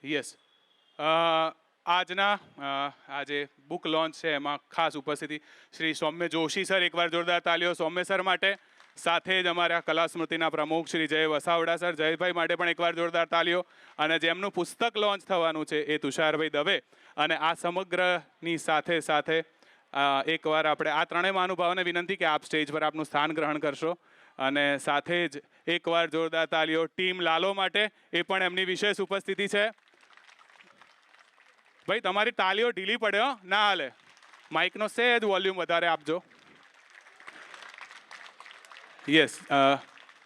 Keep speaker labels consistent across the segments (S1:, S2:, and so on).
S1: Yes આજના આજે book launch છે એમાં ખાસ ઉપસ્થિતિ શ્રી સૌમ્ય જોશી સર, એકવાર જોરદાર તાલીઓ સૌમ્ય સર માટે. સાથે જ અમારા કલા સ્મૃતિના પ્રમુખ શ્રી જય વસાવડા સર, જયભાઈ માટે પણ એકવાર જોરદાર તાલીઓ. અને જેમનું પુસ્તક લોન્ચ થવાનું છે એ તુષારભાઈ દવે. અને આ સમગ્રની સાથે સાથે એકવાર આપણે આ ત્રણેય મહાનુભાવોને વિનંતી કે આપ સ્ટેજ પર આપનું સ્થાન ગ્રહણ કરશો. અને સાથે જ એકવાર જોરદાર તાલીઓ ટીમ લાલો માટે, એ પણ એમની વિશેષ ઉપસ્થિતિ છે. ભાઈ તમારી તાલીઓ ઢીલી પડે હો, ના હાલે. માઇકનો સહેજ વોલ્યુમ વધારે આપજો. યસ,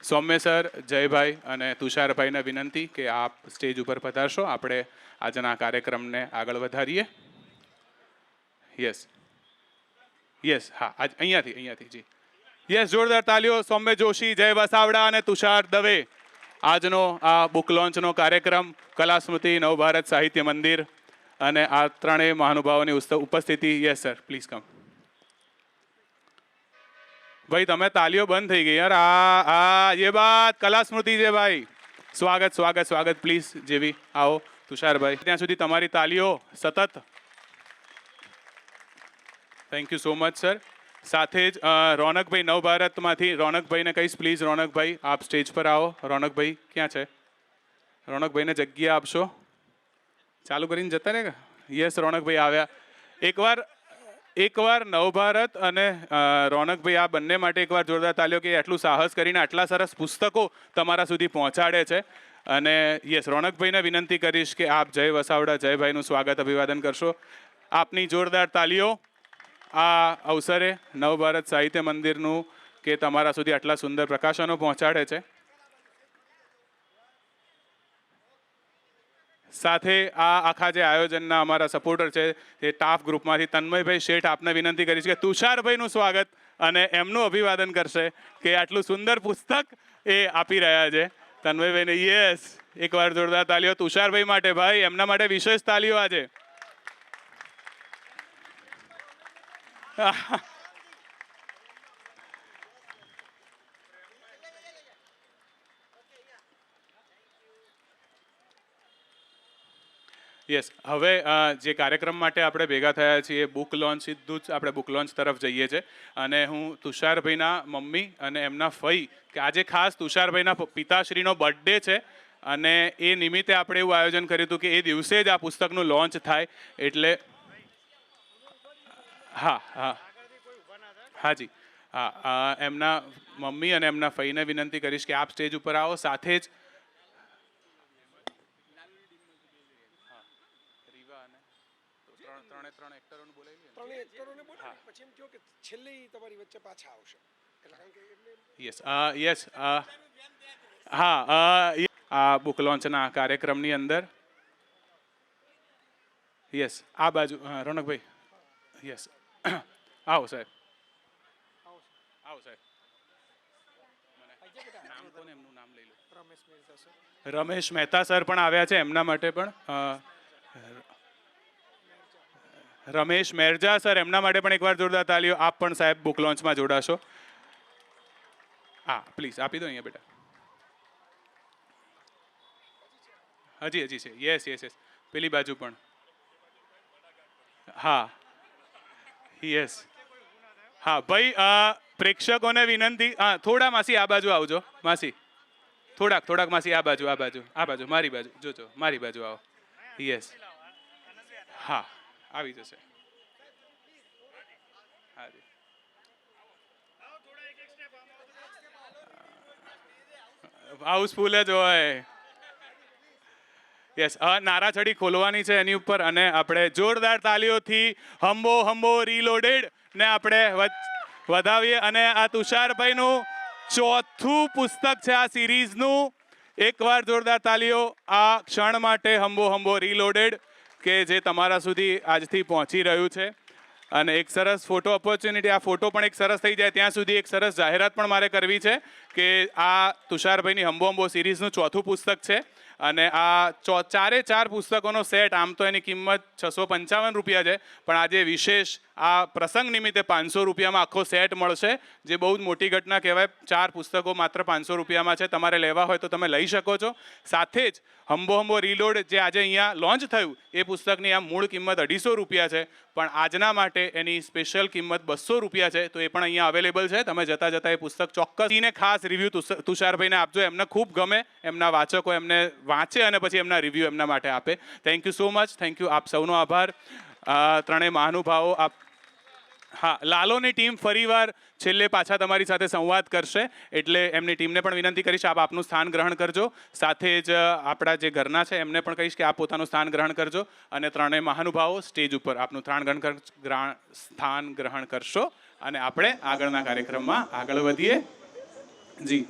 S1: સૌમ્ય સર, જયભાઈ અને તુષારભાઈને વિનંતી કે આપ સ્ટેજ ઉપર પધારશો. આપણે આજના કાર્યક્રમને આગળ વધારીએ. યસ યસ, હા, અહીંયાથી જી. યસ, જોરદાર તાલીઓ સૌમ્ય જોશી, જય વસાવડા અને તુષાર દવે. આજનો આ બુક લોન્ચનો કાર્યક્રમ કલા સ્મૃતિ, નવભારત સાહિત્ય મંદિર અને આ ત્રણેય મહાનુભાવોની ઉપસ્થિતિ. Yes sir, please come. ભાઈ તમે તાલીઓ બંધ થઈ ગઈ યાર. ये बात कला स्मृति છે ભાઈ. સ્વાગત સ્વાગત સ્વાગત, પ્લીઝ જેવી આવો તુષારભાઈ. ત્યાં સુધી તમારી તાલીઓ સતત. Thank you so much sir. સાથે જ રોનકભાઈ નવભારતમાંથી, રોનકભાઈને કહીશ પ્લીઝ. રોનકભાઈ આપ સ્ટેજ પર આવો. રોનકભાઈ ક્યાં છે? રોનકભાઈને જગ્યા આપશો. ચાલુ કરીને જતા રહે. યસ, રોનકભાઈ આવ્યા. એકવાર નવભારત અને રોનકભાઈ આ બંને માટે એકવાર જોરદાર તાલીઓ કે આટલું સાહસ કરીને આટલા સરસ પુસ્તકો તમારા સુધી પહોંચાડે છે. અને યસ, રોનકભાઈને વિનંતી કરીશ કે આપ જય વસાવડા જયભાઈનું સ્વાગત અભિવાદન કરશો. આપની જોરદાર તાલીઓ આ અવસરે નવભારત સાહિત્ય મંદિરનું કે તમારા સુધી આટલા સુંદર પ્રકાશનો પહોંચાડે છે. સાથે આ આખા જે આયોજનના અમારા સપોર્ટર છે એ ટાફ ગ્રુપમાંથી તન્મયભાઈ શેઠ, આપને વિનંતી કરીશ કે તુષારભાઈનું સ્વાગત અને એમનું અભિવાદન કરશે કે આટલું સુંદર પુસ્તક એ આપી રહ્યા છે. તન્મયભાઈને યસ, એકવાર જોરદાર તાલીઓ તુષારભાઈ માટે. ભાઈ એમના માટે વિશેષ તાલીઓ આજે. યસ, હવે જે કાર્યક્રમ માટે આપણે ભેગા થયા છીએ બુક લોન્ચ, સીધું જ આપણે બુક લોન્ચ તરફ જઈએ છીએ. અને હું તુષારભાઈના મમ્મી અને એમના ફઈ, કે આજે ખાસ તુષારભાઈના પિતાશ્રીનો બર્થડે છે અને એ નિમિત્તે આપણે એવું આયોજન કર્યું હતું કે એ દિવસે જ આ પુસ્તકનું લોન્ચ થાય. એટલે હાજી, એમના મમ્મી અને એમના ફઈને વિનંતી કરીશ કે આપ સ્ટેજ ઉપર આવો. સાથે જ યસ, હા, આ બુક લોન્ચના કાર્યક્રમની અંદર યસ આ બાજુ રોનકભાઈ. યસ, આવો સાહેબ, આવો સાહેબ. એમનું નામ લઈ લો. રમેશ મહેતા સર પણ આવ્યા છે. એમના માટે પણ રમેશ મેરજા સર, એમના માટે પણ એકવાર જોરદાર તાલીઓ. આપ પણ સાહેબ બુક લોન્ચમાં જોડાશો. હા, પ્લીઝ આપી દો અહીંયા બેટા. હજી છે. યસ યસ યસ, પેલી બાજુ પણ. હા યસ, હા ભાઈ, પ્રેક્ષકોને વિનંતી, હા થોડા માસી આ બાજુ આવજો. માસી થોડાક માસી આ બાજુ મારી બાજુ જોજો, મારી બાજુ આવો. યસ, હા આવી જશે. હાઉસફુલ જ હોય. યસ, નારાછડી ખોલવાની છે એની ઉપર અને આપણે જોરદાર તાલીઓથી હંબો હંબો રીલોડેડ ને આપણે વધાવીએ. અને આ તુષારભાઈનું ચોથું પુસ્તક છે આ સિરીઝનું. એકવાર જોરદાર તાલીઓ આ ક્ષણ માટે, હંબો હંબો રીલોડેડ, કે જે તમારા સુધી આજથી પહોંચી રહ્યું છે. અને એક સરસ ફોટો ઓપોર્ચ્યુનિટી, આ ફોટો પણ એક સરસ થઈ જાય ત્યાં સુધી એક સરસ જાહેરાત પણ મારે કરવી છે કે આ તુષારભાઈની હંબો હંબો સિરીઝનું ચોથું પુસ્તક છે અને આ ચારે ચાર પુસ્તકોનો સેટ આમ તો એની કિંમત 655 રૂપિયા છે, પણ આજે વિશેષ આ પ્રસંગ નિમિત્તે 500 રૂપિયામાં આખો સેટ મળશે, જે બહુ જ મોટી ઘટના કહેવાય. 4 પુસ્તકો માત્ર 500 રૂપિયામાં છે. તમારે લેવા હોય તો તમે લઈ શકો છો. સાથે જ હંબો હંબો રીલોડ જે આજે અહીંયા લોન્ચ થયું એ પુસ્તકની આ મૂળ કિંમત 250 રૂપિયા છે, પણ આજના માટે એની સ્પેશિયલ કિંમત 200 રૂપિયા છે. તો એ પણ અહીંયા અવેલેબલ છે. તમે જતા જતા એ પુસ્તક ચોક્કસ ખાસ રિવ્યૂ તુષારભાઈને આપજો. એમને ખૂબ ગમે, એમના વાચકો એમને વાંચે અને પછી એમના રિવ્યૂ એમના માટે આપે. Thank you so much. Thank you. આપ સૌનો આભાર. ત્રણેય મહાનુભાવો. હા, લાલોની ટીમ ફરીવાર છેલ્લે પાછા તમારી સાથે સંવાદ કરશે, એટલે એમની ટીમને પણ વિનંતી કરીશ આપ આપનું સ્થાન ગ્રહણ કરજો. સાથે જ આપણા જે ઘરના છે એમને પણ કહીશ કે આપ પોતાનું સ્થાન ગ્રહણ કરજો, અને ત્રણેય મહાનુભાવો સ્ટેજ ઉપર આપનું સ્થાન ગ્રહણ કરશો, અને આપણે આગળના કાર્યક્રમમાં આગળ વધીએ. જી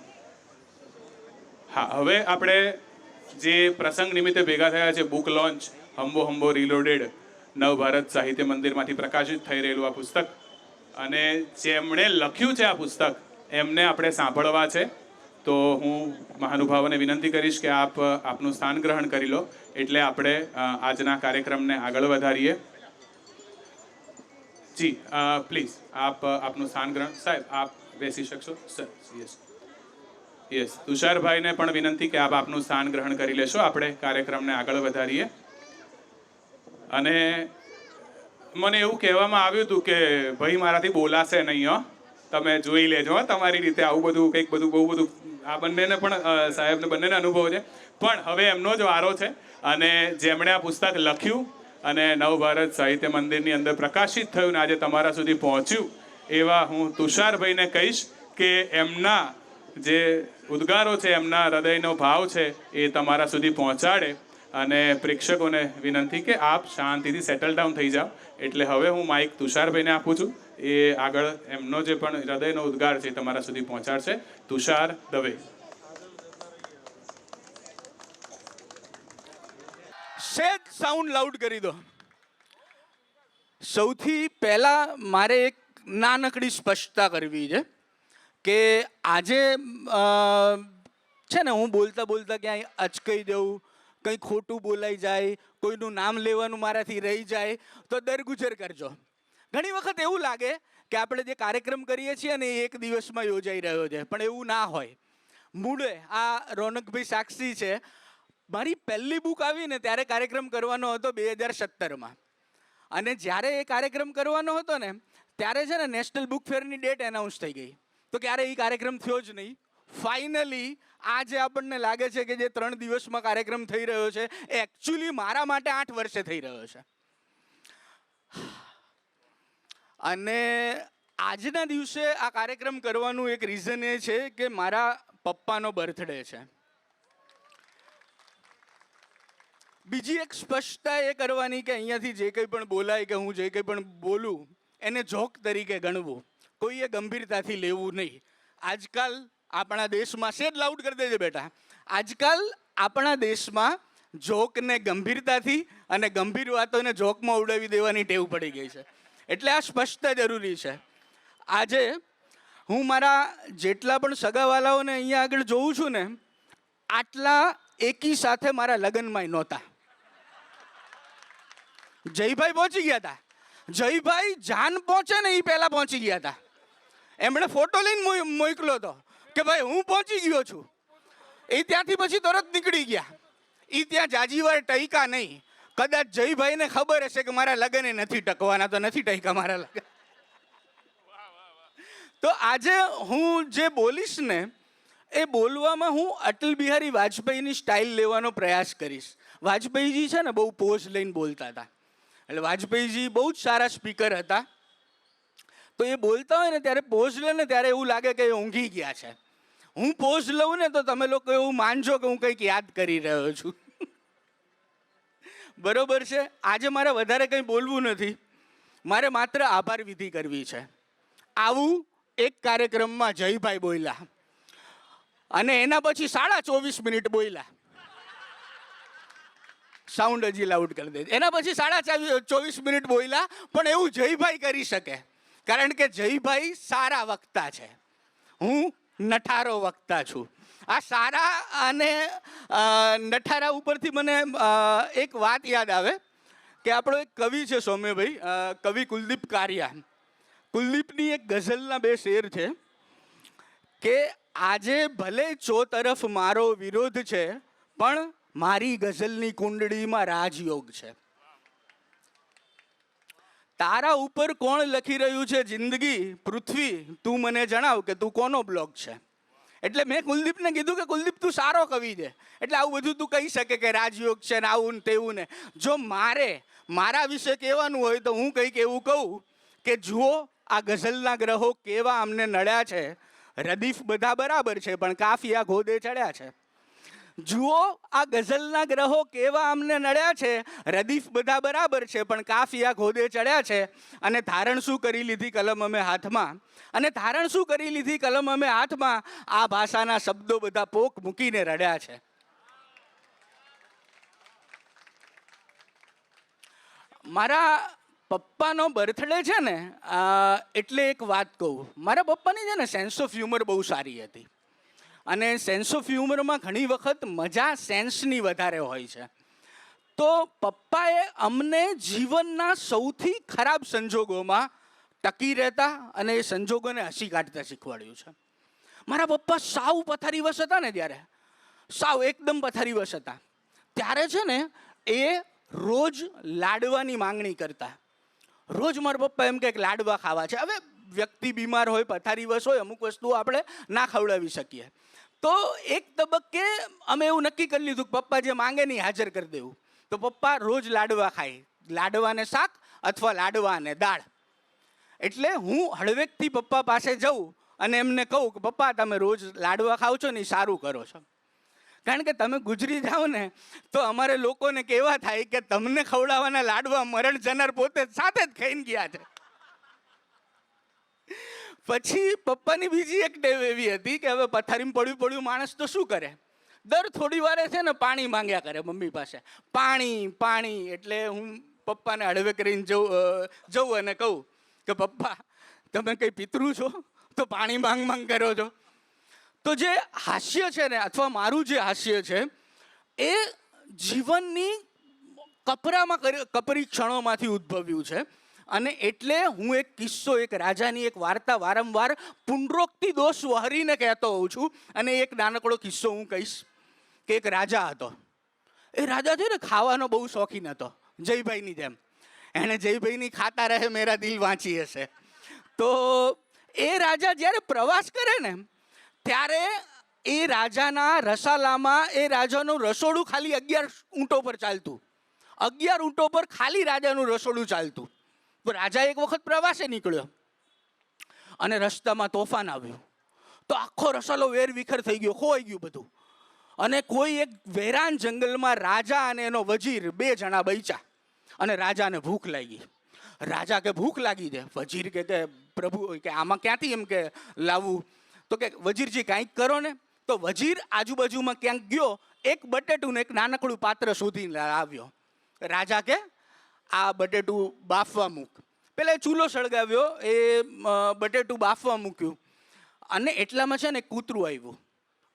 S1: હા, હવે આપણે જે પ્રસંગ નિમિત્તે ભેગા થયા છે, બુક લોન્ચ હંબો હંબો રીલોડેડ, નવભારત સાહિત્ય મંદિરમાંથી પ્રકાશિત થઈ રહેલું આ પુસ્તક, અને જેમણે લખ્યું છે આ પુસ્તક એમને આપણે સાંભળવા છે. તો હું મહાનુભાવોને વિનંતી કરીશ કે આપ આપનું સ્થાન ગ્રહણ કરી લો, એટલે આપણે આજના કાર્યક્રમને આગળ વધારીએ. જી પ્લીઝ આપ આપનું સ્થાન ગ્રહણ. સાહેબ આપ બેસી શકશો સર? યસ. તુષારભાઈને પણ વિનંતી કે આપ આપનું સ્થાન ગ્રહણ કરી લેશો. આપણે કાર્યક્રમને આગળ વધારીએ. અને મને એવું કહેવામાં આવ્યું હતું કે ભાઈ મારાથી બોલાશે નહીં, હો, તમે જોઈ લેજો તમારી રીતે. આવું બધું કંઈક બધું બહુ બધું આ બંનેને પણ સાહેબને બંનેને અનુભવ છે. પણ હવે એમનો જ વારો છે, અને જેમણે આ પુસ્તક લખ્યું અને નવભારત સાહિત્ય મંદિરની અંદર પ્રકાશિત થયું ને આજે તમારા સુધી પહોંચ્યું, એવા હું તુષારભાઈને કહીશ કે એમના જે ઉદ્ગારો છે, એમના હૃદયનો ભાવ છે, એ તમારા સુધી પહોંચાડે. અને પ્રેક્ષકોને વિનંતી કે આપ શાંતિથી સેટલ ડાઉન થઈ જાઓ. એટલે હવે હું માઇક તુષારભાઈને આપું છું. એ આગળ એમનો જે પણ હૃદયનો ઉદ્ગાર છે તમારા સુધી પહોંચાડશે. તુષાર દવે.
S2: સેજ સાઉન્ડ લાઉડ કરી દો. સૌથી પહેલા મારે એક નાનકડી સ્પષ્ટતા કરવી છે કે આજે છે ને, હું બોલતા બોલતા ક્યાંય અચકાઈ દઉં, કંઈ ખોટું બોલાઈ જાય, કોઈનું નામ લેવાનું મારાથી રહી જાય તો દરગુજર કરજો. ઘણી વખત એવું લાગે કે આપણે જે કાર્યક્રમ કરીએ છીએ ને એ એક દિવસમાં યોજાઈ રહ્યો છે, પણ એવું ના હોય. મૂળે આ રોનકભાઈ સાક્ષી છે, મારી પહેલી બુક આવી ને ત્યારે કાર્યક્રમ કરવાનો હતો 2017માં, અને જ્યારે એ કાર્યક્રમ કરવાનો હતો ને ત્યારે છે ને નેશનલ બુક ફેરની ડેટ એનાઉન્સ થઈ ગઈ, તો ક્યારે એ કાર્યક્રમ થયો જ નહીં. ફાઇનલી આજે આપણને લાગે છે કે જે 3 દિવસમાં કાર્યક્રમ થઈ રહ્યો છે એ એકચ્યુઅલી મારા માટે 8 વર્ષે થઈ રહ્યો છે. અને આજના દિવસે આ કાર્યક્રમ કરવાનું એક રીઝન એ છે કે મારા પપ્પાનો બર્થડે છે. બીજી એક સ્પષ્ટતા એ કરવાની કે અહીંયાથી જે કંઈ પણ બોલાય કે હું જે કંઈ પણ બોલું એને જોક તરીકે ગણવું, કોઈએ ગંભીરતાથી લેવું નહીં. આજકાલ આપણા દેશમાં, સેજ લાઉડ કરી દેજે બેટા, આજકાલ આપણા દેશમાં જોકને ગંભીરતાથી અને ગંભીર વાતોને જોકમાં ઉડાવી દેવાની ટેવ પડી ગઈ છે. એટલે આ સ્પષ્ટતા જરૂરી છે. આજે હું મારા જેટલા પણ સગાવાલાઓને અહીંયા આગળ જોઉં છું ને, આટલા એકી સાથે મારા લગ્નમાંય નહોતા. જયભાઈ પહોંચી ગયા હતા. જયભાઈ જાન પહોંચે ને એ પહેલા પહોંચી ગયા હતા. એમણે ફોટો લઈને મોકલ્યો હતો કે ભાઈ હું પહોંચી ગયો છું. એ ત્યાંથી પછી તરત નીકળી ગયા. એ ત્યાં જાજીવાર ટઈકા નહીં. કદાચ જયભાઈને ખબર હશે કે મારા લગ્ન એ નથી ટકવાના, તો નથી ટઈકા મારા લગ્ન. તો આજે હું જે બોલીશ ને એ બોલવામાં હું અટલ બિહારી વાજપેયીની સ્ટાઇલ લેવાનો પ્રયાસ કરીશ. વાજપેયીજી છે ને બહુ પોઝ લઈને બોલતા હતા. એટલે વાજપેયીજી બહુ જ સારા સ્પીકર હતા. તો એ બોલતા હોય ને ત્યારે પોઝ લે ને ત્યારે એવું લાગે કે એ ઊંઘી ગયા છે. હું પોઝ લઉં ને તો તમે લોકો એવું માનજો કે હું કંઈક યાદ કરી રહ્યો છું. બરોબર છે. આજે મારે વધારે કંઈ બોલવું નથી, મારે માત્ર આભાર વિધિ કરવી છે. આવું એક કાર્યક્રમમાં જયભાઈ બોલ્યા અને એના પછી 24.5 મિનિટ બોલ્યા. સાઉન્ડ હજી લાઉડ કરી દે. એના પછી 24.5 મિનિટ બોલ્યા, પણ એવું જયભાઈ કરી શકે કારણ કે જયભાઈ સારા વક્તા છે, હું નઠારો વક્તા છું. આ સારા અને નઠારા ઉપરથી મને એક વાત યાદ આવે કે આપણો એક કવિ છે સૌમ્યભાઈ, કવિ કુલદીપ કારિયા. કુલદીપની એક ગઝલના 2 શેર છે કે આજે ભલે ચોતરફ મારો વિરોધ છે, પણ મારી ગઝલની કુંડળીમાં રાજયોગ છે. તારા ઉપર કોણ લખી રહ્યું છે જિંદગી, પૃથ્વી તું મને જણાવ કે તું કોનો બ્લોગ છે. એટલે મેં કુલદીપને કીધું કે કુલદીપ તું સારો કવિ છે, એટલે આવું બધું તું કહી શકે કે રાજયોગ છે ને આવું ને તેવું ને. જો મારા વિશે કહેવાનું હોય તો હું કંઈક એવું કહું કે જુઓ આ ગઝલના ગ્રહો કેવા અમને નડ્યા છે. રદીફ બધા બરાબર છે પણ કાફિયા ઘોડે ચડ્યા છે. જુઓ આ ગઝલના ગ્રહો કેવા અમને નડ્યા છે. રદીફ બધા બરાબર છે પણ કાફિયા ઘોડે ચડ્યા છે. અને ધારણ શું કરી લીધી કલમ અમે હાથમાં, આ ભાષાના શબ્દો બધા પોક મૂકીને રડ્યા છે. મારા પપ્પાનો બર્થડે છે ને, એટલે એક વાત કહું. મારા પપ્પાની છે ને સેન્સ ઓફ હ્યુમર બહુ સારી હતી. અને સેન્સ ઓફ હ્યુમરમાં ઘણી વખત મજા સેન્સની વધારે હોય છે. તો પપ્પાએ અમને જીવનના સૌથી ખરાબ સંજોગોમાં ટકી રહેતા અને એ સંજોગોને હસી કાઢતા શીખવાડ્યું છે. મારા પપ્પા સાવ પથારીવશ હતા ને, ત્યારે સાવ એકદમ પથારીવશ હતા, ત્યારે છે ને એ રોજ લાડવાની માંગણી કરતા. રોજ મારા પપ્પા એમ કે લાડવા ખાવા છે. હવે વ્યક્તિ બીમાર હોય, પથારીવશ હોય, અમુક વસ્તુઓ આપણે ના ખવડાવી શકીએ. તો એક તબક્કે અમે એવું નક્કી કરી લીધું કે પપ્પા જે માંગે નહીં હાજર કરી દેવું. તો પપ્પા રોજ લાડવા ખાય, લાડવાને શાક અથવા લાડવા અને દાળ. એટલે હું હળવેકથી પપ્પા પાસે જાઉં અને એમને કહું કે પપ્પા તમે રોજ લાડવા ખાવ છો ને એ સારું કરો છો, કારણ કે તમે ગુજરી જાઓ ને તો અમારે લોકોને કહેવા થાય કે તમને ખવડાવવાના લાડવા મરણ જનાર પોતે સાથે જ ખાઈને ગયા છે. પછી પપ્પાની બીજી એક ટેવ એવી હતી કે હવે પથારીમાં પડ્યું માણસ તો શું કરે, દર થોડી વારે છે ને પાણી માંગ્યા કરે મમ્મી પાસે. પાણી. એટલે હું પપ્પાને હળવે કરીને જઉં અને કહું કે પપ્પા તમે કંઈ પિતૃ છો તો પાણી માંગ કરો છો. તો જે હાસ્ય છે ને, અથવા મારું જે હાસ્ય છે એ જીવનની કપરી ક્ષણોમાંથી ઉદ્ભવ્યું છે. અને એટલે હું એક કિસ્સો, એક રાજાની એક વાર્તા વારંવાર પુનરોક્તિ દોષ વહરીને કહેતો હોઉં છું. અને એક નાનકડો કિસ્સો હું કહીશ કે એક રાજા હતો. એ રાજા છે ને ખાવાનો બહુ શોખીન હતો, જયભાઈની જેમ. એણે જયભાઈની ખાતા રહે મેરા દિલ વાંચી હશે. તો એ રાજા જ્યારે પ્રવાસ કરે ને ત્યારે એ રાજાના રસાલામાં એ રાજાનું રસોડું ખાલી 11 ઊંટો પર ચાલતું. 11 ઊંટો પર ખાલી રાજાનું રસોડું ચાલતું. તો રાજા એક વખત પ્રવાસે નીકળ્યો અને રસ્તામાં તોફાન આવ્યું. તો આખો રસાલો વેરવિખેર થઈ ગયો, ખોવાઈ ગયું બધું. અને કોઈ એક વેરાન જંગલમાં રાજા અને એનો વજીર 2 જણા બચ્યા. અને રાજાને ભૂખ લાગી. રાજા કે ભૂખ લાગી છે. વજીર કે પ્રભુ કે આમાં ક્યાંથી એમ કે લાવવું. તો કે વજીરજી કાંઈક કરો ને. તો વજીર આજુબાજુમાં ક્યાંક ગયો, એક બટેટું ને એક નાનકડું પાત્ર શોધીને આવ્યો. રાજા કે આ બટેટું બાફવા મૂક. પેલા ચૂલો સળગાવ્યો, એ બટેટું બાફવા મૂક્યું. અને એટલામાં છે ને કૂતરું આવ્યું.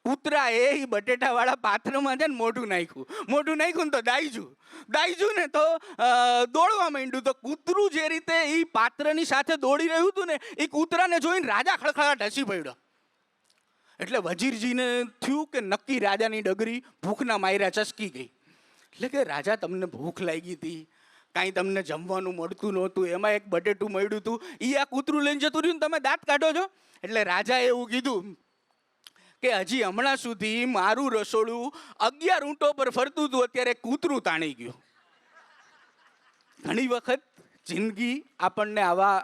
S2: કૂતરા એ બટેટાવાળા પાત્રમાં છે ને મોઢું નાખ્યું ને તો દાઈજું ને તો દોડવા માંડ્યું. તો કૂતરું જે રીતે એ પાત્રની સાથે દોડી રહ્યું હતું ને, એ કૂતરાને જોઈને રાજા ખડખડાટ હસી પડ્યો. એટલે વજીરજીને થયું કે નક્કી રાજાની ડગરી ભૂખના માયરા ચસકી ગઈ. એટલે કે રાજા તમને ભૂખ લાગી હતી, કાંઈ તમને જમવાનું મળતું નહોતું, એમાં એક બટેટું મળ્યું હતું, એ આ કૂતરું લઈને જતું રહ્યું, તમે દાંત કાઢો છો. એટલે રાજાએ એવું કીધું કે હજી હમણાં સુધી મારું રસોડું 11 ઊંટો પર ફરતું હતું, અત્યારે કૂતરું તાણી ગયું. ઘણી વખત જિંદગી આપણને આવા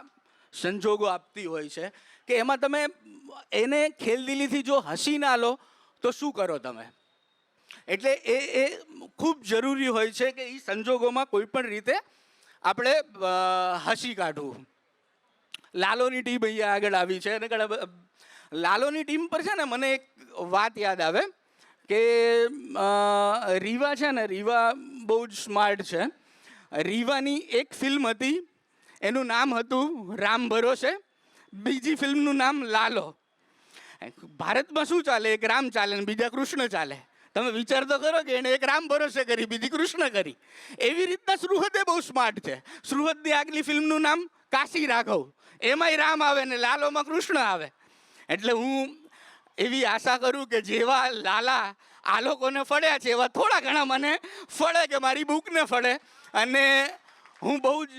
S2: સંજોગો આપતી હોય છે કે એમાં તમે એને ખેલદિલીથી જો હસી ના લો તો શું કરો તમે. એટલે એ ખૂબ જરૂરી હોય છે કે એ સંજોગોમાં કોઈ પણ રીતે આપણે હસી કાઢવું. લાલોની ટીમ અહીંયા આગળ આવી છે અને લાલોની ટીમ પર છે ને મને એક વાત યાદ આવે કે રીવા છે ને, રીવા બહુ જ સ્માર્ટ છે. રીવાની એક ફિલ્મ હતી, એનું નામ હતું રામ ભરોસે. બીજી ફિલ્મનું નામ લાલો. ભારતમાં શું ચાલે? એક રામ ચાલે ને બીજા કૃષ્ણ ચાલે. તમે વિચાર તો કરો કે એને એક રામ ભરોસે કરી, બીજી કૃષ્ણ કરી. એવી રીતના સુહૃદે બહુ સ્માર્ટ છે. સુહૃદની આગલી ફિલ્મનું નામ કાશી રાઘવ, એમાંય રામ આવે ને લાલોમાં કૃષ્ણ આવે. એટલે હું એવી આશા કરું કે જેવા લાલા આ લોકોને ફળ્યા છે એવા થોડા ઘણા મને ફળે, કે મારી બુકને ફળે. અને હું બહુ જ,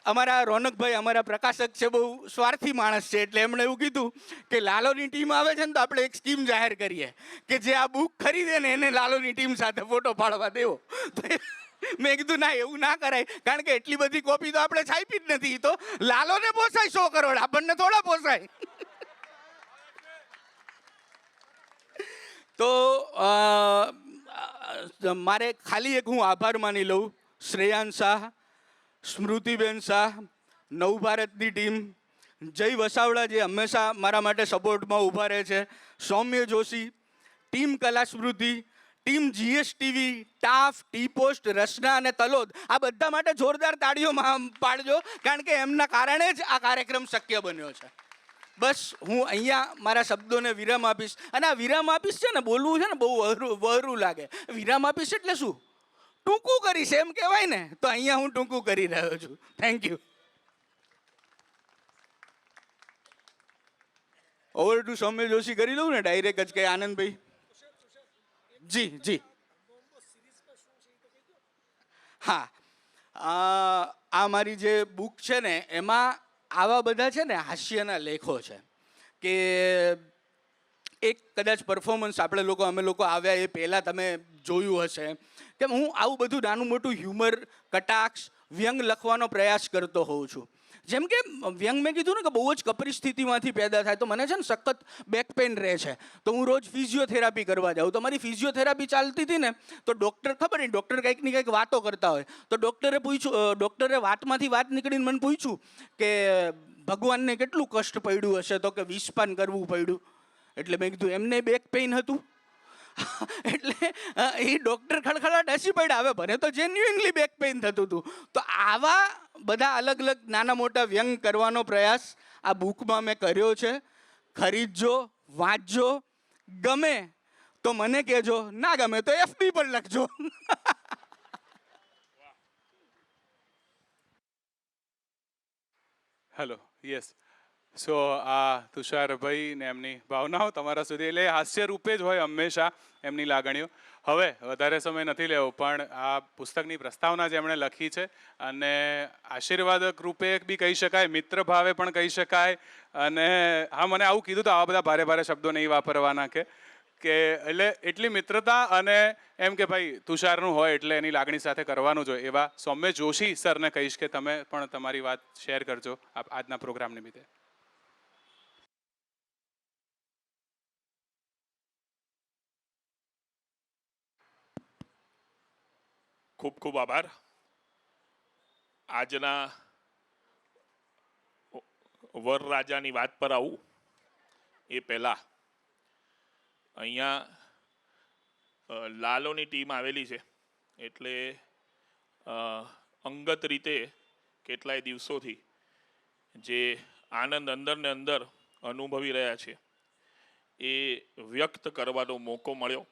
S2: અમારા રોનકભાઈ અમારા પ્રકાશક છે, બહુ સ્વાર્થી માણસ છે. એટલે એમણે એવું કીધું કે લાલોની ટીમ આવે છે ને તો આપણે એક સ્કીમ જાહેર કરીએ કે જે આ બુક ખરીદે ને એને લાલોની ટીમ સાથે ફોટો પાડવા દેવો. તો મેં કીધું ના, એવું ના કરાય, કારણ કે એટલી બધી કોપી તો આપણે છાપી જ નથી. તો લાલોને પોસાય 100 કરોડ, આપણને થોડા પોસાય. તો મારે ખાલી એક હું આભાર માની લઉં શ્રેયાંશ શાહ, સ્મૃતિબેન શાહ, નવભારતની ટીમ, જય વસાવડા જે હંમેશા મારા માટે સપોર્ટમાં ઊભા રહે છે, સૌમ્ય જોશી, ટીમ કલા સ્મૃતિ, ટીમ GSTV, ટાફ, ટી પોસ્ટ, રસના અને તલોદ, આ બધા માટે જોરદાર તાળીઓ પાડજો, કારણ કે એમના કારણે જ આ કાર્યક્રમ શક્ય બન્યો છે. બસ હું અહીંયા મારા શબ્દોને વિરામ આપીશ. અને આ વિરામ આપીશ છે ને, બોલવું છે ને બહુ વહરું લાગે. વિરામ આપીશ એટલે શું? ટૂંકું કરીશ એમ કહેવાય ને. તો અહીંયા હું ટૂંકું કરી રહ્યો છું. Thank you. ઓવર ટુ સૌમ્ય જોશી કરી લઉં ને ડાયરેક્ટ જ, કે આનંદભાઈ? જી. હા, આ મારી જે બુક છે ને એમાં આવા બધા છે ને હાસ્યના લેખો છે. કે એક કદાચ પરફોર્મન્સ અમે લોકો આવ્યા એ પહેલાં તમે જોયું હશે કે હું આવું બધું નાનું મોટું હ્યુમર, કટાક્ષ, વ્યંગ લખવાનો પ્રયાસ કરતો હોઉં છું. જેમ કે વ્યંગ મેં કીધું ને કે બહુ જ કપરી સ્થિતિમાંથી પેદા થાય. તો મને છે ને સખત બેક પેઇન રહે છે, તો હું રોજ ફિઝિયોથેરાપી કરવા જાઉં. તો મારી ફિઝિયોથેરાપી ચાલતી હતી ને, તો ડૉક્ટર, ખબર નહીં, ડૉક્ટર કંઈક ને કંઈક વાતો કરતા હોય. તો ડૉક્ટરે વાતમાંથી વાત નીકળીને મને પૂછ્યું કે ભગવાનને કેટલું કષ્ટ પડ્યું હશે? તો કે વિષપાન કરવું પડ્યું. એટલે મેં કીધું એમને બેક પેઇન હતું. એટલે એ ડૉક્ટર ખડખડાટ હસી પડ્યા. હવે ભલે તો જેન્યુઇનલી બેક પેઇન થતું હતું. તો આવા બધા અલગ અલગ નાના મોટા વ્યંગ કરવાનો પ્રયાસ આ બુકમાં મેં કર્યો છે. ખરીદજો, વાંચજો, ગમે તો મને કહેજો, ના ગમે તો FB પર લખજો.
S1: Hello, yes. સો આ તુષારભાઈ ને એમની ભાવનાઓ તમારા સુધી, એટલે હાસ્ય રૂપે જ હોય હંમેશા એમની લાગણીઓ. હવે વધારે સમય નથી લેવો, પણ આ પુસ્તકની પ્રસ્તાવના જે એમણે લખી છે, અને આશીર્વાદક રૂપે બી કહી શકાય, મિત્ર ભાવે પણ કહી શકાય. અને હા, મને આવું કીધું તો આવા બધા ભારે ભારે શબ્દો નહીં વાપરવાના, કે એટલે એટલી મિત્રતા, અને એમ કે ભાઈ તુષારનું હોય એટલે એની લાગણી સાથે કરવાનું જ હોય. એવા સૌમ્ય જોશી સરને કહીશ કે તમે પણ તમારી વાત શેર કરજો આજના પ્રોગ્રામ નિમિત્તે.
S3: ખૂબ ખૂબ આભાર. આજના વરરાજાની વાત પર આવું એ પહેલાં અહીંયા લાલોની ટીમ આવેલી છે. એટલે અંગત રીતે કેટલાય દિવસોથી જે આનંદ અંદર ને અંદર અનુભવી રહ્યા છે એ વ્યક્ત કરવાનો મોકો મળ્યો.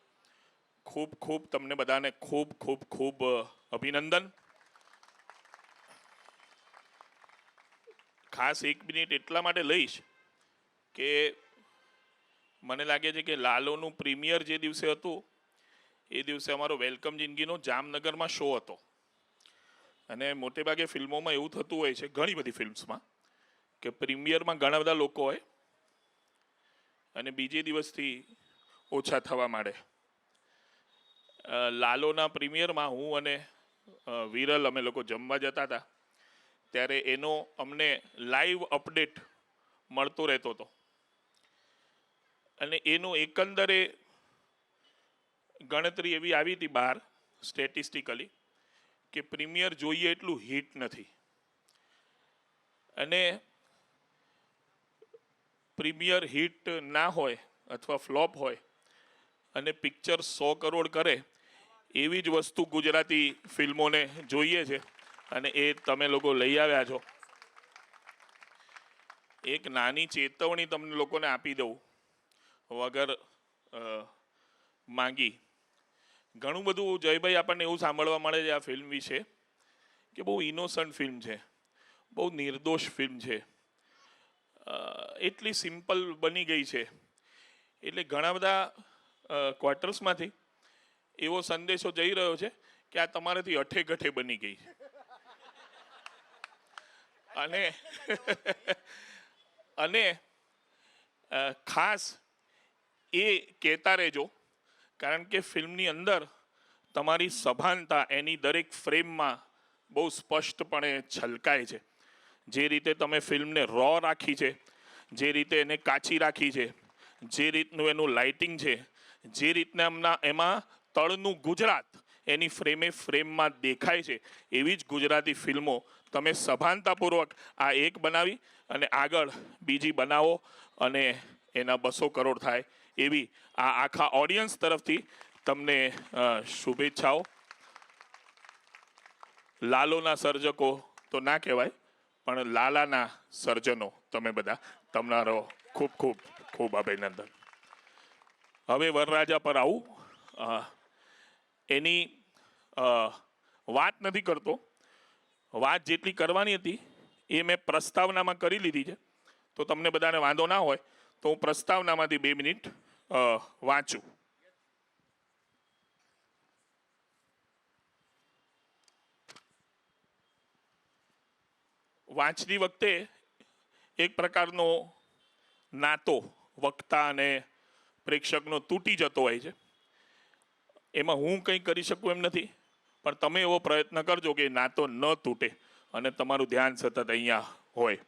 S3: ખૂબ ખૂબ તમને બધાને ખૂબ ખૂબ ખૂબ અભિનંદન. ખાસ 1 મિનિટ એટલા માટે લઈશ કે મને લાગે છે કે લાલોનું પ્રીમિયર જે દિવસે હતું એ દિવસે અમારો વેલકમ જિંદગીનો જામનગરમાં શો હતો. અને મોટે ભાગે ફિલ્મોમાં એવું થતું હોય છે, ઘણી બધી ફિલ્મ્સમાં, કે પ્રીમિયરમાં ઘણા બધા લોકો હોય અને બીજે દિવસથી ઓછા થવા માંડે. લાલોના પ્રીમિયરમાં હું અને વિરલ અમે લોકો જમવા જતા હતા, ત્યારે એનો અમને લાઈવ અપડેટ મળતો રહેતો હતો. અને એનું એકંદરે ગણતરી એવી આવી હતી બહાર સ્ટેટિસ્ટિકલી કે પ્રીમિયર જોઈએ એટલું હિટ નથી. અને પ્રીમિયર હિટ ના હોય અથવા ફ્લોપ હોય અને પિક્ચર 100 કરોડ કરે એવી જ વસ્તુ ગુજરાતી ફિલ્મોને જોઈએ છે, અને એ તમે લોકો લઈ આવ્યા છો. એક નાની ચેતવણી તમને લોકોને આપી દઉં વગર માંગી. ઘણું બધું જયભાઈ આપણને એવું સાંભળવા મળે છે આ ફિલ્મ વિશે કે બહુ ઇનોસન્ટ ફિલ્મ છે, બહુ નિર્દોષ ફિલ્મ છે, એટલી સિમ્પલ બની ગઈ છે. એટલે ઘણા બધા ક્વાર્ટર્સમાંથી એવો સંદેશો જઈ રહ્યો છે કે આ તમારાથી અઠે ગઠે બની ગઈ છે. અને અને ખાસ એ કહેતા રહેજો, કારણ કે ફિલ્મની અંદર તમારી સભાનતા એની દરેક ફ્રેમમાં બહુ સ્પષ્ટપણે છલકાય છે. જે રીતે તમે ફિલ્મને રો રાખી છે, જે રીતે એને કાચી રાખી છે, જે રીતનું એનું લાઇટિંગ છે, જે રીતના એમાં તળનું ગુજરાત એની ફ્રેમમાં દેખાય છે, એવી જ ગુજરાતી ફિલ્મો તમે સભાનતાપૂર્વક આ એક બનાવી અને આગળ બીજી બનાવો અને એના 200 કરોડ થાય એવી આ આખા ઓડિયન્સ તરફથી તમને શુભેચ્છાઓ. લાલોના સર્જકો તો ના કહેવાય, પણ લાલાના સર્જનો તમે બધા, તમારો ખૂબ ખૂબ ખૂબ અભિનંદન. હવે વરરાજા પર આવું. એની વાત નથી કરતો, વાત જેટલી કરવાની હતી એ મેં પ્રસ્તાવનામાં કરી લીધી છે. તો તમને બધાને વાંધો ના હોય તો હું પ્રસ્તાવનામાંથી 2 મિનિટ વાંચું. વાંચતી વખતે એક પ્રકારનો નાતો વક્તા અને પ્રેક્ષકનો તૂટી જતો હોય છે. એમાં હું કંઈ કરી શકું એમ નથી, પણ તમે એવો પ્રયત્ન કરજો કે નાતો ન તૂટે અને તમારું ધ્યાન સતત અહીંયા હોય.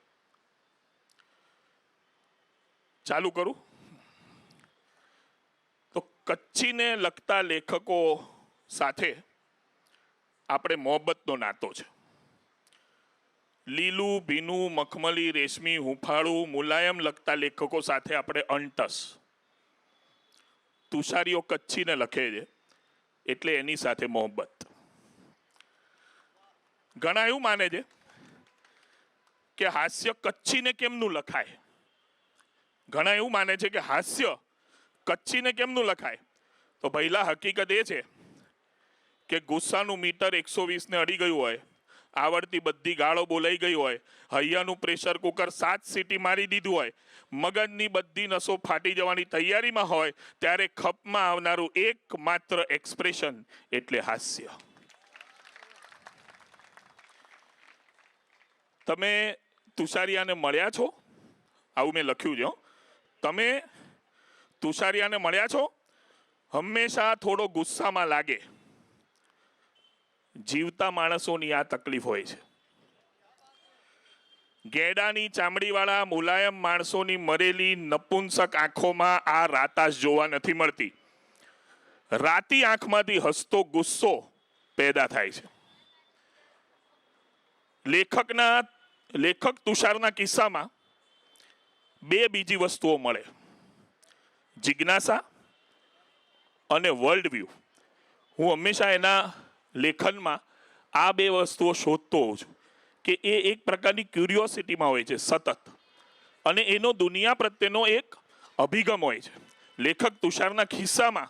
S3: ચાલુ કરું. તો કચ્છીને લગતા લેખકો સાથે આપણે મોહબ્બતનો નાતો છે. લીલું, ભીનું, મખમલી, રેશમી, હુંફાળું, મુલાયમ લગતા લેખકો સાથે આપણે અંટસ. તુષારીઓ કચ્છીને લખે છે એટલે એની સાથે મોહબ્બત. ઘણા એવું માને છે કે હાસ્ય કચ્છીને કેમનું લખાય. ઘણા એવું માને છે કે હાસ્ય કચ્છીને કેમનું લખાય. તો પહેલા હકીકત એ છે કે ગુસ્સાનું મીટર 120 ને અડી ગયું હોય, આવડતી બધી ગાળો બોલાઈ ગઈ હોય, હૈયાનું પ્રેશર કુકર 7 સીટી મારી દીધું હોય, મગજની બધી નસો ફાટી જવાની તૈયારીમાં હોય, ત્યારે ખપમાં આવનારું એકમાત્ર એક્સપ્રેશન એટલે હાસ્ય. તમે તુષારિયાને મળ્યા છો? આવું મેં લખ્યું છે. તમે તુષારિયાને મળ્યા છો? હંમેશા થોડો ગુસ્સામાં લાગે. જીવતા માણસોની આ તકલીફ હોય છે. ગેડાની ચામડીવાળા મુલાયમ માણસોની મરેલી નપુંસક આંખોમાં આ રાતાશ જોવા નથી મળતી. રાતી આંખમાંથી હસતો ગુસ્સો પેદા થાય છે. લેખક તુષારના કિસ્સામાં 2 બીજી વસ્તુઓ મળે: જિજ્ઞાસા અને વર્લ્ડ વ્યૂ. હું હંમેશા એના લેખનમાં આ 2 વસ્તુઓ શોધતો હોઉં છું કે એ એક પ્રકારની ક્યુરિયોસિટીમાં હોય છે સતત, અને એનો દુનિયા પ્રત્યેનો એક અભિગમ હોય છે. લેખક તુષારના ખિસ્સામાં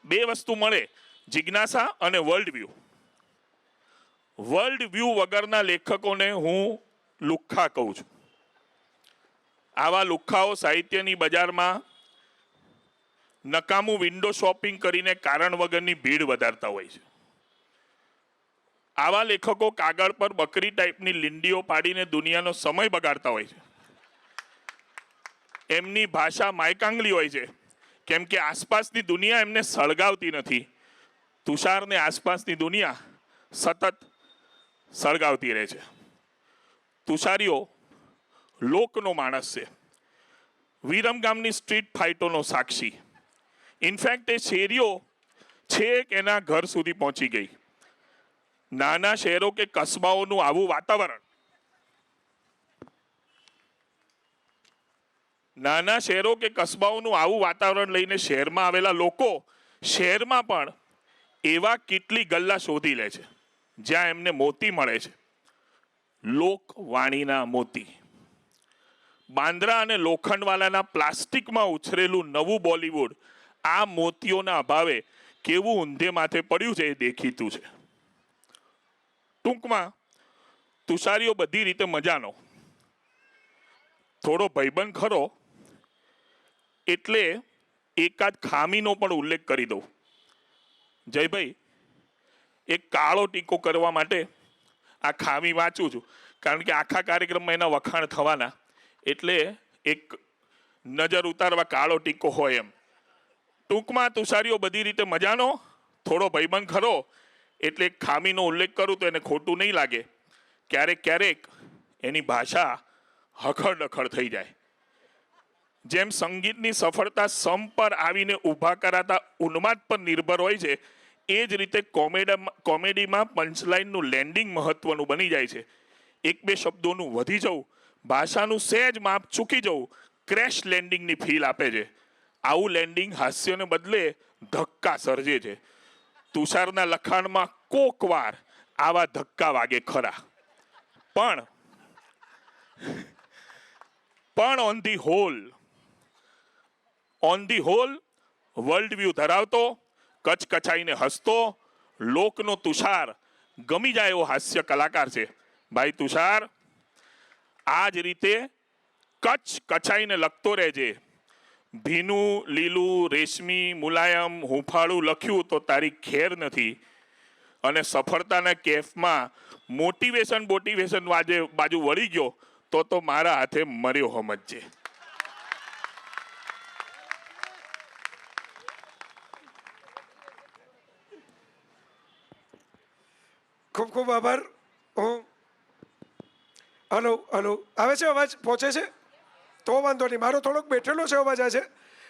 S3: 2 વસ્તુ મળે: જિજ્ઞાસા અને વર્લ્ડ વ્યૂ. વર્લ્ડ વ્યૂ વગરના લેખકોને હું લુખ્ખા કહું છું. આવા લુખ્ખાઓ સાહિત્યની બજારમાં નકામું વિન્ડો શોપિંગ કરીને કારણ વગરની ભીડ વધારતા હોય છે. આવા લેખકો કાગળ પર બકરી ટાઈપની લીંડીઓ પાડીને દુનિયાનો સમય બગાડતા હોય છે. એમની ભાષા માયકાંગલી હોય છે, કેમ કે આસપાસની દુનિયા એમને સળગાવતી નથી. તુષારને આસપાસની દુનિયા સતત સળગાવતી રહે છે. તુષારીઓ લોકનો માણસ છે, વિરમગામની સ્ટ્રીટ ફાઇટોનો સાક્ષી. ઇનફેક્ટ એ શેરીઓ છેક એના ઘર સુધી પહોંચી ગઈ. નાના શહેરો કે કસ્બાઓનું આવું વાતાવરણ, નાના શહેરો કે કસ્બાઓનું આવું વાતાવરણ લઈને શહેરમાં આવેલા લોકો શહેરમાં પણ એવા કેટલી ગલ્લા શોધી લે છે જ્યાં એમને મોતી મળે છે. લોકવાણીના મોતી. બાંદ્રા અને લોખંડવાલાના પ્લાસ્ટિકમાં ઉછરેલું નવું બોલિવૂડ આ મોતીઓના અભાવે કેવું ઊંધે માથે પડ્યું છે એ દેખીતું છે. ટૂંકમાં તુષારીઓ બધી રીતે મજાનો, થોડો ભાઈબંધ ખરો, એટલે એકાદ ખામીનો પણ ઉલ્લેખ કરી દઉં. જયભાઈ, એક કાળો ટીકો કરવા માટે આ ખામી વાંચું છું, કારણ કે આખા કાર્યક્રમમાં એના વખાણ થવાના, એટલે એક નજર ઉતારવા કાળો ટીકો હોય એમ. ટૂંકમાં તુષારીઓ બધી રીતે મજાનો, થોડો ભાઈબંધ ખરો, એટલે એક ખામીનો ઉલ્લેખ કરું તો એને ખોટું નહીં લાગે. ક્યારેક ક્યારેક એની ભાષા હખડ ડખડ થઈ જાય. જેમ સંગીતની સફળતા સમ પર આવીને ઊભા કરાતા ઉન્માદ પર નિર્ભર હોય છે, એ જ રીતે કોમેડીમાં પંચલાઇનનું લેન્ડિંગ મહત્વનું બની જાય છે. એક બે શબ્દોનું વધી જવું, ભાષાનું સહેજ માપ ચૂકી જવું ક્રેશ લેન્ડિંગની ફીલ આપે છે. આવું લેન્ડિંગ હાસ્યને બદલે ધક્કા સર્જે છે. તુષારના લખાણમાં કોક વાર આવા ધક્કા વાગે ખરા, પણ on the hall world view ધરાવતો, કચકચાઈને હસતો, લોકનો તુષાર ગમી જાય એવો હાસ્ય કલાકાર છે. ભાઈ તુષાર, આ જ રીતે કચાઈને લખતો રહેજે. ભીનું, લીલું, રેશમી, મુલાયમ, હુંફાળું લખ્યું તો તારી ખેર નથી, અને સફળતાના કેફમાં મોટિવેશન બાજુ વળી ગયો તો મારા હાથે મર્યો સમજજે.
S4: ખૂબ ખૂબ આભાર. હલો આવે છે? અવાજ પહોંચે છે? તો વાંધો નહીં. મારો થોડોક બેઠેલો છે અવાજ આજે,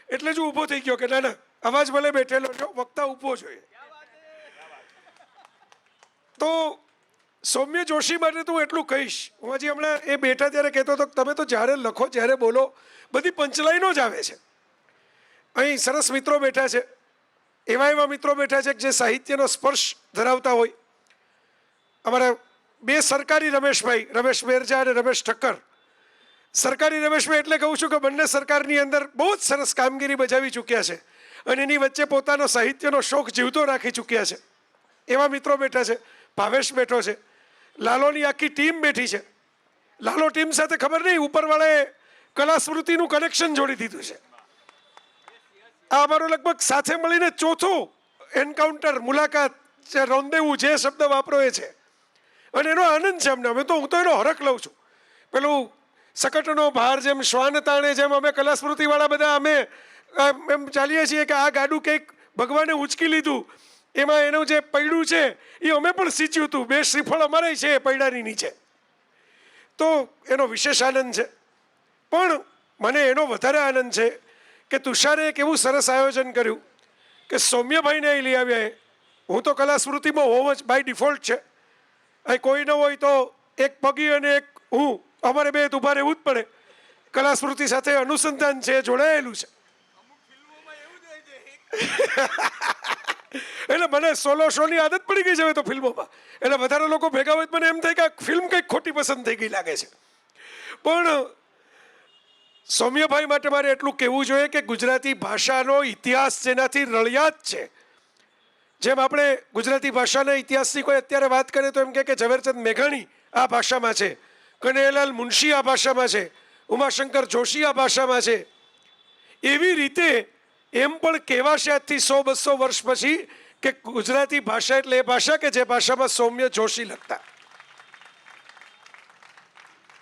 S4: એટલે જ ઊભો થઈ ગયો કે ના અવાજ ભલે બેઠેલો છો, વક્તા ઊભો જોઈએ. તો સૌમ્ય જોશી માટે તો હું એટલું કહીશ, હું હજી હમણાં એ બેઠા ત્યારે કહેતો હતો તમે તો જ્યારે લખો જ્યારે બોલો બધી પંચલાઈનો જ આવે છે. અહીં સરસ મિત્રો બેઠા છે, એવા મિત્રો બેઠા છે જે સાહિત્યનો સ્પર્શ ધરાવતા હોય. અમારા બે સરકારી રમેશભાઈ, રમેશ બેરજા અને રમેશ ઠક્કર. સરકારી રમેશભાઈ એટલે કહું છું કે બંને સરકારની અંદર બહુ જ સરસ કામગીરી બજાવી ચૂક્યા છે અને એની વચ્ચે પોતાનો સાહિત્યનો શોખ જીવતો રાખી ચૂક્યા છે. એવા મિત્રો બેઠા છે. ભાવેશ બેઠો છે, લાલોની આખી ટીમ બેઠી છે. લાલો ટીમ સાથે ખબર નહીં ઉપરવાળાએ કલા સ્મૃતિનું કનેક્શન જોડી દીધું છે. આ અમારો લગભગ સાથે મળીને ચોથું એન્કાઉન્ટર, મુલાકાત, રોંદેવું જે શબ્દ વાપરો એ છે, અને એનો આનંદ છે અમને. હું તો એનો હરખ લઉં છું. પેલું સકટનો ભાર જેમ શ્વાન તાણે, જેમ અમે કલા સ્મૃતિવાળા બધા અમે એમ ચાલીએ છીએ કે આ ગાડું કંઈક ભગવાને ઉંચકી લીધું, એમાં એનું જે પૈડું છે એ અમે પણ સીચ્યું હતું. બે શ્રીફળ અમારે છે એ પૈડાની નીચે. તો એનો વિશેષ આનંદ છે. પણ મને એનો વધારે આનંદ છે કે તુષારે એક એવું સરસ આયોજન કર્યું કે સૌમ્યભાઈને અહીં લઈ આવ્યા. હું તો કલા સ્મૃતિમાં હોવ જ બાય ડિફોલ્ટ છે. અહીં કોઈ ન હોય તો એક પગી અને એક હું, અમારે બે ઊભા રહેવું જ પડે. કલા સ્મૃતિ સાથે અનુસંધાન છે, જોડાયેલું છે. એટલે મને સોલો શોની આદત પડી ગઈ છે હવે તો ફિલ્મોમાં. એટલે વધારે લોકો ભેગા હોય મને એમ થાય કે આ ફિલ્મ કંઈક ખોટી પસંદ થઈ ગઈ લાગે છે. પણ સૌમ્યભાઈ માટે મારે એટલું કહેવું જોઈએ કે ગુજરાતી ભાષાનો ઇતિહાસ જેનાથી રળિયાત છે. જેમ આપણે ગુજરાતી ભાષાના ઇતિહાસની કોઈ અત્યારે વાત કરીએ તો એમ કે ઝવેરચંદ મેઘાણી આ ભાષામાં છે, કનૈયાલાલ મુનશી આ ભાષામાં છે, ઉમાશંકર જોશી આ ભાષામાં છે. એવી રીતે એમ પણ કહેવાશે આજથી 100-200 વર્ષ પછી કે ગુજરાતી ભાષા એટલે એ ભાષા કે જે ભાષામાં સૌમ્ય જોશી લખતા.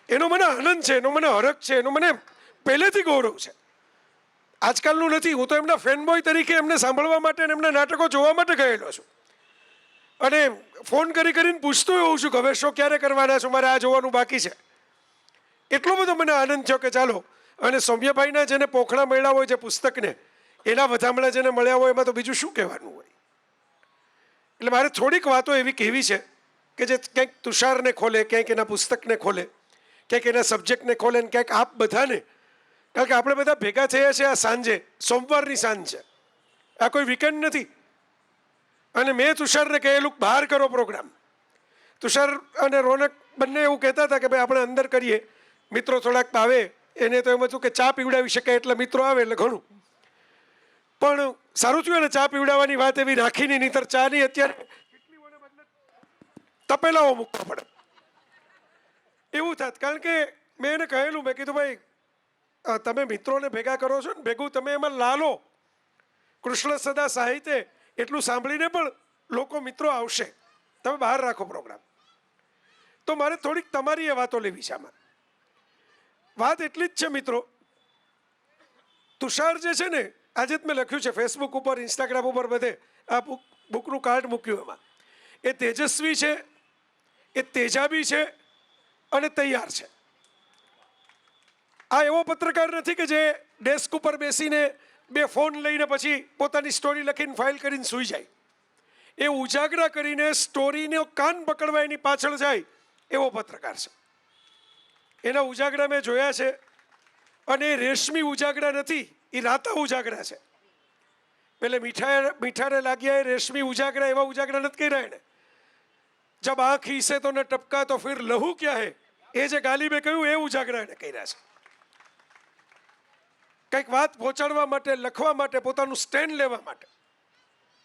S4: એનો મને આનંદ છે, એનો મને હરખ છે, એનો મને પહેલેથી ગૌરવ છે. આજકાલનું નથી. હું તો એમના ફેનબોય તરીકે એમને સાંભળવા માટે અને એમના નાટકો જોવા માટે ગયેલો છું. અને ફોન કરીને પૂછતો હોઉં છું કે હવે શો ક્યારે કરવાના છો, મારે આ જોવાનું બાકી છે. એટલો બધો મને આનંદ થયો કે ચાલો. અને સૌમ્યભાઈના જેને પોખણા મળ્યા હોય, જે પુસ્તકને એના વધામણા જેને મળ્યા હોય, એમાં તો બીજું શું કહેવાનું હોય. એટલે મારે થોડીક વાતો એવી કહેવી છે કે જે ક્યાંક તુષારને ખોલે, ક્યાંક એના પુસ્તકને ખોલે, ક્યાંક એના સબ્જેક્ટને ખોલે, ને ક્યાંક આપ બધાને. કારણ કે આપણે બધા ભેગા થયા છે આ સાંજે, સોમવારની સાંજ છે, આ કોઈ વીકેન્ડ નથી. અને મેં તુષારને કહેલું બહાર કરો પ્રોગ્રામ. તુષાર અને રોનક બંને એવું કહેતા હતા કે ભાઈ આપણે અંદર કરીએ, મિત્રો થોડાક આવે એને તો એમ હતું કે ચા પીવડાવી શકાય એટલે મિત્રો આવે એટલે ઘણું. પણ સારું થયું ને ચા પીવડાવવાની વાત એવી રાખીની, નહીંતર ચાની અત્યારે કેટલી વડે બદલે તપેલાઓ મૂકવા પડે એવું થાત. કારણ કે મેં એને કહેલું, મેં કીધું ભાઈ તમે મિત્રોને ભેગા કરો છો ને, ભેગું તમે એમાં લાલો કૃષ્ણ સદા સાહિત્ય એટલું સાંભળીને પણ લોકો મિત્રો આવશે. તમે બહાર રાખો પ્રોગ્રામ. તો મારે થોડીક તમારી એ વાતો લેવી છે આમાં. વાત એટલી જ છે મિત્રો, તુષાર જે છે ને, આજે જ મેં લખ્યું છે ફેસબુક ઉપર, ઇન્સ્ટાગ્રામ ઉપર, બધે આ બુકનું કાર્ડ મૂક્યું એમાં. એ તેજસ્વી છે, એ તેજાબી છે અને તૈયાર છે. આ એવો પત્રકાર નથી કે જે ડેસ્ક ઉપર બેસીને 2 ફોન લઈને પછી પોતાની સ્ટોરી લખીને ફાઇલ કરીને સૂઈ જાય. એ ઉજાગરા કરીને સ્ટોરીનો કાન પકડવા એની પાછળ જાય એવો પત્રકાર છે. એના ઉજાગરા મેં જોયા છે, અને એ રેશમી ઉજાગરા નથી, એ રાતા ઉજાગરા છે. પેલે મીઠારે લાગ્યા એ રેશમી ઉજાગરા, એવા ઉજાગરા નથી કર્યા એને. જબ આંખ ઈસે તો ન ટપકા તો ફિર લહુ ક્યા હે, એ જે ગાલિબે કહ્યું એ ઉજાગરા એને કર્યા છે. કંઈક વાત પહોંચાડવા માટે, લખવા માટે, પોતાનું સ્ટેન્ડ લેવા માટે.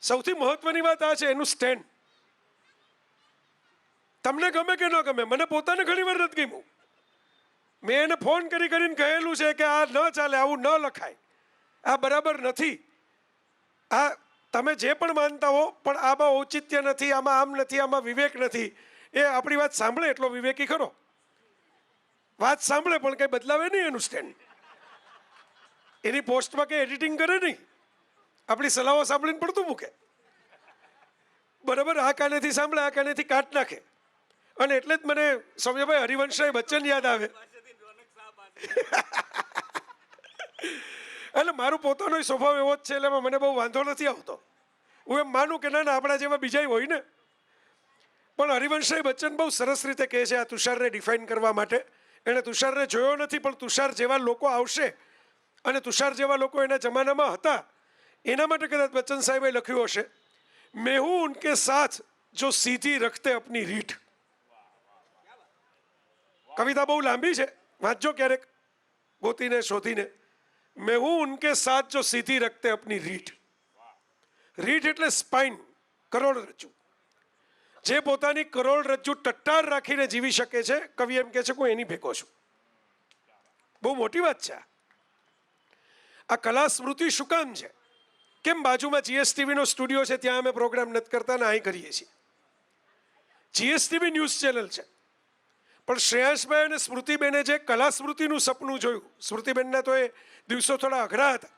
S4: સૌથી મહત્વની વાત આ છે, એનું સ્ટેન્ડ. તમને ગમે કે ન ગમે, મને પોતાને ઘણી વાર નથી ગમ્યું. મેં એને ફોન કરીને કહેલું છે કે આ ન ચાલે, આવું ન લખાય, આ બરાબર નથી. આ તમે જે પણ માનતા હો, પણ આમાં ઔચિત્ય નથી, આમાં આમ નથી, આમાં વિવેક નથી. એ આપણી વાત સાંભળે એટલો વિવેકી ખરો. વાત સાંભળે પણ કંઈ બદલાવે નહીં એનું સ્ટેન્ડ. એની પોસ્ટમાં કંઈ એડિટિંગ કરે નહીં, આપણી સલાહો સાંભળીને પડતું મૂકે. બરાબર, આ કાનેથી સાંભળે, આ કાનેથી કાટ નાખે. અને એટલે જ મને સૌમ્યભાઈ હરિવંશરાય બચ્ચન યાદ આવે. એટલે મારું પોતાનો સ્વભાવ એવો જ છે, એટલે એમાં મને બહુ વાંધો નથી આવતો. હું એમ માનું કે ના ના, આપણા જેવા બીજા હોય ને. પણ હરિવંશરાય બચ્ચન બહુ સરસ રીતે કહે છે આ તુષારને ડિફાઇન કરવા માટે. એણે તુષારને જોયો નથી, પણ તુષાર જેવા લોકો આવશે અને તુષાર જેવા લોકો એના જમાનામાં હતા, એના માટે કદાચ બચ્ચન સાહેબે લખ્યું હશે, મેં હું ઉનકે સાથ જો સીધી રખતે અપની રીઠ. કવિતા બહુ લાંબી છે, વાંચજો ક્યારેક ગોતીને શોધીને. મેં હું ઉનકે સાથ જો સીધી રખતે અપની રીઠ. રીઠ એટલે સ્પાઇન, કરોડરજ્જુ. જે પોતાની કરોડરજ્જુ ટટ્ટાર રાખીને જીવી શકે છે, કવિ એમ કહે છે કે હું એની ભેગો છું. બહુ મોટી વાત છે આ કલા સ્મૃતિ. શું કામ છે? કેમ બાજુમાં જીએસટીવીનો સ્ટુડિયો છે, ત્યાં અમે પ્રોગ્રામ નથી કરતા ને અહીં કરીએ છીએ? જીએસટીવી ન્યૂઝ ચેનલ છે, પણ શ્રેયાંશભાઈ અને સ્મૃતિબેને જે કલા સ્મૃતિનું સપનું જોયું, સ્મૃતિબેનના તો એ દિવસો થોડા અઘરા હતા,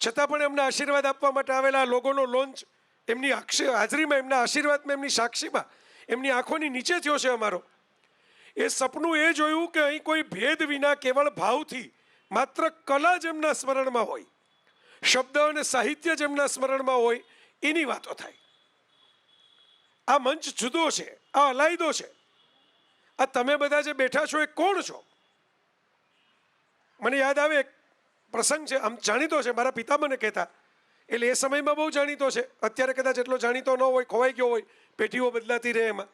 S4: છતાં પણ એમને આશીર્વાદ આપવા માટે આવેલા લોગોનો લોન્ચ એમની હાજરીમાં, એમના આશીર્વાદમાં, એમની સાક્ષીમાં, એમની આંખોની નીચે થયો છે અમારો. એ સપનું એ જોયું કે અહીં કોઈ ભેદ વિના કેવળ ભાવથી માત્ર કલા જેમના સ્મરણમાં હોય, શબ્દ અને સાહિત્ય જેમના સ્મરણમાં હોય, એની વાતો થાય. આ મંચ જુદો છે, આ અલાયદો છે. આ તમે બધા જે બેઠા છો એ કોણ છો? મને યાદ આવે એક પ્રસંગ છે, આમ જાણીતો છે, મારા પિતા મને કહેતા, એટલે એ સમયમાં બહુ જાણીતો છે, અત્યારે કદાચ એટલો જાણીતો ન હોય, ખોવાઈ ગયો હોય, પેઢીઓ બદલાતી રહે એમાં.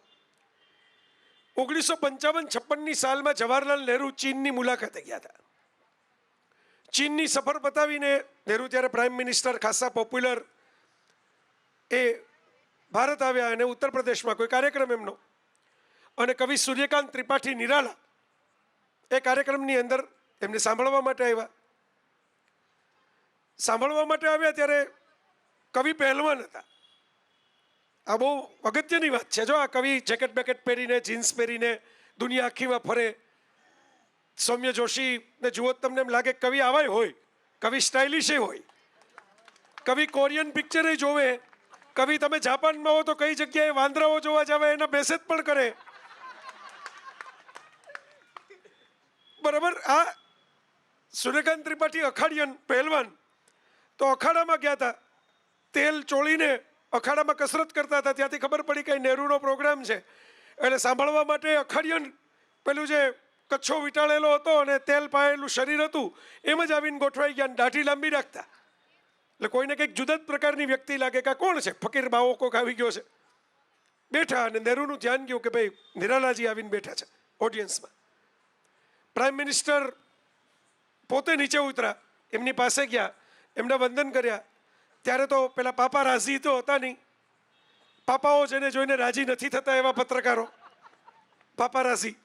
S4: 1955-56ની સાલમાં જવાહરલાલ નહેરુ ચીનની મુલાકાતે ગયા હતા. ચીનની સફર પતાવીને નહેરુ ત્યારે પ્રાઇમ મિનિસ્ટર, ખાસા પોપ્યુલર, એ ભારત આવ્યા અને ઉત્તર પ્રદેશમાં કોઈ કાર્યક્રમ એમનો, અને કવિ સૂર્યકાંત ત્રિપાઠી નિરાલા એ કાર્યક્રમની અંદર એમને સાંભળવા માટે આવ્યા. સાંભળવા માટે આવ્યા ત્યારે કવિ પહેલવાન હતા. આ બહુ અગત્યની વાત છે. જો આ કવિ જેકેટ બેકેટ પહેરીને, જીન્સ પહેરીને દુનિયા આખીમાં ફરે. સૌમ્ય જોશીને જુઓ તમને એમ લાગે કવિ આવાય હોય, કવિ સ્ટાઇલિશ હોય, કવિ કોરિયન પિક્ચરે જોવે, કવિ તમે જાપાનમાં હો તો કઈ જગ્યાએ વાંદરાઓ જોવા જાવે, એના બેસેજ પણ કરે. બરાબર. આ સૂર્યકાંત ત્રિપાઠી અખાડિયન પહેલવાન, તો અખાડામાં ગયા હતા, તેલ ચોળીને અખાડામાં કસરત કરતા હતા. ત્યાંથી ખબર પડી કે નહેરુનો પ્રોગ્રામ છે, એટલે સાંભળવા માટે અખાડિયન પેલું જે કચ્છો વીંટાળેલો હતો અને તેલ પાયેલું શરીર હતું, એમ જ આવીને ગોઠવાઈ ગયા, દાઢી લાંબી રાખતા. એટલે કોઈને કંઈક જુદા જ પ્રકારની વ્યક્તિ લાગે કે કોણ છે, ફકીર બાવો કોક આવી ગયો છે. બેઠા અને નહેરુનું ધ્યાન ગયું કે ભાઈ નિરાલાજી આવીને બેઠા છે ઓડિયન્સમાં. પ્રાઇમ મિનિસ્ટર પોતે નીચે ઉતરા, એમની પાસે ગયા, એમને વંદન કર્યા. ત્યારે તો પેલા પાપા રાજી તો હતા નહીં. પાપાઓ જેને જોઈને રાજી નથી થતા એવા પત્રકારો, પાપા રાજી.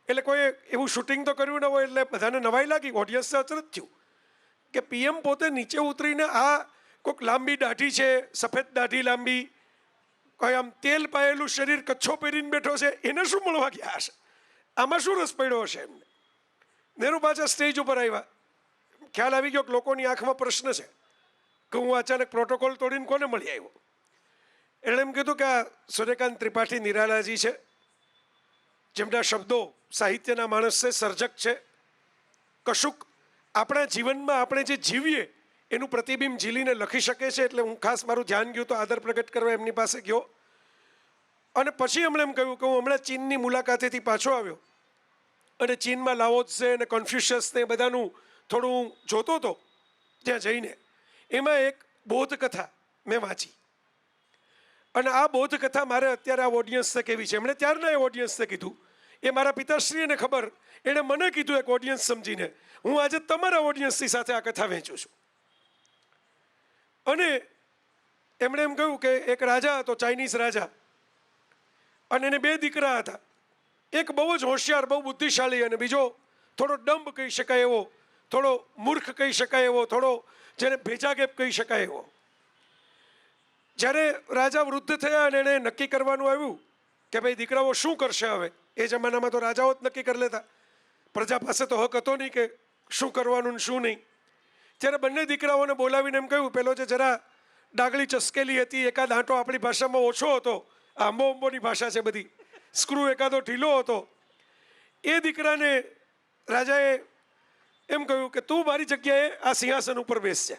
S4: એટલે કોઈ એવું શૂટિંગ તો કર્યું ન હોય એટલે બધાને નવાઈ લાગી. ઓડિયન્સને અચરજ થયું કે પીએમ પોતે નીચે ઉતરીને આ કોઈક લાંબી દાઢી છે, સફેદ દાઢી લાંબી, કોઈ આમ તેલ પાયેલું શરીર કચ્છો પહેરીને બેઠો છે, એને શું મળવા ગયા હશે? આમાં શું રસ પડ્યો હશે એમને? નેહરુ પાછા સ્ટેજ ઉપર આવ્યા. ખ્યાલ આવી ગયો કે લોકોની આંખમાં પ્રશ્ન છે કે હું અચાનક પ્રોટોકોલ તોડીને કોને મળી આવ્યો. એણે એમ કીધું કે આ સૂર્યકાંત ત્રિપાઠી નિરાલાજી છે, જેમના શબ્દો સાહિત્યના માણસ છે, સર્જક છે. કશુંક આપણા જીવનમાં આપણે જે જીવીએ એનું પ્રતિબિંબ ઝીલીને લખી શકે છે. એટલે હું ખાસ મારું ધ્યાન ગયું તો આદર પ્રગટ કરવા એમની પાસે ગયો. અને પછી એમણે એમ કહ્યું કે હું હમણાં ચીનની મુલાકાતેથી પાછો આવ્યો અને ચીનમાં લાઓત્સે અને કોન્ફ્યુશિયસ ને બધાનું થોડું જોતો હતો ત્યાં જઈને. એમાં એક બોધકથા મેં વાંચી અને આ બોધકથા મારે અત્યારે આ ઓડિયન્સને કેવી છે. એમણે ત્યારના એ ઓડિયન્સને કીધું, એ મારા પિતાશ્રીને ખબર, એણે મને કીધું એક ઓડિયન્સ સમજીને. હું આજે તમારા ઓડિયન્સની સાથે આ કથા વહેંચું છું. અને એમણે એમ કહ્યું કે એક રાજા હતો, ચાઇનીઝ રાજા, અને એને 2 દીકરા હતા. એક બહુ જ હોશિયાર, બહુ બુદ્ધિશાળી, અને બીજો થોડો ડંબ કહી શકાય એવો, થોડો મૂર્ખ કહી શકાય એવો, થોડો જેને ભેજાગેપ કહી શકાય એવો. જ્યારે રાજા વૃદ્ધ થયા અને એણે નક્કી કરવાનું આવ્યું કે ભાઈ દીકરાઓ શું કરશે હવે. એ જમાનામાં તો રાજાઓ જ નક્કી કરી લેતા, પ્રજા પાસે તો હક હતો નહીં કે શું કરવાનું ને શું નહીં. ત્યારે બંને દીકરાઓને બોલાવીને એમ કહ્યું, પેલો જે જરા ડાગલી ચસકેલી હતી, એકાદ આંટો આપણી ભાષામાં ઓછો હતો, આંબોની ભાષા છે બધી, સ્ક્રૂ એકાદો ઢીલો હતો, એ દીકરાને રાજાએ એમ કહ્યું કે તું મારી જગ્યાએ આ સિંહાસન ઉપર બેસજે.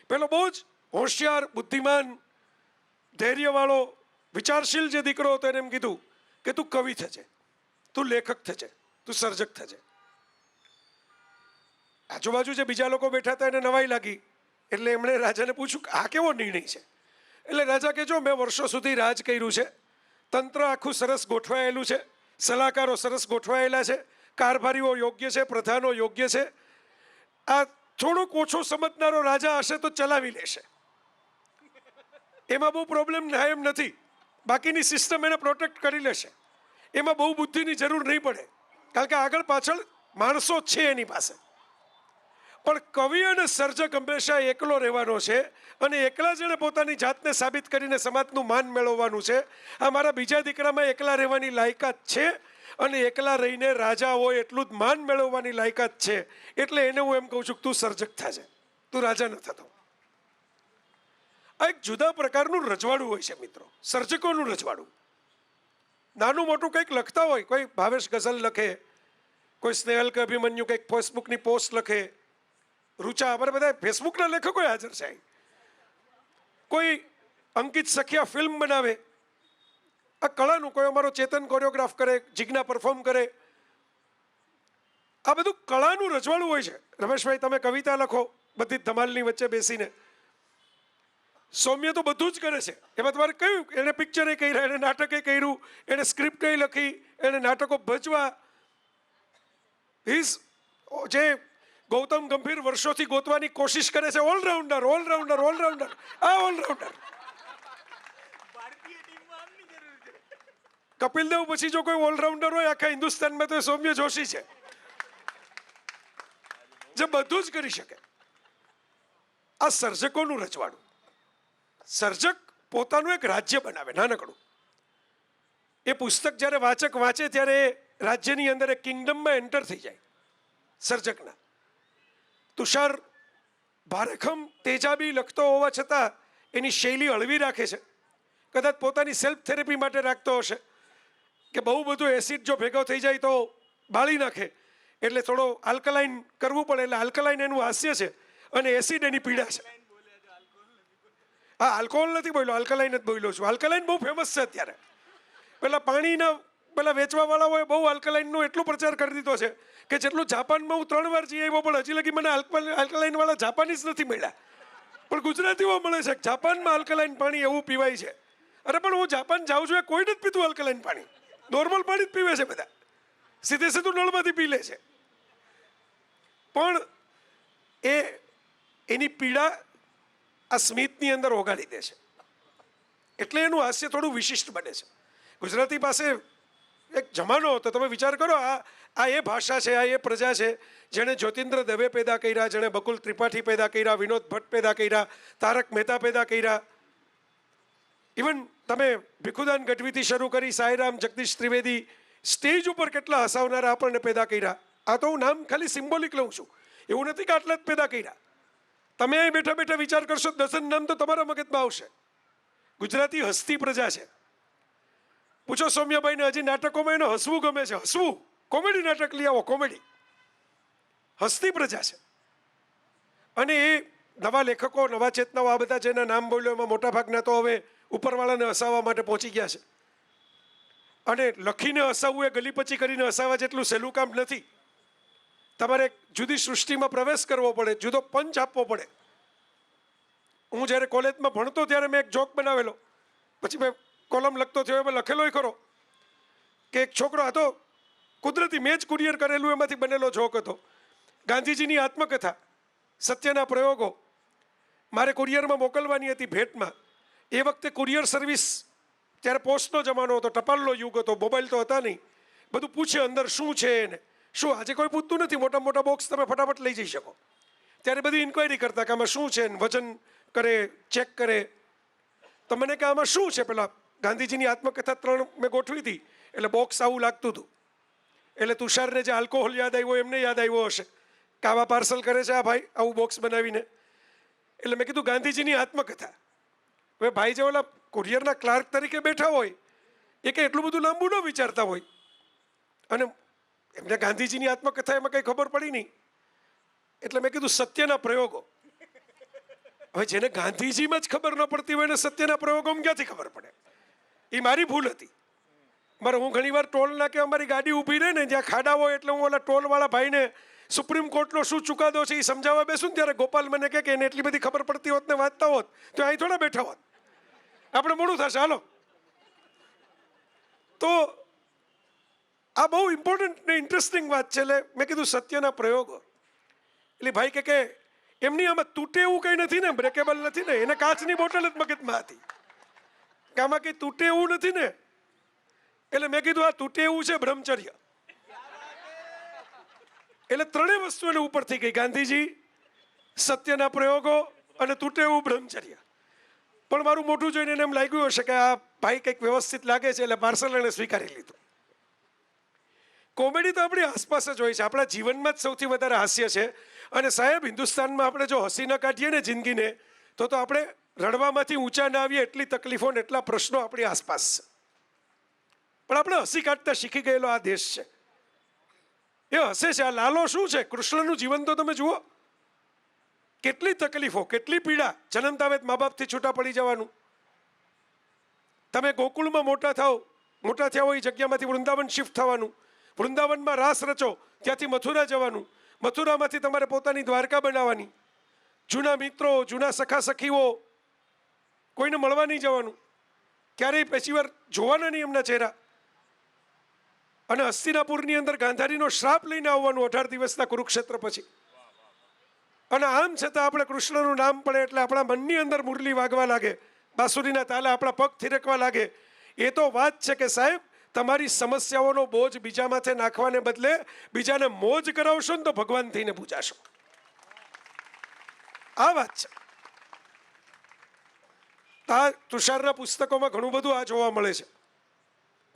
S4: પેલો બહુ જ હોશિયાર, બુદ્ધિમાન, ધૈર્યવાળો, વિચારશીલ જે દીકરો હતો એને એમ કીધું કે તું કવિ થજે, તું લેખક થજે, તું સર્જક થજે. આજુબાજુ જે બીજા લોકો બેઠા હતા એને નવાઈ લાગી. એટલે એમણે રાજાને પૂછ્યું કે આ કેવો નિર્ણય છે? એટલે રાજા કે જો મેં વર્ષો સુધી રાજ કર્યું છે, તંત્ર આખું સરસ ગોઠવાયેલું છે, સલાહકારો સરસ ગોઠવાયેલા છે, કારભારીઓ યોગ્ય છે, પ્રધાનો યોગ્ય છે. આ થોડોક ઓછો સમજનારો રાજા હશે તો ચલાવી લેશે, એમાં બહુ પ્રોબ્લેમ ના એમ નથી. બાકીની સિસ્ટમ એને પ્રોટેક્ટ કરી લેશે, એમાં બહુ બુદ્ધિની જરૂર નહીં પડે, કારણ કે આગળ પાછળ માણસો છે એની પાસે. પણ કવિ અને સર્જક હંમેશા એકલો રહેવાનો છે અને એકલા જેણે પોતાની જાતને સાબિત કરીને સમાજનું માન મેળવવાનું છે. આ મારા બીજા દીકરામાં એકલા રહેવાની લાયકાત છે અને એકલા રહીને રાજા હોય એટલું જ માન મેળવવાની લાયકાત છે. એટલે એને હું એમ કહું છું કે તું સર્જક થજે, તું રાજા ન થતો. આ એક જુદા પ્રકારનું રજવાડું હોય છે મિત્રો, સર્જકોનું રજવાડું. નાનું મોટું કંઈક લખતા હોય, કોઈ ભાવેશ ગઝલ લખે, કોઈ સ્નેહલ કે અભિમન્યુ કંઈક ફેસબુકની પોસ્ટ લખે, રૂચા, અમારે બધા ફેસબુકના લેખકો હાજર છે. કોઈ અંકિત સખિયા ફિલ્મ બનાવે, આ કળાનું, કોઈ અમારો ચેતન કોરિયોગ્રાફ કરે, જિજ્ઞા પરફોર્મ કરે. આ બધું કળાનું રજવાડું હોય છે. રમેશભાઈ તમે કવિતા લખો બધી ધમાલની વચ્ચે બેસીને, સૌમ્ય તો બધું જ કરે છે. એમાં તમારે કહ્યું એને પિક્ચરે કર્યા, એને નાટકે કર્યું, એને સ્ક્રિપ્ટે લખી, એને નાટકો ભજવા. જે ગૌતમ ગંભીર વર્ષોથી ગોતવાની કોશિશ કરે છે, ઓલરાઉન્ડર, ઓલરાઉન્ડર, ઓલરાઉન્ડર, આ ઓલરાઉન્ડર. કપિલ દેવ પછી જો કોઈ ઓલરાઉન્ડર હોય આખા હિન્દુસ્તાનમાં તો સૌમ્ય જોશી છે, જે બધું જ કરી શકે. આ સર્જકોનું રજવાડું. સર્જક પોતાનું એક રાજ્ય બનાવે નાનકડું. એ પુસ્તક જ્યારે વાચક વાંચે ત્યારે રાજ્યની અંદર એક કિંગડમમાં એન્ટર થઈ જાય સર્જકના. તુષાર ભારેખમ તેજાબી લખતો હોવા છતાં એની શૈલી હળવી રાખે છે. કદાચ પોતાની સેલ્ફ થેરેપી માટે રાખતો હશે કે બહુ બધું એસિડ જો ભેગો થઈ જાય તો બાળી નાખે, એટલે થોડો આલ્કલાઇન કરવું પડે. એટલે આલ્કલાઇન એનું હાસ્ય છે અને એસિડ એની પીડા છે. હા, આલ્કોહોલ નથી બોલ્યો, આલ્કલાઇન જ બોલ્યો છું. આલ્કલાઇન બહુ ફેમસ છે અત્યારે. પેલા પાણીના પેલા વેચવાવાળાઓએ બહુ આલ્કલાઇનનો એટલો પ્રચાર કરી દીધો છે કે જેટલું જાપાનમાં હું 3 વાર જઈ આવ્યો પણ હજી લગી મને આલ્કલાઇનવાળા જાપાનીઝ નથી મળ્યા. પણ ગુજરાતીઓ મળે છે. જાપાનમાં આલ્કલાઇન પાણી એવું પીવાય છે. અરે પણ હું જાપાન જાઉં છું, એ કોઈ નથી પીતું આલ્કલાઇન પાણી, નોર્મલ પાણી જ પીવે છે બધા, સીધે સીધું નળમાંથી પી લે છે. પણ એની પીડા આ સ્મિતની અંદર ઓગાળી દે છે. એટલે એનું હાસ્ય થોડું વિશિષ્ટ બને છે. ગુજરાતી પાસે એક જમાનો હતો, તમે વિચાર કરો, આ એ ભાષા છે, આ એ પ્રજા છે જેણે જ્યોતિન્દ્ર દવે પેદા કર્યા, જેણે બકુલ ત્રિપાઠી પેદા કર્યા, વિનોદ ભટ્ટ પેદા કર્યા, તારક મહેતા પેદા કર્યા. ઇવન તમે ભીખુદાન ગઢવીથી શરૂ કરી સાંઈરામ, જગદીશ ત્રિવેદી, સ્ટેજ ઉપર કેટલા હસાવનારા આપણને પેદા કર્યા. આ તો હું નામ ખાલી સિમ્બોલિક લઉં છું, એવું નથી કે આટલા જ પેદા કર્યા. તમે અહીં બેઠા બેઠા વિચાર કરશો, દસન નામ તો તમારા મગજમાં આવશે. ગુજરાતી હસતી પ્રજા છે. પૂછો સૌમ્યભાઈને, હજી નાટકોમાં એને હસવું ગમે છે, હસવું, કોમેડી નાટક લઈ આવો, કોમેડી. હસતી પ્રજા છે. અને એ નવા લેખકો, નવા ચેતનાઓ, આ બધા જેના નામ બોલ્યો એમાં મોટાભાગના તો હવે ઉપરવાળાને હસાવવા માટે પહોંચી ગયા છે. અને લખીને હસાવવું એ ગલીપચી કરીને હસાવવા જેટલું સહેલું કામ નથી. તમારે જુદી સૃષ્ટિમાં પ્રવેશ કરવો પડે, જુદો પંચ આપવો પડે. હું જ્યારે કોલેજમાં ભણતો ત્યારે મેં એક જોક બનાવેલો, પછી મેં કોલમ લખતો થયો, એમાં લખેલોય ખરો કે એક છોકરો હતો, કુદરતી મેં જ કુરિયર કરેલું એમાંથી બનેલો જોક હતો. ગાંધીજીની આત્મકથા, સત્યના પ્રયોગો મારે કુરિયરમાં મોકલવાની હતી ભેટમાં. એ વખતે કુરિયર સર્વિસ, ત્યારે પોસ્ટનો જમાનો હતો, ટપાલનો યુગ હતો, મોબાઈલ તો હતા નહીં. બધું પૂછે અંદર શું છે એને શું. આજે કોઈ પૂછતું નથી, મોટા મોટા બોક્સ તમે ફટાફટ લઈ જઈ શકો. ત્યારે બધી ઇન્ક્વાયરી કરતા કે આમાં શું છે, વજન કરે, ચેક કરે. તો મને કે આમાં શું છે, પેલા ગાંધીજીની આત્મકથા 3 મેં ગોઠવી હતી, એટલે બોક્સ આવું લાગતું હતું. એટલે તુષારને જે આલ્કોહોલ યાદ આવ્યો એમને યાદ આવ્યો હશે કે આવા પાર્સલ કરે છે આ ભાઈ આવું બોક્સ બનાવીને. એટલે મેં કીધું ગાંધીજીની આત્મકથા. હવે ભાઈ જે ઓલા કુરિયરના ક્લાર્ક તરીકે બેઠા હોય એ કે એટલું બધું લાંબુ ન વિચારતા હોય, અને એમને ગાંધીજીની આત્મકથા એમાં કંઈ ખબર પડી નહીં. એટલે મેં કીધું સત્યના પ્રયોગો. હવે જેને ગાંધીજીમાં જ ખબર ન પડતી હોય એને સત્યના પ્રયોગોમાં ક્યાંથી ખબર પડે? એ મારી ભૂલ હતી. હું ઘણીવાર ટોલ નાકે અમારી ગાડી ઊભી રહે ને જ્યાં ખાડા હોય, એટલે હું ઓલા ટોલવાળા ભાઈને સુપ્રીમ કોર્ટનો શું ચુકાદો છે એ સમજાવવા બેસું ને ત્યારે ગોપાલ મને કહે કે એને એટલી બધી ખબર પડતી હોત ને વાંચતા હોત તો અહીં થોડા બેઠા હોત, આપણે મોડું થશે, હાલો. તો આ બહુ ઇમ્પોર્ટન્ટ ને ઇન્ટરેસ્ટિંગ વાત છે. એટલે મેં કીધું સત્યના પ્રયોગો. એટલે ભાઈ કે એમની આમાં તૂટે એવું કંઈ નથી ને, બ્રેકેબલ નથી ને, એને કાચની બોટલ જ મગજમાં હતી કે આમાં કંઈ તૂટે એવું નથી ને. એટલે મેં કીધું આ તૂટે એવું છે બ્રહ્મચર્ય. એટલે ત્રણેય વસ્તુ એને ઉપર થઈ ગઈ, ગાંધીજી, સત્યના પ્રયોગો અને તૂટે એવું બ્રહ્મચર્ય. પણ મારું મોઢું જોઈને એને એમ લાગ્યું હશે કે આ ભાઈ કંઈક વ્યવસ્થિત લાગે છે, એટલે પાર્સલ એને સ્વીકારી લીધું. કોમેડી તો આપણી આસપાસ જ હોય છે, આપણા જીવનમાં જ સૌથી વધારે હાસ્ય છે. અને સાહેબ, હિન્દુસ્તાનમાં આપણે જો હસી ન કાઢીએ ને જિંદગીને તો આપણે રડવામાંથી ઊંચા ના આવીએ, એટલી તકલીફો ને એટલા પ્રશ્નો આપણી આસપાસ છે. પણ આપણે હસી કાઢતા શીખી ગયેલો આ દેશ છે, એ હસે છે. આ લાલો શું છે, કૃષ્ણનું જીવન તો તમે જુઓ, કેટલી તકલીફો, કેટલી પીડા. જન્મતા વેત મા બાપથી છૂટા પડી જવાનું. તમે ગોકુળમાં મોટા થયા હોય એ જગ્યામાંથી વૃંદાવન શિફ્ટ થવાનું, વૃંદાવનમાં રાસ રચો, ત્યાંથી મથુરા જવાનું, મથુરામાંથી તમારે પોતાની દ્વારકા બનાવવાની, જૂના મિત્રો, જૂના સખા સખીઓ, કોઈને મળવા નહીં જવાનું, ક્યારેય પછી વાર જોવાના નહીં એમના ચહેરા. અને હસ્તિનાપુરની અંદર ગાંધારીનો શ્રાપ લઈને આવવાનું 18 દિવસના કુરુક્ષેત્ર પછી. અને આમ છતાં આપણે કૃષ્ણનું નામ પડે એટલે આપણા મનની અંદર મુરલી વાગવા લાગે, બાંસુરીના તાલે આપણા પગ થિરકવા લાગે. એ તો વાત છે કે સાહેબ, તમારી સમસ્યાઓનો બોજ બીજા માથે નાખવાને બદલે બીજાને મોજ કરાવશો ને તો ભગવાન થઈને પૂજાશો. આ વાત છે. આ તુષારના પુસ્તકોમાં ઘણું બધું આ જોવા મળે છે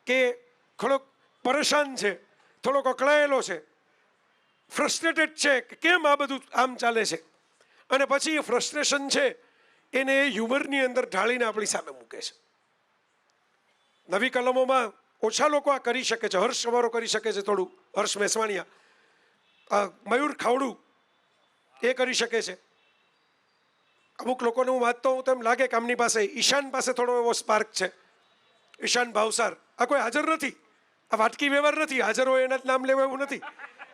S4: કે થોડોક પરેશાન છે, થોડોક અકળાયેલો છે, ફ્રસ્ટ્રેટેડ છે કે કેમ આ બધું આમ ચાલે છે. અને પછી એ ફ્રસ્ટ્રેશન છે એને એ હ્યુમરની અંદર ઢાળીને આપણી સામે મૂકે છે. નવી કલમોમાં ઓછા લોકો આ કરી શકે છે. હર્ષ અમારો કરી શકે છે, થોડું હર્ષ મેસવાણિયા, મયુર ખાવડું એ કરી શકે છે. અમુક લોકોને હું વાંચતો હું તેમ લાગે કે આમની પાસે, ઈશાન પાસે થોડો એવો સ્પાર્ક છે. ઈશાન ભાવસાર, આ કોઈ હાજર નથી, આ વાટકી વ્યવહાર નથી, હાજર હોય એના જ નામ લેવા એવું નથી,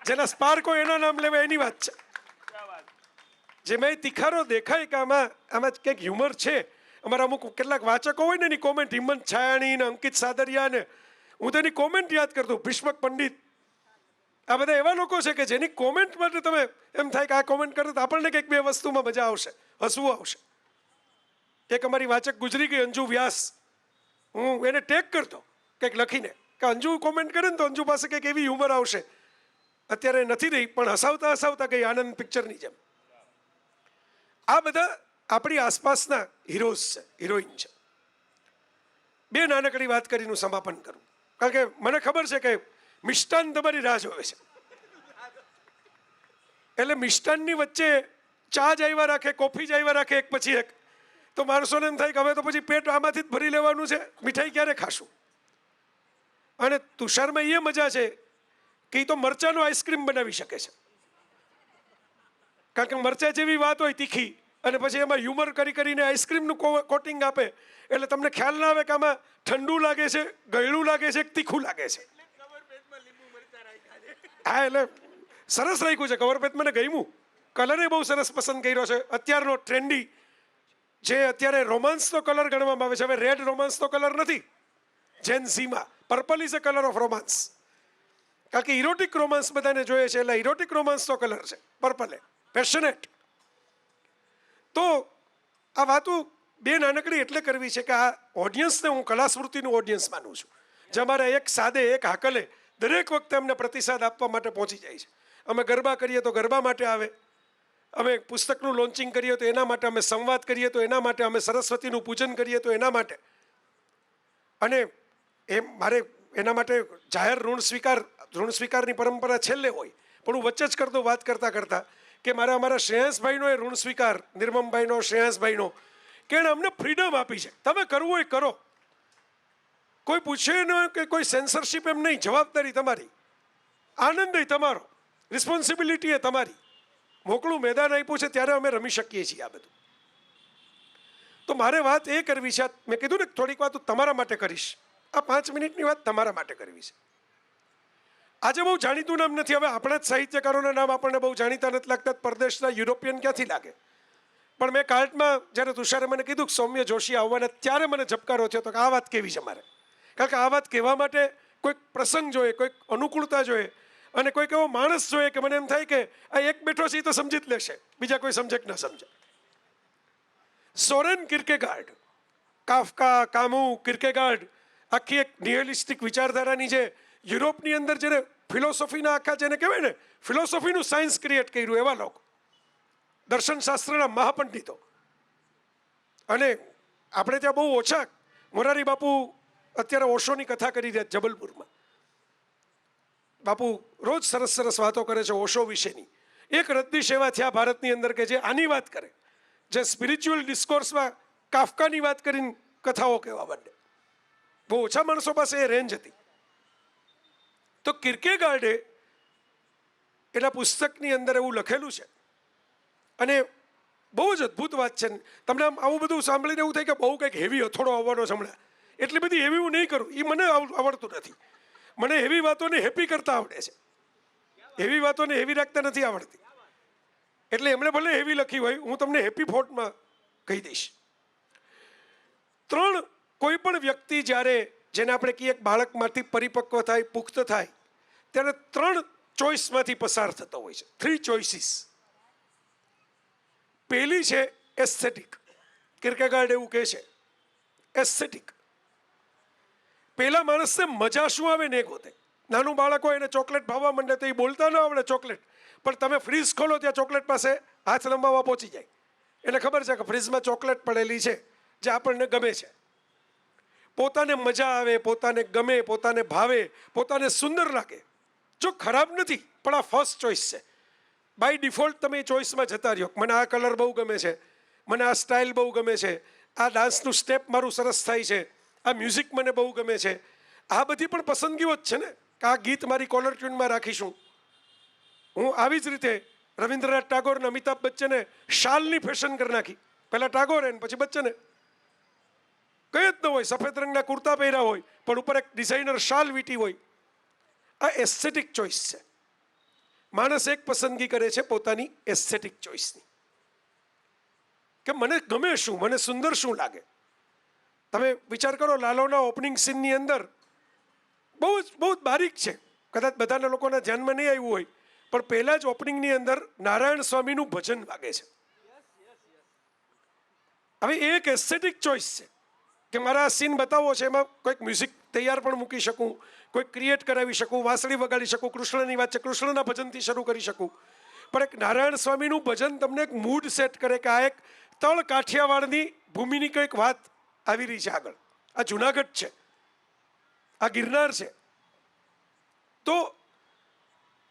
S4: જેના સ્પાર્ક હોય એના નામ લેવા એની વાત છે. જેમાં તિખારો દેખાય કે આમાં કંઈક હ્યુમર છે. અમારા અમુક કેટલાક વાચકો હોય ને એની કોમેન્ટ, હિંમત છાયાણી ને અંકિત સાદરિયા ને, હું તો એની કોમેન્ટ યાદ કરતો, ભીષ્મક પંડિત આ બધા એવા લોકો છે કે જેની કોમેન્ટ માટે તમે એમ થાય કે આ કોમેન્ટ કરે તો આપણને કંઈક બે વસ્તુમાં મજા આવશે, હસવું આવશે. એક અમારી વાચક ગુજરી ગઈ અંજુ વ્યાસ, હું એને ટેગ કરતો કંઈક લખીને કે અંજુ કોમેન્ટ કરે ને તો અંજુ પાસે કંઈક એવી હ્યુમર આવશે. અત્યારે નથી રહી, પણ હસાવતા હસાવતા ગઈ આનંદ પિક્ચરની જેમ. આ બધા આપણી આસપાસના હીરોઝ છે, હિરોઈન છે. બે નાનકડી વાત કરીને હું સમાપન કરું, કારણ કે મને ખબર છે કે મિષ્ટાન તમારી રાહ જોવે છે. એટલે મિષ્ટાનની વચ્ચે ચા જ આવ્યા રાખે, કોફી જ આવ્યા રાખે એક પછી એક, તો માણસોને એમ થાય કે હવે તો પછી પેટ આમાંથી જ ભરી લેવાનું છે, મીઠાઈ ક્યારે ખાશું. અને તુષારમાં એ મજા છે કે એ તો મરચાનો આઈસ્ક્રીમ બનાવી શકે છે, કારણ કે મરચા જેવી વાત હોય તીખી, અને પછી એમાં હ્યુમર કરીને આઈસ્ક્રીમનું કોટિંગ આપે, એટલે તમને ખ્યાલ ના આવે કે આમાં ઠંડુ લાગે છે, ગળ્યું લાગે છે, તીખું લાગે છે. હા, એટલે સરસ રાખ્યું છે કવર પેજ, મને ગમ્યું. કલરે બહુ સરસ પસંદ કર્યો છે, અત્યારનો ટ્રેન્ડી, જે અત્યારે રોમાન્સનો કલર ગણવામાં આવે છે. હવે રેડ રોમાન્સનો કલર નથી જેન ઝીમાં, purple is a colour of romance, કારણ કે ઇરોટિક રોમાન્સ બધાને જોઈએ છે, એટલે ઇરોટિક રોમાન્સનો કલર છે પર્પલ, પેશનેટ. તો આ વાતો બે નાનકડી એટલે કરવી છે કે આ ઓડિયન્સને હું કલાસ્મૃતિનું ઓડિયન્સ માનું છું, જે અમારે એક સાદે એક હાકલે દરેક વખતે અમને પ્રતિસાદ આપવા માટે પહોંચી જાય છે. અમે ગરબા કરીએ તો ગરબા માટે આવે, અમે પુસ્તકનું લોન્ચિંગ કરીએ તો એના માટે, અમે સંવાદ કરીએ તો એના માટે, અમે સરસ્વતીનું પૂજન કરીએ તો એના માટે. અને મારે એના માટે જાહેર ઋણ સ્વીકારની પરંપરા છેલ્લે હોય, પણ હું વચ્ચે જ કરતો વાત કરતાં કે અમારા શ્રેયાંશભાઈનો એ ઋણ સ્વીકાર, નિર્મમભાઈનો, શ્રેયાંશભાઈનો, કે એણે અમને ફ્રીડમ આપી છે. તમે કરવું હોય કરો, કોઈ પૂછે ન, કે કોઈ સેન્સરશિપ એમ નહીં, જવાબદારી તમારી, આનંદ એ તમારો, રિસ્પોન્સિબિલિટી એ તમારી. મોકળું મેદાન આપ્યું છે ત્યારે અમે રમી શકીએ છીએ આ બધું. તો મારે વાત એ કરવી છે, મેં કીધું ને થોડીક વાત હું તમારા માટે કરીશ, આ 5 મિનિટની વાત તમારા માટે કરવી છે. આજે બહુ જાણીતું નામ નથી, હવે આપણા જ સાહિત્યકારોના નામ આપણને બહુ જાણીતા નથી લાગતા, પરદેશના યુરોપિયન ક્યાંથી લાગે. પણ મેં કાર્ડમાં જ્યારે તુષારે મને કીધું કે સૌમ્ય જોશી આવવાના, ત્યારે મને ઝબકારો થયો તો કે આ વાત કેવી છે મારે, કારણ કે આ વાત કહેવા માટે કોઈક પ્રસંગ જોઈએ, કોઈક અનુકૂળતા જોઈએ, અને કોઈક એવો માણસ જોઈએ કે મને એમ થાય કે આ એક બેઠો છે એ તો સમજી જ લેશે, બીજા કોઈ સમજે કે ન સમજે. સોરેન કિર્કેગાર્ડ, કાફકા, કામુ, કિર્કેગાર્ડ, આખી એક નિહિલિસ્ટિક વિચારધારાની જે યુરોપની અંદર જેને ફિલોસોફીના આખા જેને કહેવાય ને ફિલોસોફીનું સાયન્સ ક્રિએટ કર્યું, એવા લોકો, દર્શનશાસ્ત્રના મહાપંડિતો. અને આપણે ત્યાં બહુ ઓછા, મોરારી બાપુ અત્યારે ઓશોની કથા કરી રહ્યા જબલપુરમાં. બાપુ રોજ સરસ સરસ વાતો કરે છે ઓશો વિશેની. એક રદ્દી સેવા થયા ભારતની અંદર કે જે આની વાત કરે, જે સ્પિરિચ્યુઅલ ડિસ્કોર્સમાં કાફકાની વાત કરીને કથાઓ કહેવા માંડે. બહુ ઓછા માણસો પાસે એ રેન્જ હતી. તો કિર્કેગાર્ડે એના પુસ્તકની અંદર એવું લખેલું છે, અને બહુ જ અદ્ભુત વાત છે. તમને આવું બધું સાંભળીને એવું થાય કે બહુ કંઈક હેવી હથોડો આવવાનો છે હમણાં, એટલી બધી હેવી હું નહીં કરું, એ મને આવડતું નથી. મને હેવી વાતોને હેપી કરતા આવડે છે, હેવી વાતોને હેવી રાખતા નથી આવડતી. એટલે એમણે ભલે હેવી લખી હોય, હું તમને હેપી ફોર્ટમાં કહી દઈશ. 3 કોઈ પણ વ્યક્તિ જ્યારે, જેને આપણે કહીએ બાળકમાંથી પરિપક્વ થાય, પુખ્ત થાય, ત્યારે 3 ચોઇસમાંથી પસાર થતો હોય છે, 3 ચોઇસીસ. પહેલી છે એસ્થેટિક. કિર્કેગાર્ડ એવું કહે છે, એસ્થેટિક. પહેલા માણસને મજા શું આવે ને એ ગોતે. નાનું બાળક હોય એને ચોકલેટ ભાવવા માંડે તો એ બોલતા ન આવડે ચોકલેટ, પણ તમે ફ્રીઝ ખોલો ત્યાં ચોકલેટ પાસે હાથ લંબાવવા પહોંચી જાય. એને ખબર છે કે ફ્રીઝમાં ચોકલેટ પડેલી છે જે આપણને ગમે છે. પોતાને મજા આવે, પોતાને ગમે, પોતાને ભાવે, પોતાને સુંદર લાગે, જો ખરાબ નથી, પણ આ ફર્સ્ટ ચોઇસ છે. બાય ડિફોલ્ટ તમે એ ચોઇસમાં જતા રહ્યો. મને આ કલર બહુ ગમે છે, મને આ સ્ટાઇલ બહુ ગમે છે, આ ડાન્સનું સ્ટેપ મારું સરસ થાય છે, આ મ્યુઝિક મને બહુ ગમે છે. આ બધી પણ પસંદગીઓ જ છે ને, કે આ ગીત મારી કોલર ટ્યુનમાં રાખીશું. હું આવી જ રીતે રવિન્દ્રનાથ ટાગોર અને અમિતાભ બચ્ચને શાલની ફેશન કરી નાખી. પહેલા ટાગોરે ને પછી બચ્ચને. કંઈ જ ન હોય, સફેદ રંગના કુર્તા પહેર્યા હોય, પણ ઉપર એક ડિઝાઇનર શાલ વીટી હોય. આ એસ્થેટિક ચોઇસ છે. માણસ એક પસંદગી કરે છે પોતાની એસ્થેટિક ચોઇસની, કે મને ગમે શું, મને સુંદર શું લાગે. તમે વિચાર કરો, લાલોના ઓપનિંગ સીનની અંદર બહુ જ બારીક છે, કદાચ બધાના લોકોના ધ્યાનમાં નહીં આવ્યું હોય, પણ પહેલા જ ઓપનિંગની અંદર નારાયણ સ્વામીનું ભજન વાગે છે. હવે એ એક એસ્થેટિક ચોઇસ છે કે મારા સીન બતાવવો છે, એમાં કોઈક મ્યુઝિક તૈયાર પણ મૂકી શકું, કોઈક ક્રિએટ કરાવી શકું, વાંસળી વગાડી શકું, કૃષ્ણની વાત છે કૃષ્ણના ભજનથી શરૂ કરી શકું. પણ એક નારાયણ સ્વામીનું ભજન તમને એક મૂડ સેટ કરે કે આ એક તળ કાઠિયાવાડની ભૂમિની કંઈક વાત આવી રહી છે આગળ. આ જુનાગઢ છે, આ ગિરનાર છે. તો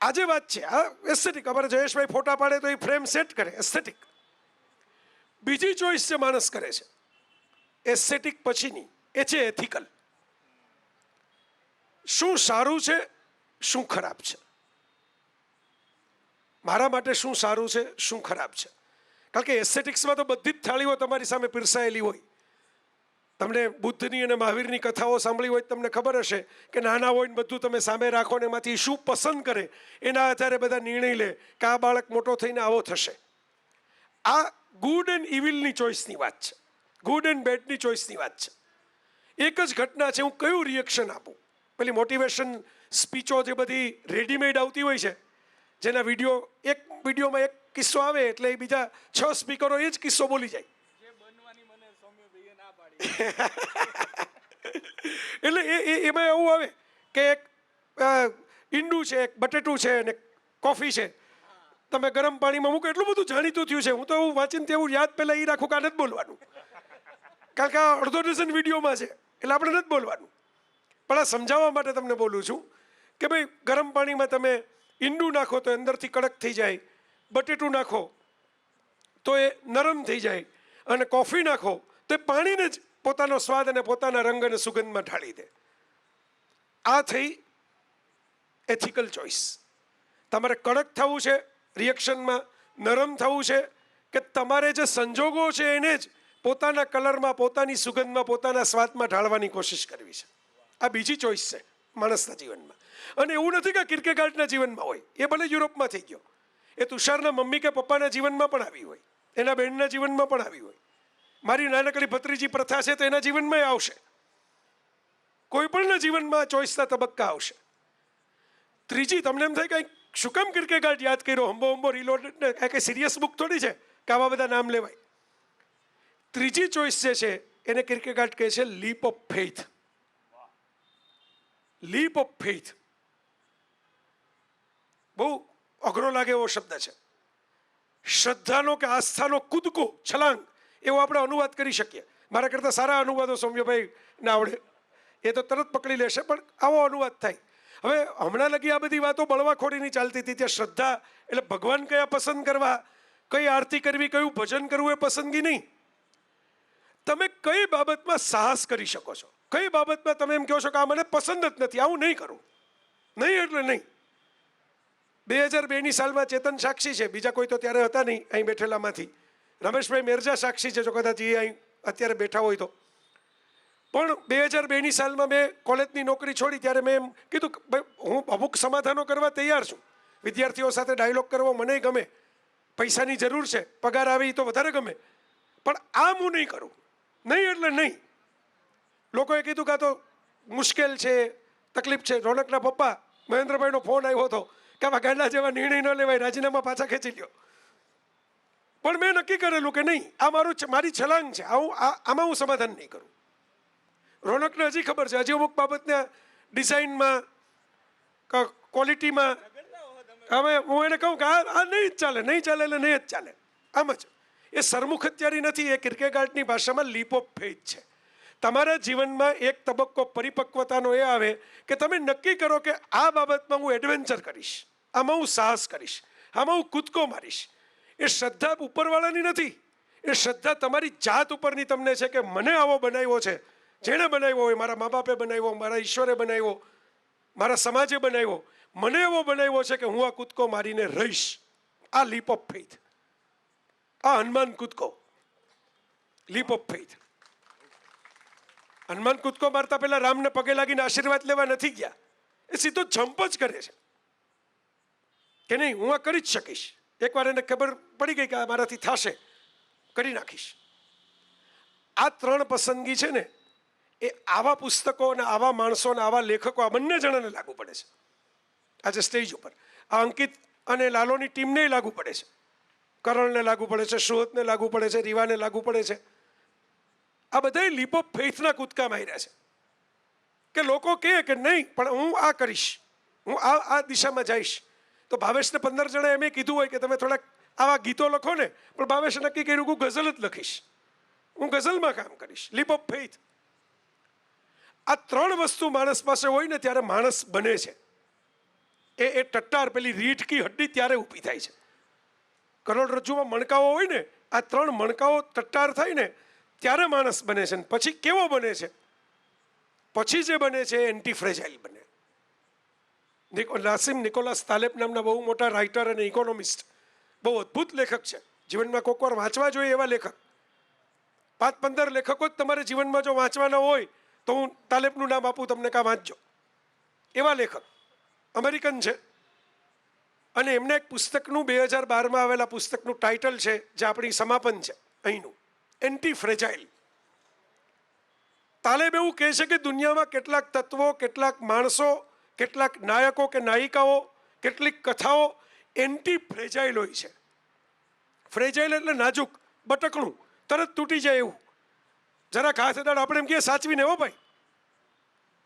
S4: આજે વાત છે આ એસ્થેટિક. અમારે જયેશભાઈ ફોટા પાડે તો એ ફ્રેમ સેટ કરે, એસ્થેટિક. બીજી ચોઈસ છે માણસ કરે છે એસ્થેટિક પછીની, એ છે એથિકલ. શું સારું છે, શું ખરાબ છે, મારા માટે શું સારું છે, શું ખરાબ છે. કારણ કે એસ્થેટિક્સમાં તો બધી જ થાળીઓ તમારી સામે પીરસાયેલી હોય. તમને બુદ્ધની અને મહાવીરની કથાઓ સાંભળી હોય, તમને ખબર હશે કે નાના હોય ને બધું તમે સામે રાખો ને એમાંથી શું પસંદ કરે એના આધારે બધા નિર્ણય લે કે આ બાળક મોટો થઈને આવો થશે. આ ગુડ એન્ડ ઇવિલની ચોઇસની વાત છે, ગુડ એન્ડ બેડની ચોઇસની વાત છે. એક જ ઘટના છે, હું કયું રિએક્શન આપું. પેલી મોટિવેશન સ્પીચો જે બધી રેડીમેડ આવતી હોય છે, જેના એક વિડીયોમાં એક કિસ્સો આવે એટલે એ બીજા 6 સ્પીકરો એ જ કિસ્સો બોલી જાય. એટલે એમાં એવું આવે કે એક ઈંડું છે, એક બટેટું છે અને કોફી છે, તમે ગરમ પાણીમાં મૂકો. એટલું બધું જાણીતું થયું છે, હું તો એવું વાંચીને એવું યાદ પહેલાં એ રાખું કે આ નથી બોલવાનું, કારણ કે આ અડધો ડઝન વિડીયોમાં છે એટલે આપણે નથી બોલવાનું. પણ આ સમજાવવા માટે તમને બોલું છું કે ભાઈ ગરમ પાણીમાં તમે ઈંડું નાખો તો અંદરથી કડક થઈ જાય, બટેટું નાખો તો એ નરમ થઈ જાય, અને કોફી નાખો તો એ પાણીને જ પોતાનો સ્વાદ અને પોતાના રંગ અને સુગંધમાં ઢાળી દે. આ થઈ એથિકલ ચોઇસ. તમારે કડક થવું છે રિએક્શનમાં, નરમ થવું છે કે તમારે જે સંજોગો છે એને જ પોતાના કલરમાં, પોતાની સુગંધમાં, પોતાના સ્વાદમાં ઢાળવાની કોશિશ કરવી છે. આ બીજી ચોઇસ છે માણસના જીવનમાં. અને એવું નથી કે કિર્કેગાર્ડના જીવનમાં હોય, એ ભલે યુરોપમાં થઈ ગયો, એ તુષારના મમ્મી કે પપ્પાના જીવનમાં પણ આવી હોય, એના બહેનના જીવનમાં પણ આવી હોય, મારી નાનકડી ભત્રીજી પ્રથા છે તો એના જીવનમાં આવશે. કોઈ પણના જીવનમાં ચોઇસના તબક્કા આવશે. ત્રીજી, તમને એમ થાય કે શું કામ કિર્કેગાર્ડ યાદ કર્યો, હંબો હંબો રિલોડેડ ને કાંઈ સિરિયસ બુક થોડી છે કે આવા બધા નામ લેવાય. ત્રીજી ચોઇસ જે છે એને કિર્કેગાર્ડ કહે છે leap of faith. Leap of faith બહુ અઘરો લાગે એવો શબ્દ છે. શ્રદ્ધાનો કે આસ્થાનો કૂદકો, છલાંગ, એવો આપણે અનુવાદ કરી શકીએ. મારા કરતાં સારા અનુવાદો સૌમ્યભાઈ ના આવડે, એ તો તરત પકડી લેશે, પણ આવો અનુવાદ થાય. હવે હમણાં લગી આ બધી વાતો બળવાખોરીની ચાલતી હતી. ત્યાં શ્રદ્ધા એટલે ભગવાન કયા પસંદ કરવા, કઈ આરતી કરવી, કયું ભજન કરવું એ પસંદગી નહીં. તમે કઈ બાબતમાં સાહસ કરી શકો છો, કઈ બાબતમાં તમે એમ કહો છો કે આ મને પસંદ જ નથી, આવું નહીં કરું. નહીં એટલે નહીં. 2002ની સાલમાં ચેતન સાક્ષી છે, બીજા કોઈ તો ત્યારે હતા નહીં અહીં બેઠેલામાંથી. રમેશભાઈ મેરજા સાક્ષી છે, જો કદાચ એ અહીં અત્યારે બેઠા હોય તો. પણ 2002ની સાલમાં મેં કોલેજની નોકરી છોડી ત્યારે મેં એમ કીધું કે ભાઈ હું અમુક સમાધાનો કરવા તૈયાર છું. વિદ્યાર્થીઓ સાથે ડાયલોગ કરવો મને ગમે, પૈસાની જરૂર છે, પગાર આવે એ તો વધારે ગમે, પણ આમ હું નહીં કરું. નહીં એટલે નહીં. લોકોએ કીધું કે આ તો મુશ્કેલ છે, તકલીફ છે. રોનકના પપ્પા મહેન્દ્રભાઈનો ફોન આવ્યો હતો કે આવા ગાંડા જેવા નિર્ણય ન લેવાય, રાજીનામા પાછા ખેંચી લ્યો. પણ મેં નક્કી કરેલું કે નહીં, આ મારી છલાંગ છે, આમાં હું સમાધાન નહીં કરું. રોનકને હજી ખબર છે, હજી અમુક બાબતના ડિઝાઇનમાં, ક્વોલિટીમાં, હવે હું એને કહું કે આ નહીં જ ચાલે, નહીં ચાલે એટલે નહીં જ ચાલે, આમ જ. એ સરમુખત્યારી નથી, એ કિર્કેગાર્ડની ભાષામાં લીપ ઓફ ફેથ છે. તમારા જીવનમાં એક તબક્કો પરિપક્વતાનો એ આવે કે તમે નક્કી કરો કે આ બાબતમાં હું એડવેન્ચર કરીશ, આમાં હું સાહસ કરીશ, આમાં હું કૂદકો મારીશ. એ શ્રદ્ધા ઉપરવાળાની નથી, એ શ્રદ્ધા તમારી જાત ઉપરની તમને છે કે મને આવો બનાવ્યો છે, જેણે બનાવ્યો હોય, મારા મા બાપે બનાવ્યો, મારા ઈશ્વરે બનાવ્યો, મારા સમાજે બનાવ્યો, મને એવો બનાવ્યો છે કે હું આ કૂદકો મારીને રહીશ. આ લીપ ઓફ ફેથ, આ હનુમાન કૂદકો, લીપ ઓફ ફેથ. હનુમાન કૂદકો મારતા પહેલા રામને પગે લાગીને આશીર્વાદ લેવા નથી ગયા, એ સીધો જમ્પ જ કરે છે કે નહીં હું આ કરી જ શકીશ. એકવાર એને ખબર પડી ગઈ કે આ મારાથી થશે, કરી નાખીશ. આ 3 પસંદગી છે ને, એ આવા પુસ્તકો અને આવા માણસો અને આવા લેખકો, આ બંને જણાને લાગુ પડે છે. આજે સ્ટેજ ઉપર. આ અંકિત અને લાલોની ટીમને લાગુ પડે છે, કરણને લાગુ પડે છે, સુહતને લાગુ પડે છે, રીવાને લાગુ પડે છે. આ બધાય લીપ ઓફ ફેથના કૂદકા માર્યા છે કે લોકો કહે કે નહીં પણ હું આ કરીશ, હું આ દિશામાં જઈશ. તો ભાવેશને 15 જણા એમ કીધું હોય કે તમે થોડાક આવા ગીતો લખો ને, પણ ભાવેશે નક્કી કર્યું કે હું ગઝલ જ લખીશ, હું ગઝલમાં કામ કરીશ. Leap of faith. આ 3 વસ્તુ માણસ પાસે હોય ને ત્યારે માણસ બને છે. એ ટટ્ટાર પેલી રીઠ કી હડ્ડી ત્યારે ઊભી થાય છે. કરોડરજ્જુમાં મણકાઓ હોય ને, આ 3 મણકાઓ ટટ્ટાર થાય ને ત્યારે માણસ બને છે. પછી કેવો બને છે? પછી જે બને છે એન્ટી ફ્રેજાઇલ બને. નાસિમ નિકોલસ તાલેબ નામના બહુ મોટા રાઇટર અને ઇકોનોમિસ્ટ, બહુ અદ્ભુત લેખક છે. જીવનમાં કોઈક વાર વાંચવા જોઈએ એવા લેખક. 5-15 લેખકો જ તમારે જીવનમાં જો વાંચવાના હોય તો હું તાલેબનું નામ આપું તમને, કાં વાંચજો. એવા લેખક અમેરિકન છે. અને એમને એક પુસ્તકનું 2012માં આવેલા પુસ્તકનું ટાઇટલ છે, જે આપણી સમાપન છે અહીંનું, એન્ટી ફ્રેજાઇલ. તાલેબ એવું કહે છે કે દુનિયામાં કેટલાક તત્વો, કેટલાક માણસો, કેટલાક નાયકો કે નાયિકાઓ, કેટલીક કથાઓ એન્ટી ફ્રેજાઇલ હોય છે. ફ્રેજાઇલ એટલે નાજુક, બટકણું, તરત તૂટી જાય એવું. જરાક હાથ દાડ આપણે એમ કહીએ સાચવીને, હો ભાઈ.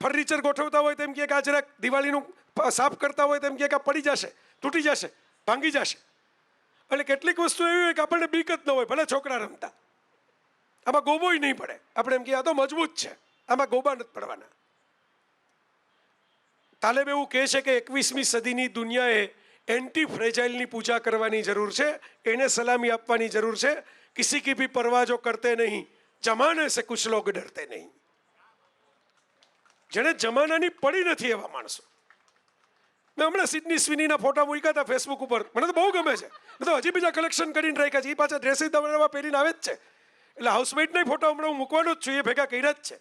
S4: ફર્નિચર ગોઠવતા હોય તેમ કહે કે આ જરાક દિવાળીનું સાફ કરતા હોય તેમ કહે કે આ પડી જશે, તૂટી જશે, ભાંગી જશે. એટલે કેટલીક વસ્તુ એવી હોય કે આપણને બીક જ ન હોય, ભલે છોકરા રમતા, આમાં ગોબોય નહીં પડે. આપણે એમ કહીએ આ તો મજબૂત છે, આમાં ગોબા નથી પડવાના. તાલેબ એવું કહે છે કે 21મી સદીની દુનિયાએ એન્ટી ફ્રેજાઇલની પૂજા કરવાની જરૂર છે, એને સલામી આપવાની જરૂર છે. કિસી કી ભી પરવાહ જો કરતે નહીં, જમાને સે કુછ લોગ ડરતે નહીં. જેને જમાનાની પડી નથી એવા માણસો. મેં હમણાં સિડની સ્વિનીના ફોટા મૂક્યા હતા ફેસબુક ઉપર, મને તો બહુ ગમે છે. મેં તો હજી બીજા કલેક્શન કરીને રાખ્યા છે. એ પાછા ડ્રેસીસ દવાડવા પહેરીને આવે જ છે. એટલે હાઉસમેટના ફોટા હમણાં હું મૂકવાનો જ છું, એ ભેગા કર્યા જ છે.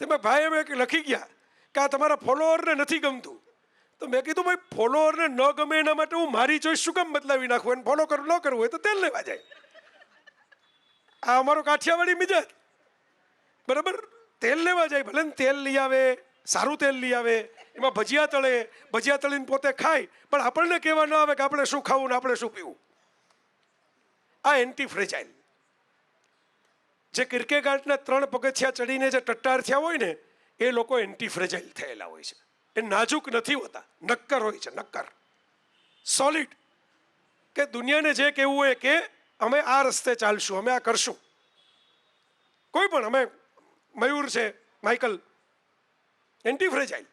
S4: તેમાં ભાઈ એમ લખી ગયા કે આ તમારા ફોલોઅરને નથી ગમતું. તો મેં કીધું ભાઈ, ફોલોઅરને ન ગમે એના માટે હું મારી ચોઈસ શું કામ બદલાવી નાખું? એને ફોલો કરવું ન કરવું હોય તો તેલ લેવા જાય. આ અમારો કાઠિયાવાડી મિજાજ, બરાબર. તેલ લેવા જાય, ભલે ને તેલ લઈ આવે, સારું તેલ લઈ આવે, એમાં ભજીયા તળે, ભજીયા તળીને પોતે ખાય, પણ આપણને કહેવા ન આવે કે આપણે શું ખાવું ને આપણે શું પીવું. આ એન્ટી ફ્રેજાઇલ. જે કિર્કેગાર્ડના 3 પગથિયા ચડીને જે ટટ્ટાર થયા હોય ને, એ લોકો એન્ટી ફ્રેજાઇલ થયેલા હોય છે. એ નાજુક નથી હોતા, નક્કર હોય છે, નક્કર, સોલિડ. કે દુનિયાને જે કહેવું હોય કે અમે આ રસ્તે ચાલશું, અમે આ કરશું. કોઈ પણ, અમે મયુર છે, માઇકલ, એન્ટી ફ્રેજાઇલ.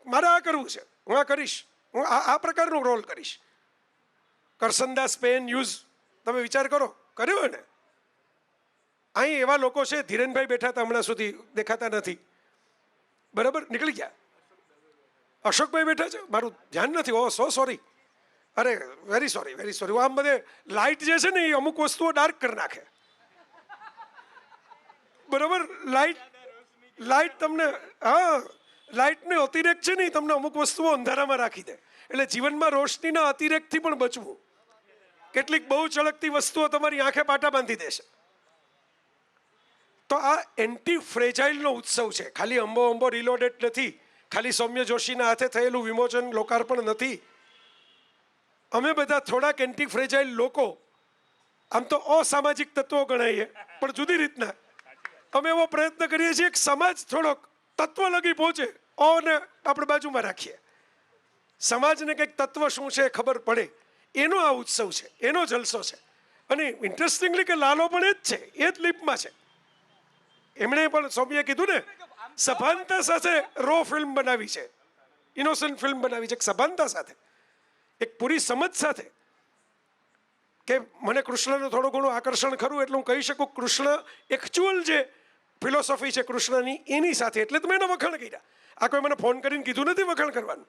S4: મારે આ કરવું છે, હું આ કરીશ, હું આ પ્રકારનો રોલ કરીશ. કરસનદાસ પેન યુઝ, તમે વિચાર કરો, કર્યો હોય ને. અહીં એવા લોકો છે, ધીરેનભાઈ બેઠા હતા હમણાં સુધી, દેખાતા નથી, બરાબર, નીકળી ગયા. અશોકભાઈ બેઠા છે, મારું ધ્યાન નથી. ઓ સો સોરી, અરે વેરી સોરી, વેરી સોરી. આમ બધે લાઇટ જે છે ને એ અમુક વસ્તુઓ ડાર્ક કરી નાખે, બરાબર. લાઇટ તમને, હા, લાઇટનો અતિરેક છે ને, તમને અમુક વસ્તુઓ અંધારામાં રાખી દે. એટલે જીવનમાં રોશનીના અતિરેકથી પણ બચવું. કેટલીક બહુ ચળકતી વસ્તુઓ તમારી આંખે પાટા બાંધી દેશે. તો આ એન્ટી ફ્રેજાઇલનો ઉત્સવ છે. ખાલી અંબો રિલોડેડ નથી, ખાલી સૌમ્ય જોશીના હાથે થયેલું વિમોચન લોકાર્પણ નથી. અમે બધા થોડાક એન્ટી ફ્રેજાઇલ લોકો, આમ તો અસામાજિક તત્વો ગણાઈએ, પણ જુદી રીતના અમે એવો પ્રયત્ન કરીએ છીએ કે સમાજ થોડોક તત્વ લગી પહોંચે, અને આપણે બાજુમાં રાખીએ. સમાજને કંઈક તત્વ શું છે ખબર પડે, એનો આ ઉત્સવ છે, એનો જલસો છે. અને ઇન્ટરેસ્ટિંગલી કે લાલો પણ એ જ છે, એ જ લીપમાં છે. એમણે પણ સૌમ્યએ કીધું ને, સભાનતા સાથે રો ફિલ્મ બનાવી છે, ઇનોસન્ટ ફિલ્મ બનાવી છે, સભાનતા સાથે, એક પૂરી સમજ સાથે. કે મને કૃષ્ણનું થોડું ઘણું આકર્ષણ ખરું, એટલે હું કહી શકું કૃષ્ણ એકચ્યુઅલ જે ફિલોસોફી છે કૃષ્ણની, એની સાથે. એટલે તો મેં એનો વખાણ કર્યા. આ કોઈ મને ફોન કરીને કીધું નથી વખાણ કરવાનું.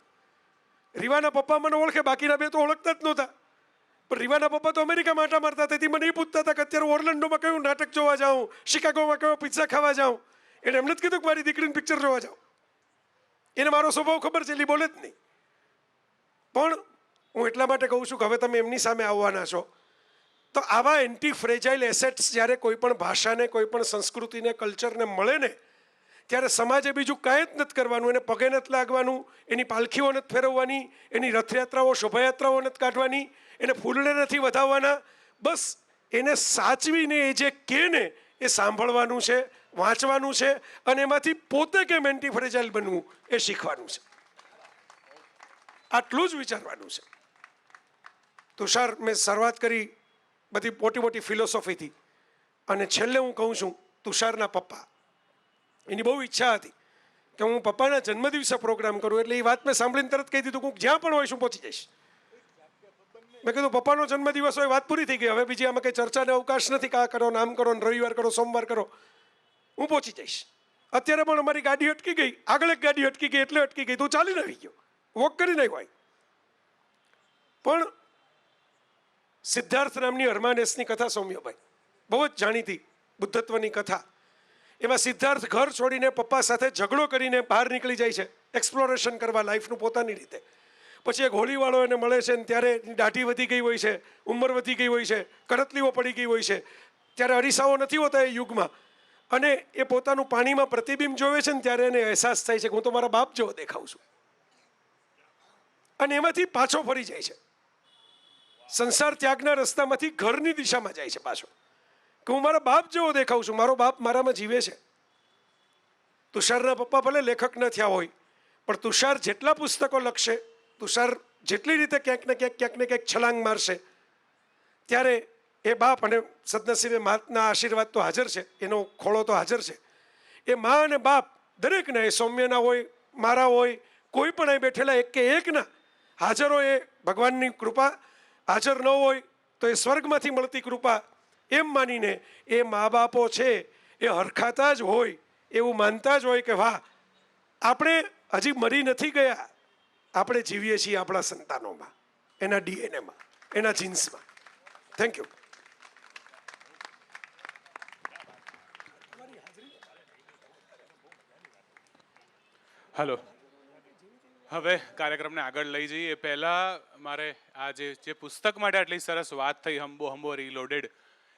S4: રીવાના પપ્પા મને ઓળખે, બાકીના 2 તો ઓળખતા જ નહોતા. પણ રીવાના પપ્પા તો અમેરિકામાં આટા મારતા, તેથી મને એ પૂછતા હતા કે અત્યારે ઓર્લેન્ડોમાં કયું નાટક જોવા જાઉં, શિકાગોમાં કયો પિઝા ખાવા જાઉં. એને એમને જ કીધું કે મારી દીકરીને પિક્ચર જોવા જાઉં. એને મારો સ્વભાવ ખબર છે, એટલે બોલે જ નહીં. પણ હું એટલા માટે કહું છું કે હવે તમે એમની સામે આવવાના છો, તો આવા એન્ટી ફ્રેજાઇલ એસેટ્સ જ્યારે કોઈ પણ ભાષાને, કોઈ પણ સંસ્કૃતિને, કલ્ચરને મળે ને, ત્યારે સમાજે બીજું કાંઈ જ નથી કરવાનું, એને પગે નથી લાગવાનું, એની પાલખીઓ નથી ફેરવવાની, એની રથયાત્રાઓ શોભાયાત્રાઓ નથી કાઢવાની, એને ફૂલને નથી વધાવવાના. બસ એને સાચવીને એ જે કહે ને એ સાંભળવાનું છે, વાંચવાનું છે અને એમાંથી પોતે કેમ એન્ટી ફ્રેજાઇલ બનવું એ શીખવાનું છે. આટલું જ વિચારવાનું છે. તુષાર, મેં શરૂઆત કરી બધી મોટી મોટી ફિલોસોફીથી અને છેલ્લે હું કહું છું, તુષારના પપ્પા, એની બહુ ઈચ્છા હતી કે હું પપ્પાના જન્મદિવસે પ્રોગ્રામ કરું. એટલે એ વાત મેં સાંભળીને તરત કહી દીધું કે હું જ્યાં પણ હોઈશ હું પહોંચી જઈશ. મેં કીધું પપ્પાનો જન્મદિવસ હોય, વાત પૂરી થઈ ગઈ. હવે બીજી આમાં કંઈ ચર્ચાને અવકાશ નથી કે આ કરો, નામ કરો, રવિવાર કરો, સોમવાર કરો. હું પહોંચી જઈશ. અત્યારે પણ અમારી ગાડી અટકી ગઈ, આગળ એક ગાડી અટકી ગઈ, એટલે અટકી ગઈ, તું ચાલીને આવી ગયો, વોક કરી નાખ્યો હોય. પણ સિદ્ધાર્થ નામની હરમાનેસની કથા સૌમ્યભાઈ, બહુ જ જાણીતી બુદ્ધત્વની કથા. એમાં સિદ્ધાર્થ ઘર છોડીને પપ્પા સાથે ઝઘડો કરીને બહાર નીકળી જાય છે એક્સપ્લોરેશન કરવા લાઈફનું પોતાની રીતે. પછી એક હોળીવાળો એને મળે છે ને ત્યારે એની દાઢી વધી ગઈ હોય છે, ઉંમર વધી ગઈ હોય છે, કરતલીઓ પડી ગઈ હોય છે. ત્યારે અરીસાઓ નથી હોતા એ યુગમાં, અને એ પોતાનું પાણીમાં પ્રતિબિંબ જોવે છે ને ત્યારે એને અહેસાસ થાય છે કે હું તો મારા બાપ જેવો દેખાઉં છું. અને એમાંથી પાછો ફરી જાય છે, સંસાર ત્યાગના રસ્તામાંથી ઘરની દિશામાં જાય છે પાછો, કે હું મારા બાપ જેવો દેખાઉં છું, મારો બાપ મારામાં જીવે છે. તુષારના પપ્પા ભલે લેખક ન થયા હોય, પણ તુષાર જેટલા પુસ્તકો લખશે, તુષાર જેટલી રીતે ક્યાંક ને ક્યાંક છલાંગ મારશે, ત્યારે એ બાપ, અને સદનસીબે માતના આશીર્વાદ તો હાજર છે, એનો ખોળો તો હાજર છે. એ મા અને બાપ દરેકના, એ સૌમ્યના હોય, મારા હોય, કોઈ પણ અહીં બેઠેલા એક કે એકના હાજર હોય એ ભગવાનની કૃપા, હાજર ન હોય તો એ સ્વર્ગમાંથી મળતી કૃપા, એમ માનીને એ મા બાપો છે એ હરખાતા જ હોય, એવું માનતા જ હોય કે વાહ, આપણે હજી મરી નથી ગયા, આપણે જીવીએ છીએ આપણા સંતાનોમાં, એના ડીએનએમાં, એના જીન્સમાં. Thank you.
S1: હલો, હવે કાર્યક્રમને આગળ લઈ જઈએ એ પહેલાં મારે આ જે પુસ્તક માટે આટલી સરસ વાત થઈ, હંબો હંબો રીલોડેડ,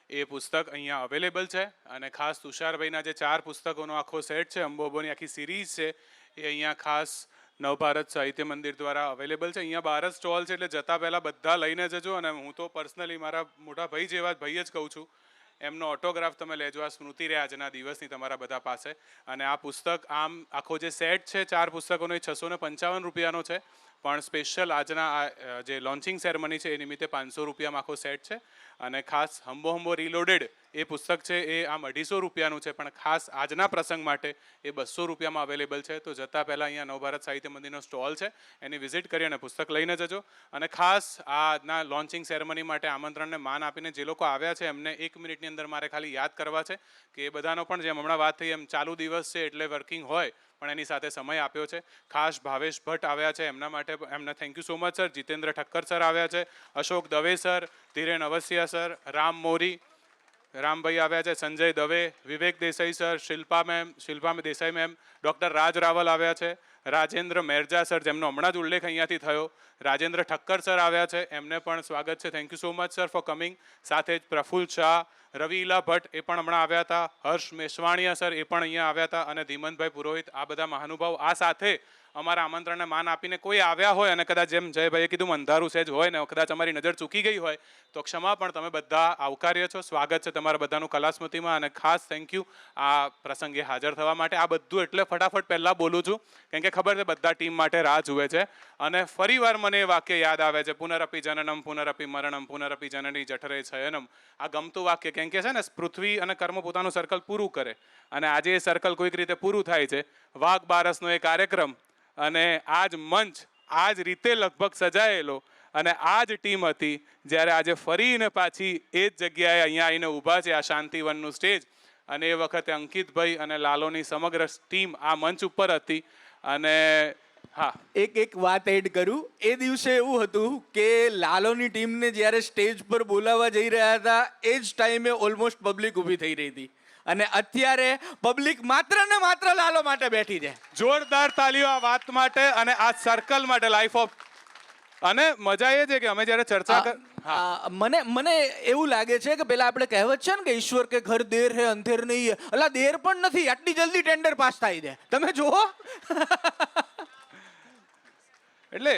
S1: એ પુસ્તક અહીંયા અવેલેબલ છે. અને ખાસ તુષારભાઈના જે 4 પુસ્તકોનો આખો સેટ છે, હંબો હંબોની આખી સિરીઝ છે, એ અહીંયા ખાસ નવભારત સાહિત્ય મંદિર દ્વારા અવેલેબલ છે. અહીંયા 12 સ્ટોલ છે, એટલે જતાં પહેલાં બધા લઈને જજો. અને હું તો પર્સનલી મારા મોટા ભાઈ જેવા ભાઈ જ કહું છું, એમનો ઓટોગ્રાફ તમે લેજો, આ સ્મૃતિ રહે આજના દિવસની તમારા બધા પાસે. અને આ પુસ્તક, આમ આખો જે સેટ છે 4 પુસ્તકોનો, એ 655 રૂપિયાનો છે, પણ સ્પેશિયલ આજના આ જે લોન્ચિંગ સેરેમની છે એ નિમિત્તે 500 રૂપિયામાં આખો સેટ છે. અને ખાસ હંબો હંબો રીલોડેડ એ પુસ્તક છે એ આમ 250 રૂપિયાનું છે, પણ ખાસ આજના પ્રસંગ માટે એ 200 રૂપિયામાં અવેલેબલ છે. તો જતાં પહેલાં અહીંયા નવભારત સાહિત્ય મંદિરનો સ્ટોલ છે, એની વિઝિટ કરી અને પુસ્તક લઈને જજો. અને ખાસ આજના લોન્ચિંગ સેરેમની માટે આમંત્રણને માન આપીને જે લોકો આવ્યા છે એમને 1 મિનિટની અંદર મારે ખાલી યાદ કરવા છે કે એ બધાનો પણ, જેમ હમણાં વાત થઈ એમ, ચાલુ દિવસ છે એટલે વર્કિંગ હોય, પણ એની સાથે સમય આપ્યો છે. ખાસ ભાવેશ ભટ્ટ આવ્યા છે, એમના માટે એમને thank you so much sir. Jitendra Thakkar sir આવ્યા છે, અશોક દવે સર, ધીરેન અવસિયા સર, રામ મોરી, રામભાઈ આવ્યા છે, Sanjay Dave, Vivek Desai sir, Shilpa Desai ma'am, doctor Raj Raval આવ્યા છે, રાજેન્દ્ર મેરજા સર, જેમનો હમણાં જ ઉલ્લેખ અહીંયાથી થયો, રાજેન્દ્ર ઠક્કર સર આવ્યા છે, એમને પણ સ્વાગત છે. Thank you so much sir for coming. સાથે જ પ્રફુલ્લ શાહ, રવિલા ભટ્ટ એ પણ હમણાં આવ્યા હતા, હર્ષ મેશવાણિયા સર એ પણ અહીંયા આવ્યા હતા, અને ધીમંતભાઈ પુરોહિત, આ બધા મહાનુભાવ. આ સાથે અમારા આમંત્રણને માન આપીને કોઈ આવ્યા હોય અને કદાચ જેમ જયભાઈએ કીધું અંધારું સહેજ હોય ને કદાચ અમારી નજર ચૂકી ગઈ હોય તો ક્ષમા, પણ તમે બધા આવકાર્ય છો. સ્વાગત છે તમારા બધાનું કલાસ્મૃતિમાં. અને ખાસ થેન્ક યુ આ પ્રસંગે હાજર થવા માટે. આ બધું એટલે ફટાફટ પહેલાં બોલું છું કેમ કે ખબર છે બધા ટીમ માટે રાહ જુએ છે. અને ફરીવાર મને એ વાક્ય યાદ આવે છે, પુનરપી જનનમ પુનરપી મરણમ પુનરપી જનની જઠરે શયનમ. આ ગમતું વાક્ય કેમ કે છે ને, પૃથ્વી અને કર્મ પોતાનું સર્કલ પૂરું કરે, અને આજે એ સર્કલ કોઈક રીતે પૂરું થાય છે. વાઘ બારસનો એ કાર્યક્રમ અને આ જ મંચ આ જ રીતે લગભગ સજાયેલો, અને આ જ ટીમ હતી જ્યારે આજે ફરીને પાછી એ જ જગ્યાએ અહીંયા આવીને ઊભા છે, આ શાંતિવનનું સ્ટેજ. અને એ વખતે અંકિતભાઈ અને લાલોની સમગ્ર ટીમ આ મંચ ઉપર હતી. અને હા,
S2: એક વાત એડ કરું. એ દિવસે એવું હતું કે લાલોની ટીમને જ્યારે સ્ટેજ પર બોલાવવા જઈ રહ્યા હતા એ જ ટાઈમે ઓલમોસ્ટ પબ્લિક ઊભી થઈ રહી હતી, અને અત્યારે પબ્લિક માત્ર ને માત્ર લાલો માટે બેઠી છે.
S1: જોરદાર તાલીઓ આ વાત માટે અને આ સર્કલ માટે, લાઈફ ઓફ. અને મજા એ છે કે અમે જ્યારે ચર્ચા
S2: મને મને એવું લાગે છે કે પેલા આપણે કહેવત છે ને કે ઈશ્વર કે ઘર દેર હે અંધેર નહીં હે, અલા દેર પણ નથી, આટલી જલ્દી ટેન્ડર પાસ થાય છે, તમે જુઓ.
S1: એટલે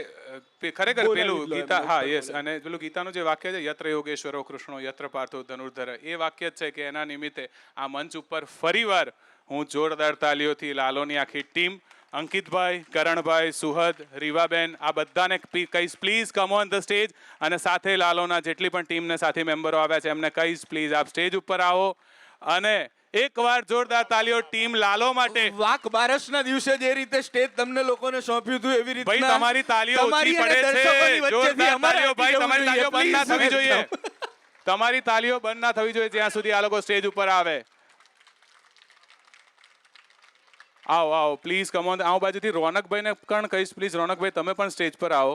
S1: ખરેખર
S2: બોલાવી
S1: પેલું
S2: લો,
S1: ગીતા,
S2: એમ
S1: હા
S2: બોલાવી
S1: યસ, અને પેલું ગીતાનું જે વાક્ય છે, યત્ર યોગેશ્વરો કૃષ્ણો યત્ર પાર્થો ધનુર્ધર, એ વાક્ય જ છે કે એના નિમિત્તે આ મંચ ઉપર ફરીવાર હું જોરદાર તાલીઓથી લાલોની આખી ટીમ, અંકિતભાઈ, કરણભાઈ, સુહદ, રીવાબેન, આ બધાને કહીશ please come on the stage, અને સાથે લાલોના જેટલી પણ ટીમને સાથી મેમ્બરો આવ્યા છે એમને કહીશ પ્લીઝ આપ સ્ટેજ ઉપર આવો, અને એકવાર જોરદાર તાલીઓ ટીમ લાલો માટે.
S2: વાક બારસના દિવસે જે રીતે સ્ટેજ તમને લોકોને સોંપ્યું હતું એવી રીતે
S1: ભાઈ તમારી તાલીઓ ઓછી પડે છે, જોરદાર તાલીઓ ભાઈ, તમારી તાલીઓ બંધ ના થવી જોઈએ, તમારી તાલીઓ બંધ ના થવી જોઈએ જ્યાં સુધી આ લોકો સ્ટેજ ઉપર આવે. આવો આવો પ્લીઝ કમ ઓન. આ બાજુથી રોનકભાઈને પણ કહીશ પ્લીઝ, રોનકભાઈ તમે પણ સ્ટેજ પર આવો.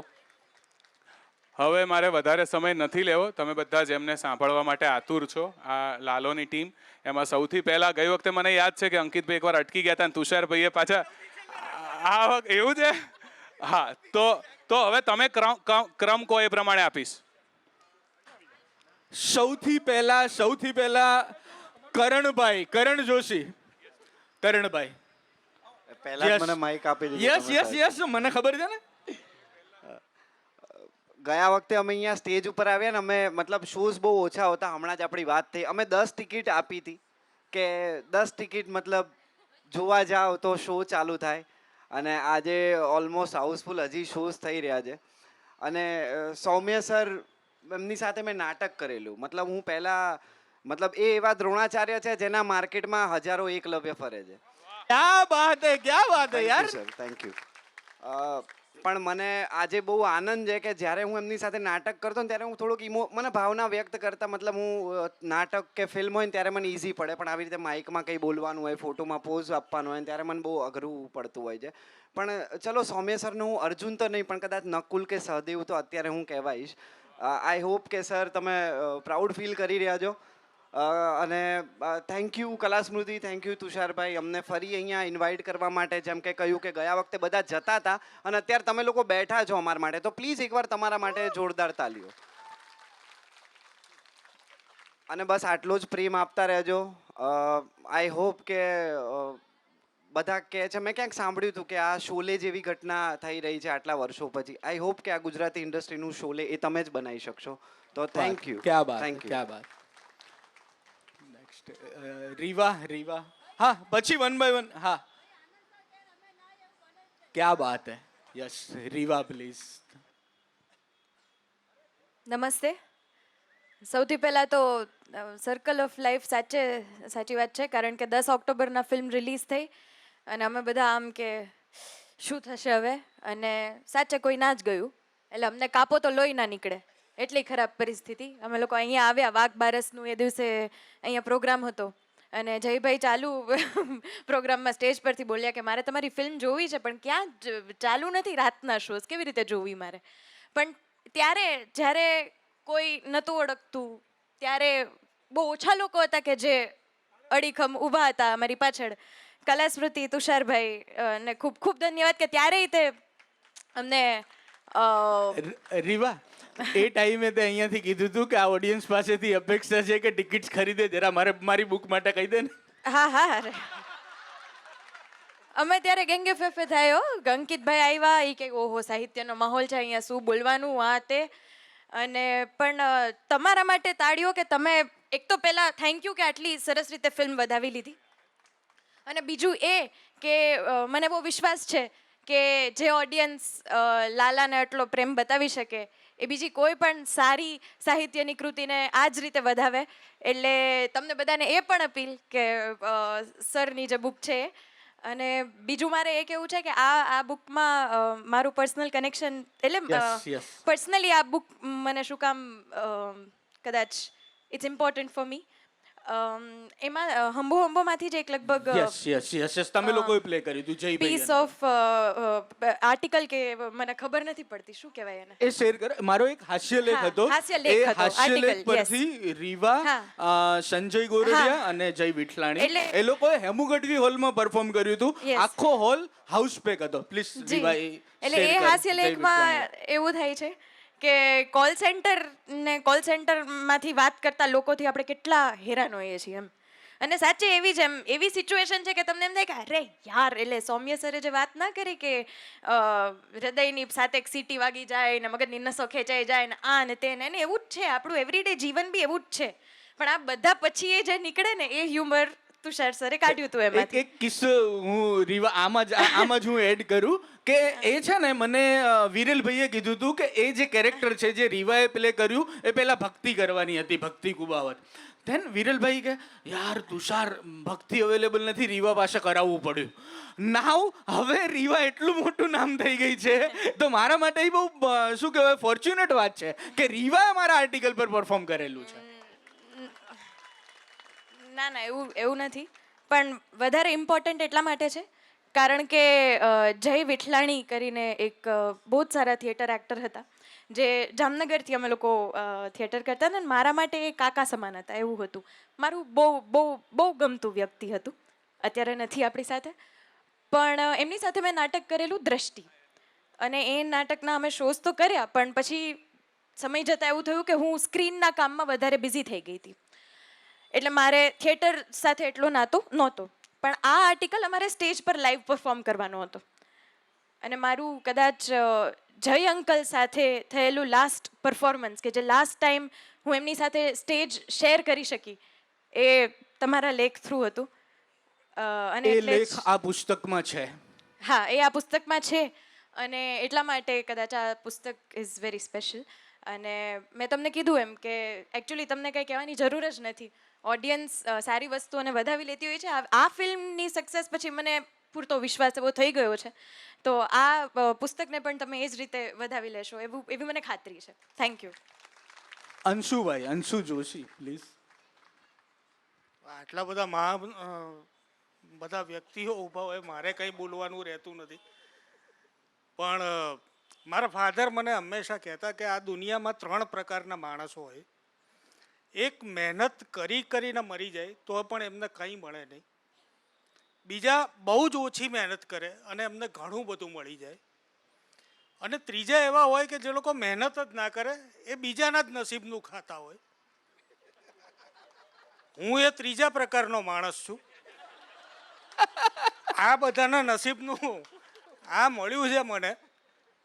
S1: હવે મારે વધારે સમય નથી લેવો, તમે બધા જ એમને સાંભળવા માટે આતુર છો. આ લાલોની ટીમ, એમાં સૌથી પહેલા ગઈ વખતે મને યાદ છે કે અંકિતભાઈ એકવાર અટકી ગયા હતા અને તુષારભાઈએ પાછા આ વખત એવું છે. હા, તો હવે તમે ક્રમ કહો એ પ્રમાણે આપીશ.
S2: સૌથી પહેલા કરણ જોશી, તરણભાઈ.
S5: પહેલા જ મને માઇક આપી દીધું
S2: યસ
S5: તમે
S2: યસ
S5: સાહેબ.
S2: યસ, મને ખબર છે ને.
S5: ગયા વખતે અમે અહીંયા સ્ટેજ ઉપર આવ્યા ને, અમે મતલબ શોઝ બહુ ઓછા હોતા, હમણાં જ આપણી વાત થઈ, અમે 10 ટિકિટ આપી હતી કે 10 ટિકિટ મતલબ જોવા જાઓ તો શો ચાલુ થાય, અને આજે ઓલમોસ્ટ હાઉસફુલ હજી શોઝ થઈ રહ્યા છે. અને સૌમ્ય સર એમની સાથે મેં નાટક કરેલું, મતલબ હું પહેલાં મતલબ એ એવા દ્રોણાચાર્ય છે જેના માર્કેટમાં હજારો એકલવ્ય ફરે છે.
S2: ક્યા બાત હે યાર.
S5: Sir thank you. પણ મને આજે બહુ આનંદ છે કે જ્યારે હું એમની સાથે નાટક કરતો ને ત્યારે હું થોડુંક મને ભાવના વ્યક્ત કરતા, મતલબ હું નાટક કે ફિલ્મ હોય ને ત્યારે મને ઇઝી પડે, પણ આવી રીતે માઇકમાં કંઈ બોલવાનું હોય, ફોટોમાં પોઝ આપવાનું હોય ત્યારે મને બહુ અઘરું પડતું હોય છે. પણ ચલો સૌમ્ય સરને હું અર્જુન તો નહીં પણ કદાચ નકુલ કે સહદેવ તો અત્યારે હું કહેવાઈશ. આઈ હોપ કે સર તમે પ્રાઉડ ફીલ કરી રહ્યા છો. અને થેન્ક યુ કલા સ્મૃતિ, થેન્ક યુ તુષારભાઈ અમને ફરી અહીંયા ઇન્વાઇટ કરવા માટે. જેમ કે કહ્યું કે ગયા વખતે બધા જતા હતા અને અત્યારે તમે લોકો બેઠા છો અમારા માટે, તો પ્લીઝ એકવાર તમારા માટે જોરદાર તાલીઓ. અને બસ આટલો જ પ્રેમ આપતા રહેજો. આઈ હોપ કે બધા કહે છે, મેં ક્યાંક સાંભળ્યું હતું કે આ શોલે જેવી ઘટના થઈ રહી છે આટલા વર્ષો પછી. આઈ હોપ કે આ ગુજરાતી ઇન્ડસ્ટ્રીનું શોલે એ તમે જ બનાવી શકશો. તો થેન્ક યુ.
S2: ક્યા બાત,
S5: થેન્ક યુ.
S2: ક્યા બાત. રીવા, હા પછી 1 by 1. હા, ક્યા બાત હે. Yes Riva please.
S6: નમસ્તે. સૌથી પહેલાં તો સર્કલ ઓફ લાઈફ સાચી વાત છે, કારણ કે 10 ઓક્ટોબરના ફિલ્મ રિલીઝ થઈ અને અમે બધા આમ કે શું થશે હવે, અને સાચે કોઈ ના જ ગયું, એટલે અમને કાપો તો લોહી ના નીકળે એટલી ખરાબ પરિસ્થિતિ. અમે લોકો અહીંયા આવ્યા, વાઘ બારસનું એ દિવસે અહીંયા પ્રોગ્રામ હતો, અને જયભાઈ ચાલુ પ્રોગ્રામમાં સ્ટેજ પરથી બોલ્યા કે મારે તમારી ફિલ્મ જોવી છે, પણ ક્યાં ચાલુ નથી રાતના શોઝ, કેવી રીતે જોવી મારે. પણ ત્યારે જ્યારે કોઈ નહોતું ઓળખતું, ત્યારે બહુ ઓછા લોકો હતા કે જે અડીખમ ઊભા હતા અમારી પાછળ. કલા સ્મૃતિ, તુષારભાઈ ને ખૂબ ખૂબ ધન્યવાદ કે ત્યારે તે અમને
S2: રીવા, એ ટાઈમે તે અહીંયાથી કીધું હતું કે આ ઓડિયન્સ પાસેથી અપેક્ષા છે કે ટિકિટ્સ ખરીદે, જરા મારી બુક માટે કહી દે ને.
S6: હા અરે અમે ત્યારે ગેંગે ફેફે થયો. અંકિતભાઈ આવ્યા, એ કે ઓહો સાહિત્યનો માહોલ છે અહીંયા, શું બોલવાનું આ તે. અને પણ તમારા માટે તાળીઓ કે તમે એક તો પહેલાં થેન્ક યુ કે આટલી સરસ રીતે ફિલ્મ વધાવી લીધી, અને બીજું એ કે મને બહુ વિશ્વાસ છે કે જે ઓડિયન્સ લાલાને આટલો પ્રેમ બતાવી શકે એ બીજી કોઈ પણ સારી સાહિત્યની કૃતિને આ જ રીતે વધાવે. એટલે તમને બધાને એ પણ અપીલ કે સરની જે બુક છે, અને બીજું મારે એ કહેવું છે કે આ બુકમાં મારું પર્સનલ કનેક્શન, એટલે પર્સનલી આ બુક મને શું કામ કદાચ ઇટ્સ ઇમ્પોર્ટન્ટ ફોર મી. એમાં હંબોમાંથી જ એક લગભગ
S2: યસ તમે લોકોએ પ્લે કર્યું હતું જયભાઈ,
S6: પીસ ઓફ આર્ટિકલ કે મને ખબર નથી પડતી શું કહેવાય એને,
S2: એ શેર કર. મારો એક હાસ્યલેખ હતો, એ હાસ્યલેખ પરથી રીવા, સંજય ગોરડિયા અને જય વિઠલાણી એ લોકોએ હેમુ ગઢવી હોલમાં પરફોર્મ કર્યું હતું. આખો હોલ હાઉસ પેક હતો. પ્લીઝ રીવા.
S6: એટલે એ હાસ્યલેખમાં એવું થાય છે કે કોલ સેન્ટરમાંથી વાત કરતા લોકોથી આપણે કેટલા હેરાન હોઈએ છીએ એમ. અને સાચે એવી સિચ્યુએશન છે કે તમને એમ થાય કે અરે યાર, એટલે સૌમ્ય સરે જે વાત ના કરી કે હૃદયની સાથે એક સીટી વાગી જાય ને મગજની નસો ખેંચાઈ જાય ને આ ને તે ને, એને એવું જ છે, આપણું એવરીડે જીવન બી એવું જ છે. પણ આ બધા પછી એ જે નીકળે ને એ હ્યુમર તુષાર સરે કાઢ્યું હતું એમાંથી.
S2: એક કિસ્સો હું રીવા આમાં જ હું એડ કરું કે એ છે ને મને વિરેલભાઈએ કીધું હતું કે એ જે કેરેક્ટર છે જે રીવાએ પ્લે કર્યું એ પહેલા ભક્તિ કરવાની હતી, ભક્તિ કુબાવત. ધેન વિરેલભાઈ કે યાર તુષાર ભક્તિ અવેલેબલ નથી, રીવા પાસે કરાવવું પડ્યું. નાવ હવે રીવા એટલું મોટું નામ થઈ ગઈ છે તો મારા માટે એ બહુ શું કહેવાય ફોર્ચ્યુનેટ વાત છે કે રીવાએ મારા આર્ટિકલ પર પરફોર્મ કરેલું છે.
S6: ના એવું નથી, પણ વધારે ઇમ્પોર્ટન્ટ એટલા માટે છે કારણ કે જય વિઠલાણી કરીને એક બહુ જ સારા થિયેટર એક્ટર હતા જે જામનગરથી અમે લોકો થિયેટર કરતા હતા ને મારા માટે એ કાકા સમાન હતા. એવું હતું, મારું બહુ ગમતું વ્યક્તિ હતું. અત્યારે નથી આપણી સાથે, પણ એમની સાથે મેં નાટક કરેલું દ્રષ્ટિ, અને એ નાટકના અમે શોઝ તો કર્યા પણ પછી સમય જતાં એવું થયું કે હું સ્ક્રીનના કામમાં વધારે બિઝી થઈ ગઈ હતી, એટલે મારે થિયેટર સાથે એટલો નાતો નહોતો. પણ આ આર્ટિકલ અમારે સ્ટેજ પર લાઈવ પરફોર્મ કરવાનો હતો અને મારું કદાચ જય અંકલ સાથે થયેલું લાસ્ટ પરફોર્મન્સ કે જે લાસ્ટ ટાઈમ હું એમની સાથે સ્ટેજ શેર કરી શકી એ તમારા લેખ થ્રુ હતું. અને
S2: એ
S6: એટલે
S2: લેખ આ પુસ્તકમાં છે.
S6: હા, એ આ પુસ્તકમાં છે અને એટલા માટે કદાચ આ પુસ્તક ઇઝ વેરી સ્પેશિયલ. અને મેં તમને કીધું એમ કે એકચ્યુઅલી તમને કંઈ કહેવાની જરૂર જ નથી. ઓડિયન્સ સારી વસ્તુઓને વધાવી લેતી હોય છે. આ ફિલ્મની સક્સેસ પછી મને પૂરતો વિશ્વાસ એવો થઈ ગયો છે તો આ પુસ્તકને પણ તમે એ જ રીતે વધાવી લેશો એવી મને ખાતરી છે. Thank you.
S2: અંશુભાઈ, અંશુ જોશી પ્લીઝ.
S7: આટલા બધા વ્યક્તિઓ ઊભા હોય, મારે કંઈ બોલવાનું રહેતું નથી. પણ મારા ફાધર મને હંમેશા કહેતા કે આ દુનિયામાં 3 પ્રકારના માણસો હોય. એક મહેનત કરીને મરી જાય તો પણ એમને કંઈ મળે નહીં. બીજા બહુ જ ઓછી મહેનત કરે અને એમને ઘણું બધું મળી જાય. અને ત્રીજા એવા હોય કે જે લોકો મહેનત જ ના કરે, એ બીજાના જ નસીબનું ખાતા હોય. હું એ ત્રીજા પ્રકારનો માણસ છું. આ બધાના નસીબનું આ મળ્યું છે મને,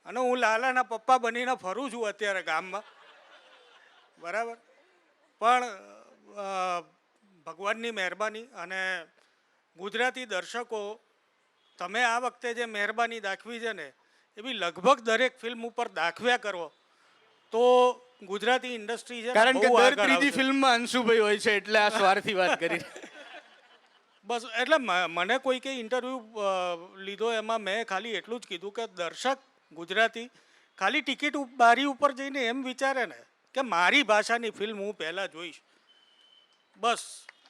S7: અને હું લાલાના પપ્પા બનીને ફરું છું અત્યારે ગામમાં, બરાબર. પણ ભગવાનની મહેરબાની અને ગુજરાતી દર્શકો, તમે આ વખતે જે મહેરબાની દાખવી છે ને એવી લગભગ દરેક ફિલ્મ ઉપર દાખવ્યા કરો તો ગુજરાતી ઇન્ડસ્ટ્રી છે
S2: કારણ કે
S7: બહુ
S2: દર
S7: આગળ
S2: ત્રીજી
S7: આવશે.
S2: ફિલ્મમાં અંશુભાઈ હોય છે એટલે આ સ્વાર્થી વાત કરી.
S7: બસ એટલે મને કોઈ કે ઇન્ટરવ્યૂ લીધો એમાં મેં ખાલી એટલું જ કીધું કે દર્શક ગુજરાતી ખાલી ટિકિટ બારી ઉપર જઈને એમ વિચારે ને કે મારી ભાષાની ફિલ્મ હું પહેલાં જોઈશ, બસ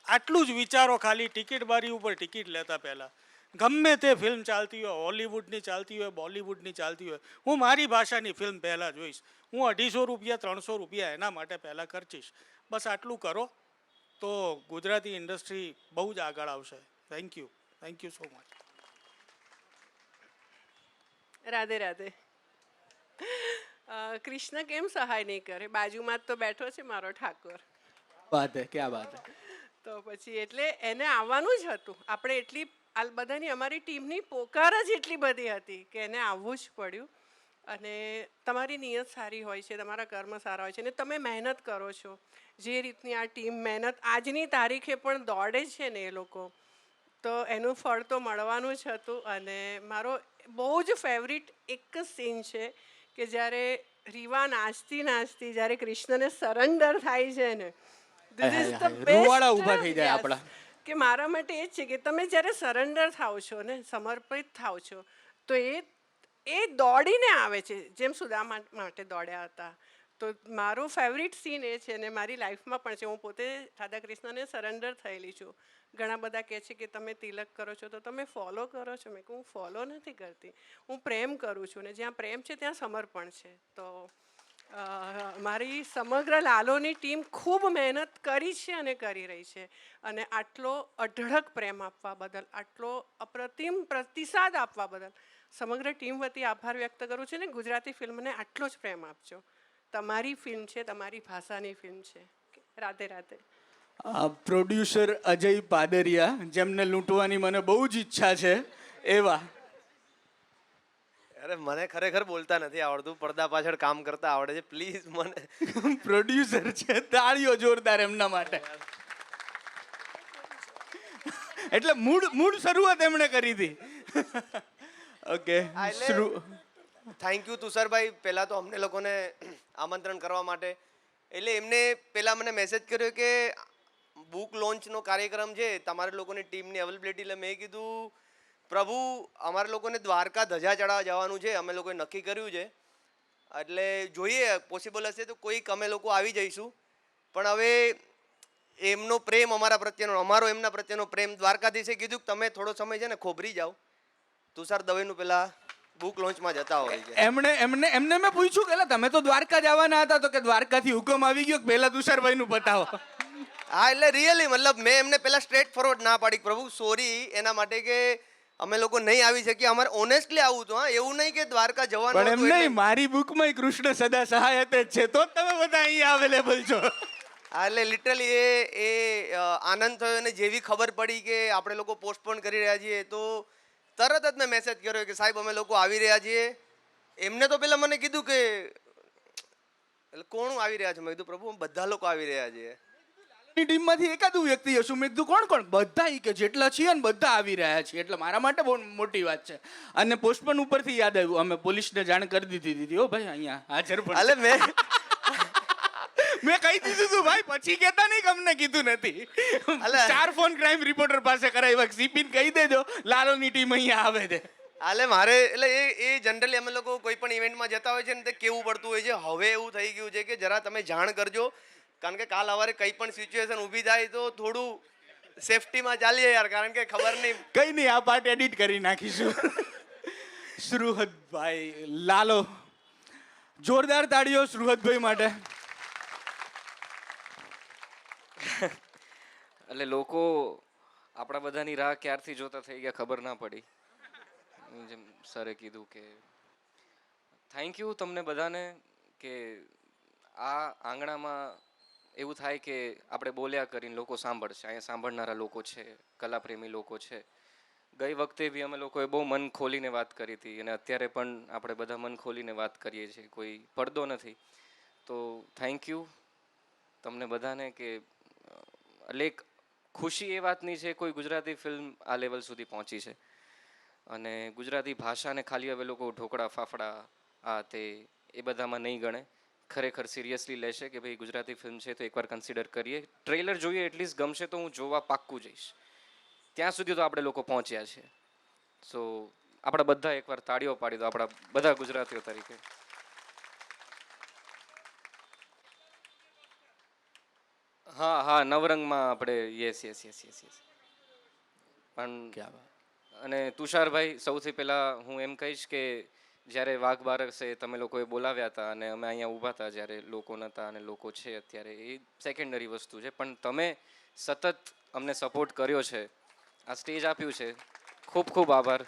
S7: આટલું જ વિચારો ખાલી ટિકિટ બારી ઉપર ટિકિટ લેતા પહેલાં. ગમે તે ફિલ્મ ચાલતી હોય, હોલિવૂડની ચાલતી હોય, બોલિવૂડની ચાલતી હોય, હું મારી ભાષાની ફિલ્મ પહેલાં જોઈશ. હું 250 રૂપિયા 300 રૂપિયા એના માટે પહેલાં ખર્ચીશ. બસ આટલું કરો તો ગુજરાતી ઇન્ડસ્ટ્રી બહુ જ આગળ આવશે. Thank you so much.
S8: Radhe Radhe. Krishna કેમ સહાય નહીં કરે, બાજુમાં જ તો બેઠો છે મારો ઠાકોર.
S2: બાત હે, ક્યા બાત હે.
S8: તો પછી એટલે એને આવવાનું જ હતું. આપણે એટલી બધાની અમારી ટીમની પોકાર જ એટલી બધી હતી કે એને આવવું જ પડ્યું. અને તમારી નિયત સારી હોય છે, તમારા કર્મ સારા હોય છે અને તમે મહેનત કરો છો. જે રીતની આ ટીમ મહેનત આજની તારીખે પણ દોડે છે ને એ લોકો, તો એનું ફળ તો મળવાનું જ હતું. અને મારો બહુ જ ફેવરિટ એક જ સીન છે કે જ્યારે રીવા નાચતી જ્યારે કૃષ્ણને સરેન્ડર થાય છે ને, ધીસ ઇઝ ધ
S2: રૂવાડા ઊભા થઈ જાય આપણા.
S8: કે મારા માટે એ જ છે કે તમે જ્યારે સરેન્ડર થાવ છો ને, સમર્પિત થાવ છો, તો એ દોડીને આવે છે જેમ સુદામા માટે દોડ્યા હતા. તો મારું ફેવરિટ સીન એ છે ને મારી લાઈફમાં પણ છે. હું પોતે રાધા કૃષ્ણને સરેન્ડર થયેલી છું. ઘણા બધા કહે છે કે તમે તિલક કરો છો તો તમે ફોલો કરો છો. મેં કહું હું ફોલો નથી કરતી, હું પ્રેમ કરું છું ને જ્યાં પ્રેમ છે ત્યાં સમર્પણ છે. તો મારી સમગ્ર લાલોની ટીમ ખૂબ મહેનત કરી છે અને કરી રહી છે. અને આટલો અઢળક પ્રેમ આપવા બદલ, આટલો અપ્રતિમ પ્રતિસાદ આપવા બદલ સમગ્ર ટીમ વતી આભાર વ્યક્ત કરું છું ને ગુજરાતી ફિલ્મને આટલો જ પ્રેમ આપજો. તમારી ફિલ્મ છે, તમારી ભાષાની ફિલ્મ છે. રાધે રાધે.
S2: પ્રોડ્યુસર અજય પાદરિયા, જેમને લૂંટવાની મને બહુ જ ઈચ્છા છે એવા.
S9: અરે મને ખરેખર બોલતા નથી આવડતું, પડદા પાછળ કામ કરતા આવડે છે. પ્લીઝ મને
S2: પ્રોડ્યુસર છે, તાળીઓ જોરદાર એમના માટે. એટલે મૂળ શરૂઆત એમણે કરી હતી. ઓકે,
S9: થેન્ક યુ તુષારભાઈ પહેલાં તો અમને લોકોને આમંત્રણ કરવા માટે. એટલે એમને પહેલાં મને મેસેજ કર્યો કે બુક લોન્ચનો કાર્યક્રમ છે, તમારે લોકોની ટીમની અવેલેબિલિટી. એટલે મેં કીધું પ્રભુ અમારે લોકોને દ્વારકા ધજા ચડાવવા જવાનું છે, અમે લોકોએ નક્કી કર્યું છે. એટલે જોઈએ પોસિબલ હશે તો કોઈક અમે લોકો આવી જઈશું. પણ હવે એમનો પ્રેમ અમારા પ્રત્યેનો, અમારો એમના પ્રત્યેનો પ્રેમ, દ્વારકાધીશે કીધું કે તમે થોડો સમય છે ને ખોબરી જાઓ, તુષાર દવેનું પેલા બુક લોન્ચમાં જતા હોય છે.
S2: એમને મેં પૂછ્યું કે તમે તો દ્વારકા જવાના હતા, તો કે દ્વારકાથી હુકમ આવી ગયો કે પહેલા તુષારભાઈનું બતાવો.
S9: હા એટલે રિયલી મતલબ મેં એમને પહેલા સ્ટ્રેટ ફોરવર્ડ ના પાડી, પ્રભુ સોરી એના માટે કે અમે લોકો નહીં આવી શકીએ. અમારે ઓનેસ્ટલી આવું હતું. હા, એવું નહીં કે દ્વારકા જવાનું
S2: પણ એમ
S9: હતું
S2: નહીં, મારી બુકમાં કૃષ્ણ સદા સહાય જ છે, તો જ તમે બધા અહીંયા અવેલેબલ છો.
S9: હા એટલે લિટરલી એ આનંદ થયો. અને જેવી ખબર પડી કે આપણે લોકો પોસ્ટપોન કરી રહ્યા છીએ તો તરત જ મેં મેસેજ કર્યો કે સાહેબ અમે લોકો આવી રહ્યા છીએ. એમને તો પહેલાં મને કીધું કે એટલે કોણ આવી રહ્યા છે? મેં કીધું પ્રભુ બધા લોકો આવી રહ્યા છીએ.
S2: ટીમમાંથી એકાદું વ્યક્તિ હશું. મેં કીધું કોણ? બધા કે જેટલા છીએ ને બધા આવી રહ્યા છીએ. એટલે મારા માટે બહુ મોટી વાત છે. અને પોસ્ટપોન ઉપરથી યાદ આવ્યું, અમે પોલીસને જાણ કરી દીધી હતી. હો ભાઈ અહીંયા હાજર પણ.
S9: એટલે
S2: મેં કહી દીધું તું ભાઈ, પછી કહેતા નહીં કે અમને કીધું નથી. 4 ફોન ક્રાઇમ રિપોર્ટર પાસે કરાવ્યા, સીપીને કહી દેજો લાલોની ટીમ અહીંયા આવે છે.
S9: એટલે મારે એટલે એ જનરલી અમે લોકો કોઈ પણ ઇવેન્ટમાં જતા હોય છે ને તે કેવું પડતું હોય છે. હવે એવું થઈ ગયું છે કે જરા તમે જાણ કરજો, કારણ કે કાલ સવારે કંઈ પણ સિચ્યુએશન ઊભી થાય તો થોડું સેફટીમાં ચાલીએ યાર, કારણ કે ખબર નહીં.
S2: કંઈ નહીં, આ પાર્ટ એડિટ કરી નાખીશું. સુહૃદભાઈ લાલો, જોરદાર તાળીઓ સુહૃદભાઈ માટે.
S10: એટલે લોકો આપણા બધાની રાહ ક્યારથી જોતા થઈ ગયા ખબર ના પડી. જેમ સરે કીધું કે થેન્ક યુ તમને બધાને કે આ આંગણામાં એવું થાય કે આપણે બોલ્યા કરીને લોકો સાંભળશે. અહીંયા સાંભળનારા લોકો છે, કલાપ્રેમી લોકો છે. ગઈ વખતે બી અમે લોકોએ બહુ મન ખોલીને વાત કરી હતી અને અત્યારે પણ આપણે બધા મન ખોલીને વાત કરીએ છીએ, કોઈ પડદો નથી. તો થેન્ક યુ તમને બધાને કે એટલે એક ખુશી એ વાતની છે કોઈ ગુજરાતી ફિલ્મ આ લેવલ સુધી પહોંચી છે. અને ગુજરાતી ભાષાને ખાલી હવે લોકો ઢોકળા ફાફડા આ તે એ બધામાં નહીં ગણે, ખરેખર સિરિયસલી લેશે કે ભાઈ ગુજરાતી ફિલ્મ છે તો એકવાર કન્સિડર કરીએ. ટ્રેલર જોઈએ એટલીસ્ટ ગમશે તો હું જોવા પાક્કું જઈશ. ત્યાં સુધી તો આપણે લોકો પહોંચ્યા છે. સો આપણા બધા એકવાર તાળીઓ પાડી દો આપણા બધા ગુજરાતીઓ તરીકે. હા નવરંગમાં આપણે યસ. પણ અને તુષારભાઈ, સૌથી પહેલાં હું એમ કહીશ કે જ્યારે વાઘ બારસે તમે લોકોએ બોલાવ્યા હતા અને અમે અહીંયા ઊભા હતા જ્યારે લોકો નહોતા અને લોકો છે અત્યારે, એ સેકન્ડરી વસ્તુ છે. પણ તમે સતત અમને સપોર્ટ કર્યો છે, આ સ્ટેજ આપ્યું છે, ખૂબ ખૂબ આભાર.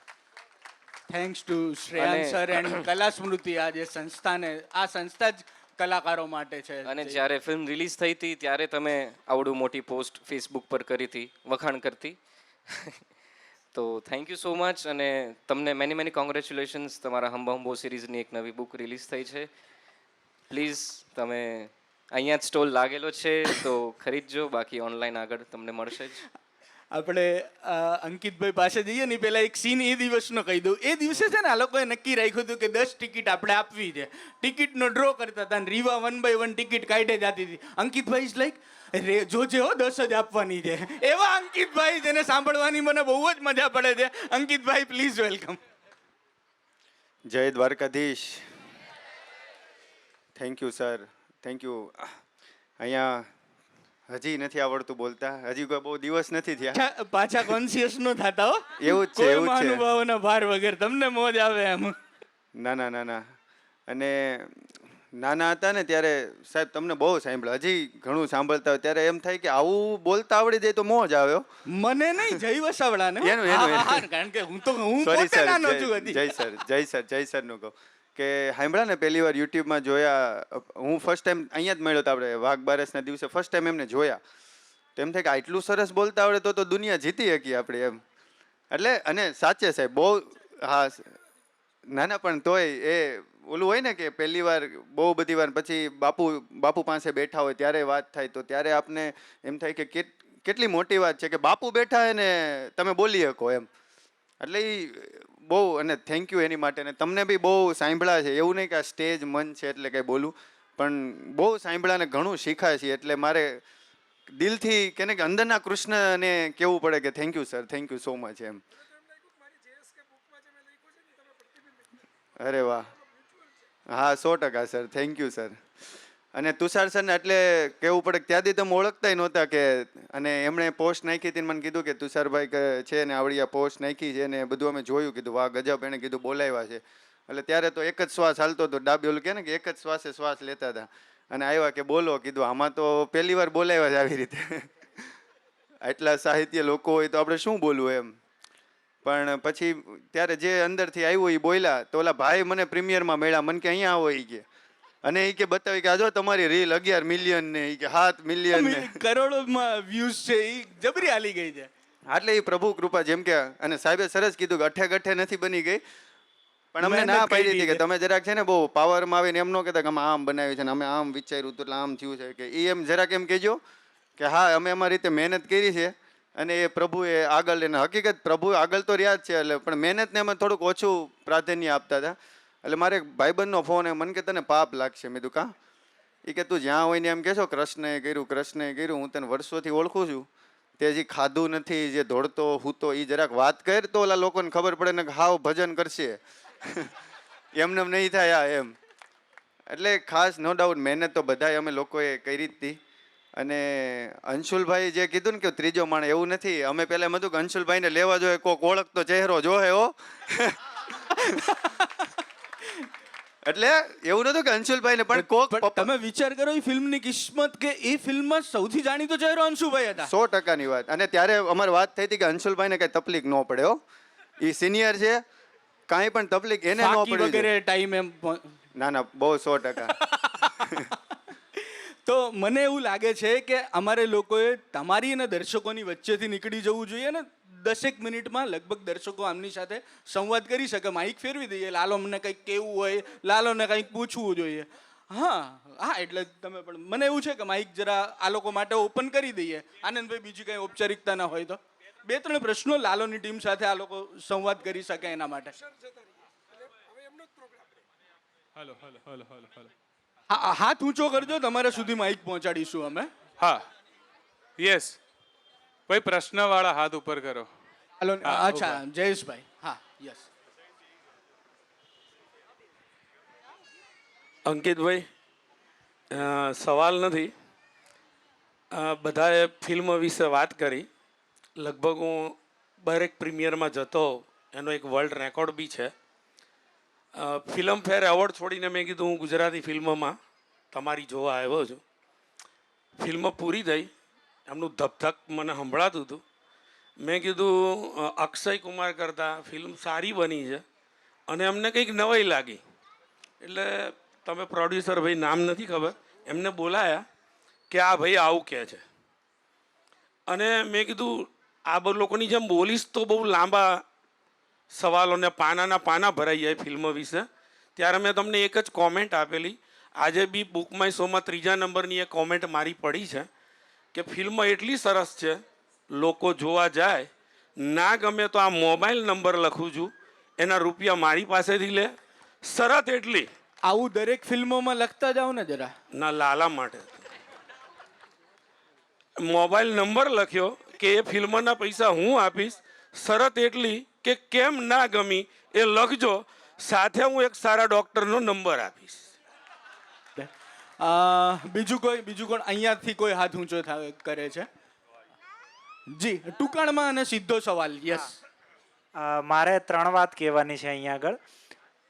S2: Thanks to Shreyansh sir and કલા સ્મૃતિ. આ જે સંસ્થાને, આ સંસ્થા જ કલાકારો માટે છે.
S10: અને જ્યારે ફિલ્મ રિલીઝ થઈ હતી ત્યારે તમે આવડું મોટી પોસ્ટ ફેસબુક પર કરી હતી વખાણ કરતી. તો થેન્ક યુ સો મચ. અને તમને મેની કોંગ્રેચ્યુલેશન્સ. તમારા હંબા હંબો સિરીઝની એક નવી બુક રિલીઝ થઈ છે. પ્લીઝ તમે અહીંયા જ સ્ટોલ લાગેલો છે તો ખરીદજો, બાકી ઓનલાઈન આગળ તમને મળશે જ.
S2: આપણે અંકિતભાઈ પાસે જઈએ ને પહેલાં એક સીન એ દિવસનો કહી દઉં. એ દિવસે છે ને આ લોકોએ નક્કી રાખ્યું હતું કે 10 ટિકિટ આપણે આપવી છે. ટિકિટનો ડ્રો કરતા હતા અને રીવા 1 by 1 ટિકિટ કાઢે જતી હતી. અંકિતભાઈ ઇઝ લાઈક જોજે હો 10 જ આપવાની છે. એવા અંકિતભાઈ જેને સાંભળવાની મને બહુ જ મજા પડે છે. અંકિતભાઈ પ્લીઝ વેલકમ.
S11: જય Dwarkadhish. Thank you sir, thank you. અહીંયા હજી નથી આવડતું બોલતા, હજી કોઈ બહુ દિવસ નથી થયા.
S2: પાછા કોન્શિયસ નો થતા હો.
S11: એવું જ છે, એવું જ છે.
S2: મહાનુભાવોના ભાર વગર તમને મોજ આવે એમ.
S11: ના. અને નાના હતા ને ત્યારે સાહેબ તમને બહુ સાંભળ્યા, હજી ઘણું સાંભળતા હોય ત્યારે એમ થાય કે આવું બોલતા આવડી જાય તો મોજ આવે.
S2: મને નહીં, જય વસાવડા ને.
S11: એનું
S2: કારણ કે હું પોતે નાનો છું.
S11: જય સર નું કહું કે સાંભળ્યા ને પહેલી વાર યુટ્યુબમાં જોયા, હું ફર્સ્ટ ટાઈમ અહીંયા જ મળ્યો હતો આપણે વાઘ બારસના દિવસે, ફર્સ્ટ ટાઈમ એમને જોયા તો એમ થાય કે આટલું સરસ બોલતા આવડે તો દુનિયા જીતી શકીએ આપણે એમ. એટલે અને સાચે સાહેબ બહુ, હા ના ના, પણ તોય એ ઓલું હોય ને કે પહેલી વાર બહુ બધી વાર પછી બાપુ પાસે બેઠા હોય ત્યારે વાત થાય તો ત્યારે આપને એમ થાય કે કેટલી મોટી વાત છે કે બાપુ બેઠા હે ને તમે બોલી શકો એમ. એટલે એ બહુ, અને થેન્ક યુ એની માટે. ને તમને બી બહુ સાંભળ્યા છે, એવું નહીં કે આ સ્ટેજ મન છે એટલે કંઈ બોલું, પણ બહુ સાંભળ્યા ને ઘણું શીખાય છે. એટલે મારે દિલથી કે ને કે અંદરના કૃષ્ણને કહેવું પડે કે thank you sir, thank you so much એમ. અરે વાહ, હા 100% સર, થેન્ક યુ સર. અને તુષાર સરને એટલે કહેવું પડે કે ત્યાંથી તમે ઓળખતા નહોતા કે, અને એમણે પોસ્ટ નાખી હતી મને કીધું કે તુષારભાઈ છે ને આવડી આ પોસ્ટ નાખી છે ને બધું અમે જોયું, કીધું વાહ ગજબ, એણે કીધું બોલાવ્યા છે. એટલે ત્યારે તો એક જ શ્વાસ હાલતો હતો, ડાબી ઓલું કહે ને કે એક જ શ્વાસે શ્વાસ લેતા હતા, અને આવ્યા કે બોલો, કીધું આમાં તો પહેલી વાર બોલાવ્યા છે આવી રીતે. આટલા સાહિત્ય લોકો હોય તો આપણે શું બોલવું એમ. પણ પછી ત્યારે જે અંદરથી આવ્યું એ બોલ્યા તો ઓલા ભાઈ મને પ્રીમિયરમાં મળ્યા, મને કે અહીંયા આવો એ કે, અને એ કે બતાવી કે આ જો તમારી રીલ 11 મિલિયન ને એ કે 7 મિલિયન ને
S2: કરોડોમાં વ્યૂઝ છે, એ જબરી હાલી ગઈ છે.
S11: એટલે એ પ્રભુ કૃપા, જેમ કે અને સાહેબે સરસ કીધું કે અઠે ગઠે નથી બની ગઈ, પણ અમને ના પાડી હતી કે તમે જરાક છે ને બહુ પાવરમાં આવીને એમ ન કહેતા કે અમે આમ બનાવ્યું છે ને અમે આમ વિચાર્યું હતું એટલે આમ થયું છે, કે એ એમ જરાક એમ કહેજો કે હા અમે અમારી રીતે મહેનત કરી છે અને એ પ્રભુએ આગળ લઈને, હકીકત પ્રભુ આગળ તો રહ્યા જ છે, એટલે પણ મહેનતને અમે થોડુંક ઓછું પ્રાધાન્ય આપતા હતા. એટલે મારે એક ભાઈબંધનો ફોન આવ્યો, મને કે તને પાપ લાગશે. મેં કીધું કાં? એ કે તું જ્યાં હોય ને એમ કહેશો કૃષ્ણએ કર્યું, હું તને વર્ષોથી ઓળખું છું, તે હજી ખાધું નથી, જે દોડતો હૂતો, એ જરાક વાત કર તો ઓલા લોકોને ખબર પડે ને કે હાવ ભજન કરશે. એમને નહીં થાય આ એમ. એટલે ખાસ નો ડાઉટ મહેનત તો બધાએ અમે લોકોએ કરી જ હતી. અને અંશુલભાઈ જે કીધું ને કે ત્રીજો માણસ, એવું નથી. અમે પહેલાં એમ હતું કે અંશુલભાઈને લેવા જોઈએ, કોક ઓળખતો ચહેરો જોહે હો. એટલે એવું નતું કે અંશુલભાઈને, પણ કોક
S2: તમે વિચાર કરો એ ફિલ્મની કિસ્મત કે એ ફિલ્મમાં સૌથી જાણીતો ચહેરો અંશુભાઈ હતા.
S11: 100%ની વાત. અને ત્યારે અમારી વાત થઈ હતી કે અંશુલભાઈને કઈ તકલીફ ન પડે હો, એ સિનિયર છે, કાંઈ પણ તકલીફ એને ન પડે
S2: વગેરે ટાઈમ એમ.
S11: ના ના, બહુ 100%.
S2: તો મને એવું લાગે છે કે અમારે લોકોએ તમારી અને દર્શકોની વચ્ચેથી નીકળી જવું જોઈએ ને 10 મિનિટમાં લગભગ દર્શકો આમની સાથે સંવાદ કરી શકે. માઇક ફેરવી દઈએ, લાલો મને કંઈક કહેવું હોય, લાલોને કંઈક પૂછવું જોઈએ. હા એટલે તમે પણ, મને એવું છે કે માઇક જરા આ લોકો માટે ઓપન કરી દઈએ. આનંદભાઈ બીજી કંઈ ઔપચારિકતા ના હોય તો 2-3 પ્રશ્નો લાલોની ટીમ સાથે આ લોકો સંવાદ કરી શકે એના માટે.
S1: Hello hello hello hello hello.
S2: હાથ ઊંચો કરજો, તમારા સુધી માઇક પહોંચાડીશું અમે.
S1: હા યસ, ભાઈ પ્રશ્નવાળા હાથ ઉપર કરો.
S2: હાલો,
S1: હા,
S2: અચ્છા જયેશભાઈ. હા યસ.
S12: અંકિતભાઈ, સવાલ નથી. બધાએ ફિલ્મ વિશે વાત કરી. લગભગ હું દરેક પ્રીમિયરમાં જતો, એનો એક વર્લ્ડ રેકોર્ડ બી છે. ફિલ્મફેર એવોર્ડ છોડીને મેં કીધું હું ગુજરાતી ફિલ્મમાં તમારી જોવા આવ્યો છું. ફિલ્મ પૂરી થઈ, એમનું ધકધક મને સંભળાતું હતું. મેં કીધું અક્ષય કુમાર કરતાં ફિલ્મ સારી બની છે અને અમને કંઈક નવાઈ લાગી. એટલે તમે પ્રોડ્યુસર ભાઈ, નામ નથી ખબર, એમને બોલાયા કે આ ભાઈ આવું કહે છે. અને મેં કીધું આ બધા લોકોની જેમ બોલીશ તો બહુ લાંબા સવાલોને પાનાના પાના ભરાઈ જાય ફિલ્મ વિશે. ત્યારે મેં તમને એક જ કોમેન્ટ આપેલી. આજે બી બુક માય શોમાં 3જા નંબરની એક કોમેન્ટ મારી પડી છે કે ફિલ્મ એટલી સરસ છે, લોકો જોવા જાય, ના ગમે તો આ મોબાઈલ નંબર લખું છું, એના રૂપિયા મારી પાસેથી લે, શરત એટલી.
S2: આવું દરેક ફિલ્મોમાં લખતા જાઓ ને જરા.
S12: ના, લાલા માટે મોબાઈલ નંબર લખ્યો કે એ ફિલ્મના પૈસા હું આપીશ, શરત એટલી કે કેમ ના ગમી એ લખજો, સાથે હું એક સારા ડૉક્ટરનો નંબર આપીશ.
S2: બીજું કોણ અહીંયાથી કોઈ હાથ ઊંચો કરે છે? જી, ટૂંકાણમાં અને સીધો સવાલ. યસ.
S13: મારે 3 વાત કહેવાની છે અહીંયા આગળ.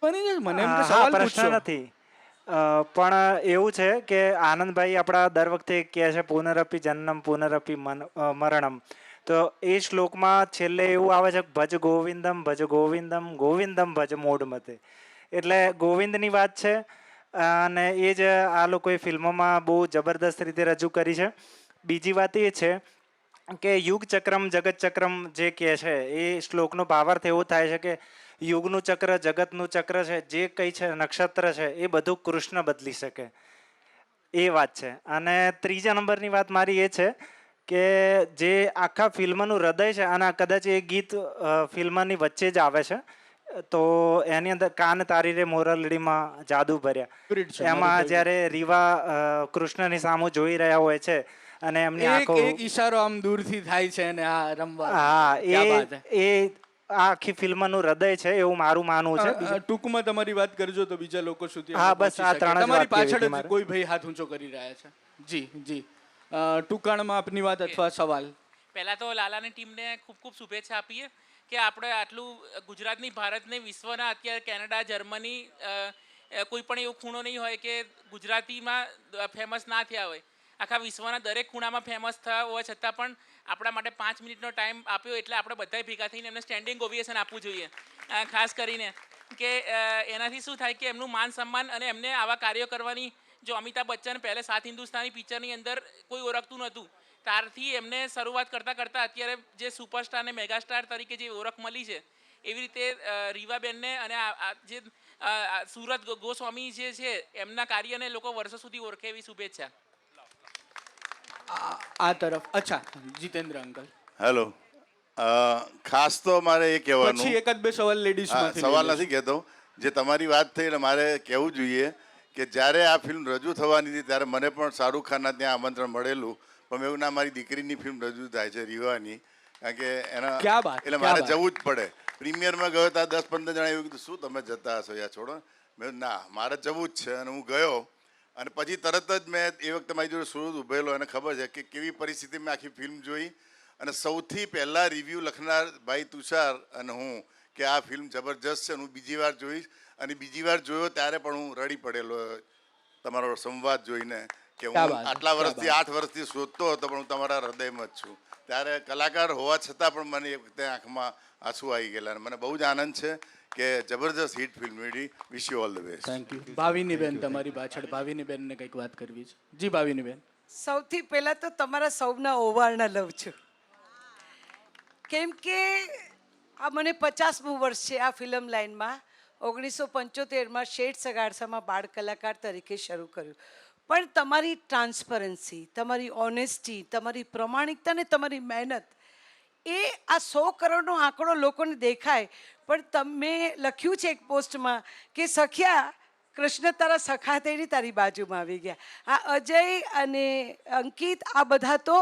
S2: મને એમ કે સવાલ
S13: પ્રશ્ન નથી, પણ એવું છે કે આનંદભાઈ આપણા દર વખતે કહે છે પુનરપી જન્મ પુનરપી મરણમ. તો એ શ્લોકમાં છેલ્લે એવું આવે છે ભજ ગોવિંદમ ગોવિંદમ ભજ મોડ મતે. એટલે ગોવિંદની વાત છે અને એ જ આ લોકોએ ફિલ્મોમાં બહુ જબરદસ્ત રીતે રજૂ કરી છે. બીજી વાત એ છે કે યુગ ચક્રમ જગત ચક્રમ જે કહે છે એ શ્લોકનો ભાવાર્થ એવો થાય છે કે યુગનું ચક્ર જગતનું ચક્ર છે, જે કંઈ છે નક્ષત્ર છે એ બધું કૃષ્ણ બદલી શકે, એ વાત છે. અને ત્રીજા નંબરની વાત મારી એ છે કે જે આખા ફિલ્મનું હૃદય છે અને કદાચ એ ગીત ફિલ્મની વચ્ચે જ આવે છે, તો એની અંદર કાન તારી રે મોરલડીમાં જાદુ ભર્યા, એમાં જ્યારે રીવા કૃષ્ણની સામું જોઈ રહ્યા હોય છે અને એમની આંખો
S2: એક ઈશારો આમ દૂરથી થાય છે અને આ રમવા,
S13: હા,
S2: ક્યા બાત હે.
S13: એ આ આખી ફિલ્મનું હૃદય છે એવું મારું માનવું છે.
S2: ટૂંકમાં તમારી વાત કરજો તો બીજા લોકો સુધી
S13: હા,
S2: આપણે
S13: બસ આ
S2: પહોંચી શકીએ.
S13: ત્રણ જ
S2: તમારી
S13: વાત કહેવી
S2: પાછળ
S13: હતી
S2: જ
S13: મારે.
S2: કોઈ ભાઈ હાથ ઊંચો કરી રહ્યા છે. જી જી, ટૂંકાણમાં આપની વાત અથવા સવાલ.
S14: પહેલાં તો લાલાની ટીમને ખૂબ ખૂબ શુભેચ્છા આપીએ કે આપણે આટલું ગુજરાતની, ભારતને, વિશ્વના અત્યારે કેનેડા, જર્મની, કોઈ પણ એવો ખૂણો નહીં હોય કે ગુજરાતીમાં ફેમસ ના થયા હોય. આખા વિશ્વના દરેક ખૂણામાં ફેમસ થયા હોવા છતાં પણ આપણા માટે 5 મિનિટનો ટાઈમ આપ્યો, એટલે આપણે બધાએ ભેગા થઈને એમને સ્ટેન્ડિંગ ઓવેશન આપવું જોઈએ. ખાસ કરીને કે એનાથી શું થાય કે એમનું માન સન્માન અને એમને આવા કાર્યો કરવાની, જો અમિતાભ બચ્ચન પહેલે 7 હિન્દુસ્તાની પિક્ચરની અંદર કોઈ ઓળખતું નહોતું, ત્યારથી એમને શરૂઆત કરતાં કરતાં અત્યારે જે સુપરસ્ટાર અને મેગાસ્ટાર તરીકે જે ઓળખ મળી છે, એવી રીતે રીવાબેનને અને જે સુરત ગોસ્વામી જે છે એમના કાર્યને લોકો વર્ષો સુધી ઓળખે એવી શુભેચ્છા.
S2: આ તરફ. અચ્છા, જીતેન્દ્ર અંકલ.
S15: હેલો. ખાસ તો મારે એ કહેવાનું,
S2: પછી એકાદ બે સવાલ લેડીઝમાંથી.
S15: સવાલ નથી કહેતો, જે તમારી વાત થઈ એટલે મારે કહેવું જોઈએ કે જ્યારે આ ફિલ્મ રજૂ થવાની હતી ત્યારે મને પણ શાહરૂખ ખાનના ત્યાં આમંત્રણ મળેલું, પણ મેં એવું ના, મારી દીકરીની ફિલ્મ રજૂ થાય છે રીવાની, કારણ કે એના એટલે મારે જવું જ પડે. પ્રીમિયરમાં ગયો ત્યાં 10-15 જણા એવું કીધું, શું તમે જતા હશો યાર, છોડો. મેં ના, મારે જવું જ છે. અને હું ગયો અને પછી તરત જ મેં એ વખતે મારી જોડે સુરત ઊભેલો અને ખબર છે કે કેવી પરિસ્થિતિમાં આખી ફિલ્મ જોઈ. અને સૌથી પહેલાં રિવ્યૂ લખનાર ભાઈ તુષાર અને હું કે આ ફિલ્મ જબરજસ્ત છે, હું બીજી વાર જોઈશ. અને બીજી વાર જોયો ત્યારે પણ હું રડી પડેલો તમારો સંવાદ જોઈને કે હું આટલા વર્ષથી 8 વર્ષથી શોધતો હતો, પણ હું તમારા હૃદયમાં જ છું. ત્યારે કલાકાર હોવા છતાં પણ મને એ વખતે આંખમાં આંસુ આવી ગયેલા. અને મને બહુ જ આનંદ છે કે જબરજસ્ત હિટ ફિલ્મ મળી. Wish you all the best.
S2: Thank you. Bhavini બેન, તમારી પાછળ ભાવિની બેનને કંઈક વાત કરવી છે. જી ભાવિની બેન.
S16: સૌથી પહેલાં તો તમારા સૌના ઓવારણા લઉં છું, કેમ કે આ મને 50મું વર્ષ છે આ ફિલ્મ લાઇનમાં. 1975માં શેઠ સગાડસામાં બાળ કલાકાર તરીકે શરૂ કર્યું. પણ તમારી ટ્રાન્સપરન્સી, તમારી ઓનેસ્ટી, તમારી પ્રમાણિકતા ને તમારી મહેનત, એ આ 100 કરોડનો આંકડો લોકોને દેખાય. પણ તમે લખ્યું છે એક પોસ્ટમાં કે સખ્યા કૃષ્ણ તારા સખા થઈને તારી બાજુમાં આવી ગયા. આ અજય અને અંકિત, આ બધા તો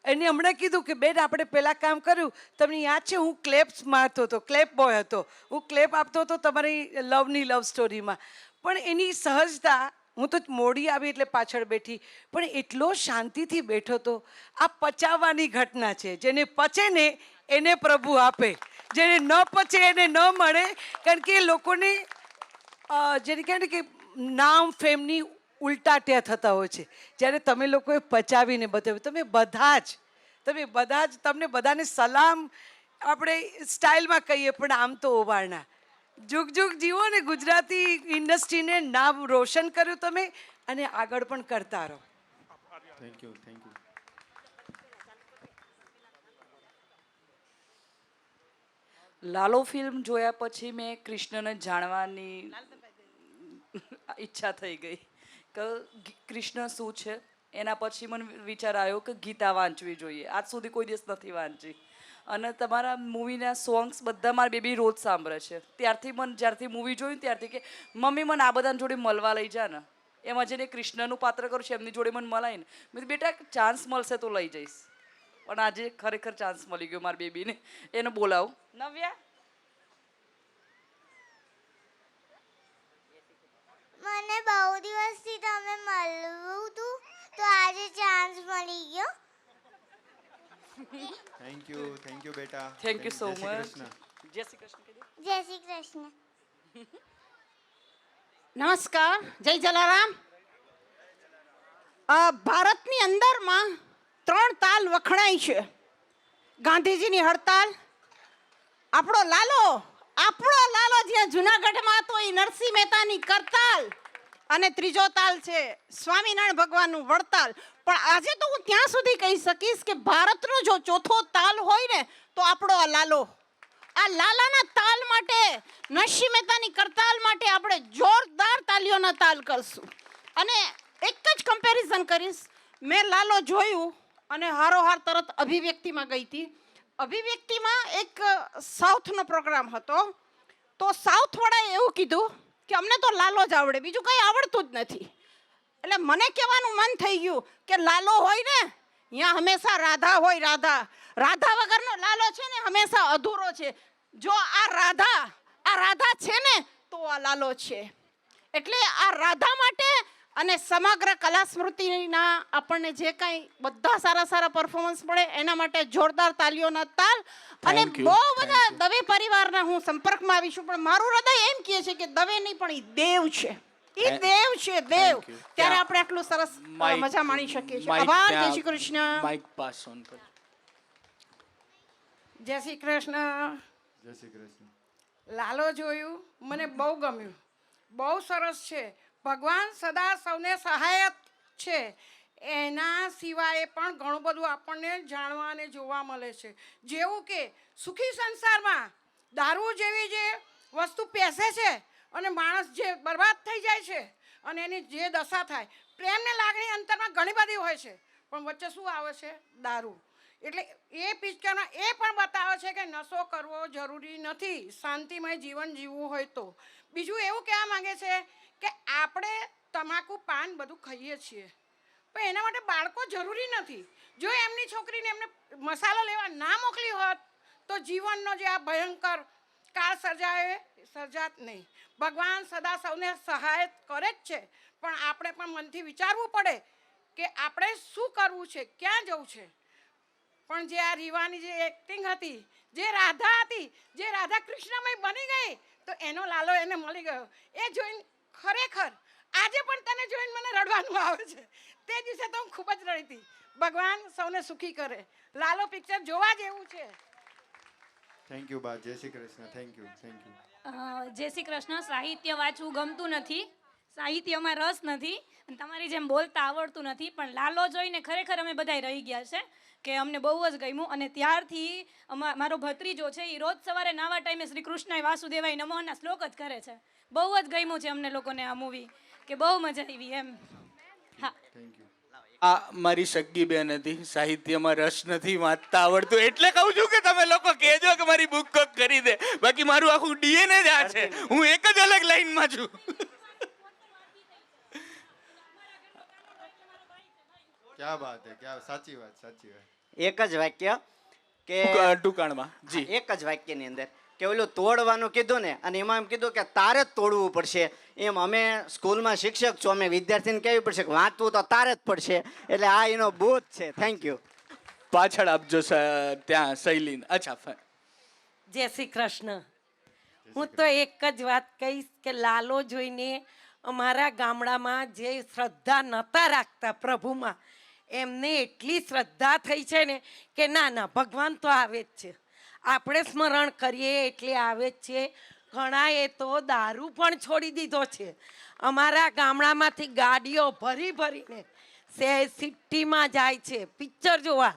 S16: એને હમણાં કીધું કે બેન આપણે પહેલાં કામ કર્યું, તમને યાદ છે હું ક્લેપ્સ મારતો હતો, ક્લેપ બોય હતો, હું ક્લેપ આપતો હતો તમારી લવની લવ સ્ટોરીમાં. પણ એની સહજતા, હું તો મોડી આવી એટલે પાછળ બેઠી, પણ એટલો શાંતિથી બેઠો હતો. આ પચાવવાની ઘટના છે, જેને પચે ને એને પ્રભુ આપે, જેને ન પચે એને ન મળે. કારણ કે એ લોકોને જેને કહે ને કે નામ ફેમની ઉલટાટ્યા થતા હોય છે, જ્યારે તમે લોકોએ પચાવીને બતાવ્યું. તમે બધા જ તમને બધાને સલામ આપણે સ્ટાઇલમાં કહીએ, પણ આમ તો ઓવારણા. જુગ જુગ જીવો ને ગુજરાતી ઇન્ડસ્ટ્રીને નામ રોશન કર્યું તમે, અને આગળ પણ કરતા રહો.
S2: Thank you. Thank you.
S17: Lalo film જોયા પછી મેં કૃષ્ણને જાણવાની ઈચ્છા થઈ ગઈ કે કૃષ્ણ શું છે. એના પછી મને વિચાર આવ્યો કે ગીતા વાંચવી જોઈએ. આજ સુધી કોઈ દિવસ નથી વાંચી. અને તમારા મૂવીના સોંગ્સ બધા મારી બેબી રોજ સાંભળે છે. ત્યારથી મને જ્યારથી મૂવી જોયું ત્યારથી કે મમ્મી મને આ બધાની જોડે મળવા લઈ જા ને. એમાં જેને કૃષ્ણનું પાત્ર કરું છે એમની જોડે મને મલાય ને. મેં બેટા ચાન્સ મળશે તો લઈ જઈશ. પણ આજે ખરેખર ચાન્સ મળી ગયો મારી બેબીને. એને બોલાવું. નવ્યા,
S18: મને બહુ દિવસથી તમે મળવું હતું, તો આજે ચાન્સ મળી ગયો.
S11: થેન્ક યુ બેટા.
S17: Thank you so much. જય શ્રી કૃષ્ણ.
S18: જય શ્રી કૃષ્ણ.
S19: નમસ્કાર, જય જલારામ. ભારતની અંદરમાં 3 તાલ વખણાય છે. ગાંધીજીની હડતાલ, આપણો લાલો આપણો લાલો જ્યાં જુનાગઢમાં હતો એ નરસિંહ મહેતાની કરતાલ અને ત્રીજો તાલ છે સ્વામિનારાયણ ભગવાનનું વડતાલ. પણ આજે તો હું ત્યાં સુધી કહી શકીશ કે ભારતનો જો ચોથો તાલ હોય ને તો આપણો આ લાલો. આ લાલાના તાલ માટે, નરસિંહ મહેતાની કરતાલ માટે આપણે જોરદાર તાલીઓના તાલ કરશું. અને એક જ કમ્પેરિઝન કરીશ. મેં લાલો જોયું અને હારોહાર તરત અભિવ્યક્તિમાં ગઈ હતી. અભિવ્યક્તિમાં એક સાઉથનો પ્રોગ્રામ હતો. તો સાઉથવાળાએ એવું કીધું કે અમને તો લાલો જ આવડે, બીજું કંઈ આવડતું જ નથી. એટલે મને કહેવાનું મન થઈ ગયું કે લાલો હોય ને અહીંયા હંમેશા રાધા હોય. રાધા વગરનો લાલો છે ને હંમેશા અધૂરો છે. જો આ રાધા છે ને તો આ લાલો છે. એટલે આ રાધા માટે અને સમગ્ર કલા સ્મૃતિના આપણને જે કાંઈ બધા સારા પરફોર્મન્સ મળે એના માટે જોરદાર તાલીઓના તાલ. અને બહુ બધા દવે પરિવારના હું સંપર્કમાં આવીશું, પણ મારું હૃદય એમ કહે છે કે દવે નહીં પણ એ દેવ છે. એ દેવ છે, દેવ. ત્યારે આપણે આટલું સરસ મજા માણી શકીએ છીએ. આભાર. જય Shri Krishna.
S2: Mic pass on કરો.
S19: જય શ્રી કૃષ્ણ.
S11: જય શ્રી કૃષ્ણ.
S19: લાલો જોયું, મને બહુ ગમ્યું, બહુ સરસ છે. ભગવાન સદા સૌને સહાયક છે. એના સિવાય પણ ઘણું બધું આપણને જાણવા અને જોવા મળે છે. જેવું કે સુખી સંસારમાં દારૂ જેવી જે વસ્તુ પેસે છે અને માણસ જે બરબાદ થઈ જાય છે અને એની જે દશા થાય, પ્રેમને લાગણી અંતરમાં ઘણી બધી હોય છે, પણ વચ્ચે શું આવે છે? દારૂ. એટલે એ પિક્ચરમાં એ પણ બતાવે છે કે નશો કરવો જરૂરી નથી, શાંતિમય જીવન જીવવું હોય તો. બીજું એવું કહેવા માંગે છે કે આપણે તમાકુ પાન બધું ખાઈએ છીએ, પણ એના માટે બાળકો જરૂરી નથી. જો એમની છોકરીને એમને મસાલો લેવા ના મોકલી હોત તો જીવનનો જે આ ભયંકર કાળ સર્જાત નહીં. ભગવાન સદા સૌને સહાય કરે જ છે, પણ આપણે પણ મનથી વિચારવું પડે કે આપણે શું કરવું છે, ક્યાં જવું છે. પણ જે આ રીવાની જે એક્ટિંગ હતી, જે રાધા હતી, જે રાધા કૃષ્ણમય બની ગઈ, તો એનો લાલો એને મળી ગયો. એ જોઈને ખરેખર આજે પણ તને જોઈને મને રડવાનું આવે છે. તે દિવસે તો હું ખૂબ જ રડી હતી. ભગવાન સૌને સુખી કરે. લાલો પિક્ચર જોવા જેવું છે.
S11: થેન્ક યુ બા. જય શ્રી કૃષ્ણ. Thank you.
S20: જય શ્રી કૃષ્ણ. સાહિત્ય વાંચવું ગમતું નથી, સાહિત્યમાં રસ નથી, અને તમારી જેમ બોલતા આવડતું નથી, પણ લાલો જોઈને ખરેખર અમે બધાય રહી ગયા છે કે અમને બહુ જ ગમ્યું. અને ત્યારથી મારો ભત્રીજો છે એ રોજ સવારે નાવા ટાઈમે શ્રી કૃષ્ણાય વાસુદેવાય નમઃના શ્લોક જ કરે છે. બહુ જ ગમ્યું છે અમને લોકોને આ મૂવી, કે બહુ મજા આવી એમ. હા,
S2: આ મારી સગી બેન હતી, સાહિત્યમાં રસ નથી, વાંચતા આવડતું, એટલે કહું છું કે તમે લોકો કહેજો કે મારી બુક કોક કરી દે. બાકી મારું આખું ડીએનએ જ આ છે, હું એક જ અલગ લાઈનમાં છું.
S11: ક્યાં વાત હે, ક્યાં સાચી વાત.
S5: એક જ વાક્ય કે
S2: ટૂંકાણમાં જી,
S5: એક જ વાક્યની અંદર કે ઓલું તોડવાનું કીધું ને, અને એમાં એમ કીધું કે તારે જ તોડવું પડશે. એમ અમે સ્કૂલમાં શિક્ષક છો, અમે વિદ્યાર્થીને કહેવું પડશે કે વાંચવું તો તારે જ પડશે. એટલે આ એનો બૂથ છે. Thank you.
S2: પાછળ આપજો ત્યાં શૈલીન. અચ્છા,
S21: જય શ્રી કૃષ્ણ. હું તો એક જ વાત કહીશ કે લાલો જોઈને અમારા ગામડામાં જે શ્રદ્ધા નહોતા રાખતા પ્રભુમાં, એમને એટલી શ્રદ્ધા થઈ છે ને કે ના ભગવાન તો આવે જ છે. આપણે સ્મરણ કરીએ એટલે આવે જ છે. ઘણાએ તો દારૂ પણ છોડી દીધો છે. અમારા ગામડામાંથી ગાડીઓ ભરીને સિટીમાં જાય છે પિક્ચર જોવા,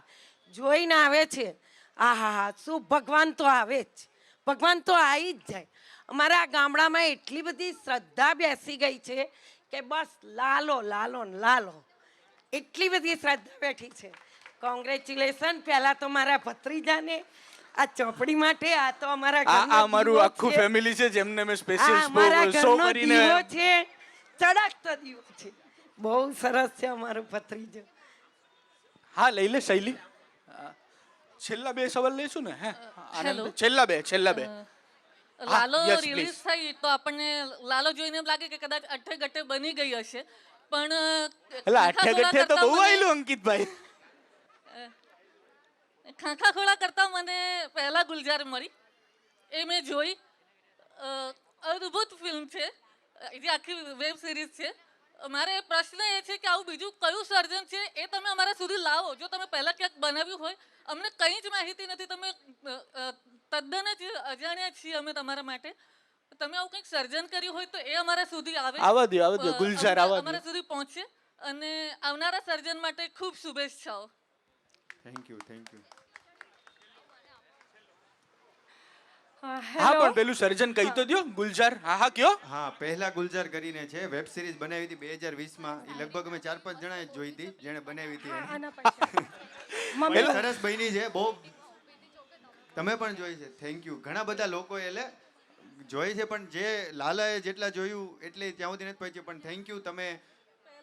S21: જોઈને આવે છે. આહા, શું ભગવાન તો આવે જ, ભગવાન તો આવી જ જાય. અમારા ગામડામાં એટલી બધી શ્રદ્ધા બેસી ગઈ છે કે બસ લાલો લાલો લાલો, એટલી બધી શ્રદ્ધા બેઠી છે. કોંગ્રેચ્યુલેશન પહેલાં તો મારા ભત્રીજાને આ ચોપડી માટે. આ તો અમારા
S2: આ મારું આખું ફેમિલી છે જેમને મેં સ્પેશિયલ શો કરીને
S21: છે, ચડકતો દીવો છે. બહુ સરસ છે અમારો ભત્રીજો.
S2: હા, લઈ લે શૈલી. છેલ્લા 2 સવાલ લઈશું ને? હે, છેલ્લા બે.
S22: લાલો રિલીઝ થઈ તો આપણને લાલો જોઈને એમ લાગે કે કદાચ અઠે ગઠે બની ગઈ હશે, પણ
S2: એટલે અઠે ગઠે તો બહુ આયલું અંકિતભાઈ.
S22: ખાખા ખોળા કરતા મને પહેલા ગુલજાર મળી, એ મેં જોઈ. અદ્ભુત ફિલ્મ છે, જે આખી વેબ સિરીઝ છે. મારે પ્રશ્ન એ છે કે આવું બીજું કયું સર્જન છે એ તમે અમારા સુધી લાવો. જો તમે પહેલાં ક્યાંક બનાવ્યું હોય, અમને કંઈ જ માહિતી નથી. તમે તદ્દન જ અજાણ્યા છીએ અમે તમારા માટે. તમે આવું કંઈક સર્જન કર્યું હોય તો એ અમારા સુધી આવે,
S2: આવવા દો ગુલઝાર, આવવા દો.
S22: અમારા સુધી પહોંચે અને આવનારા સર્જન માટે ખૂબ શુભેચ્છાઓ.
S11: Thank you.
S2: હા પણ પેલું સર્જન કહી તો દ્યો ગુલઝાર. હા કયો.
S11: હા, પહેલા ગુલઝાર કરીને છે, વેબ સિરીઝ બનાવી હતી 2020માં. એ લગભગ અમે 4-5 જણાએ જ જોઈ હતી જેણે બનાવી હતી એને. બહુ સરસ બની છે, બહુ. તમે પણ જોઈ છે. Thank you. ઘણા બધા લોકો એટલે જોઈ છે, પણ જે લાલાએ જેટલા જોયું એટલે ત્યાં સુધી નથી પહોંચ્યું. પણ થેન્ક યુ, તમે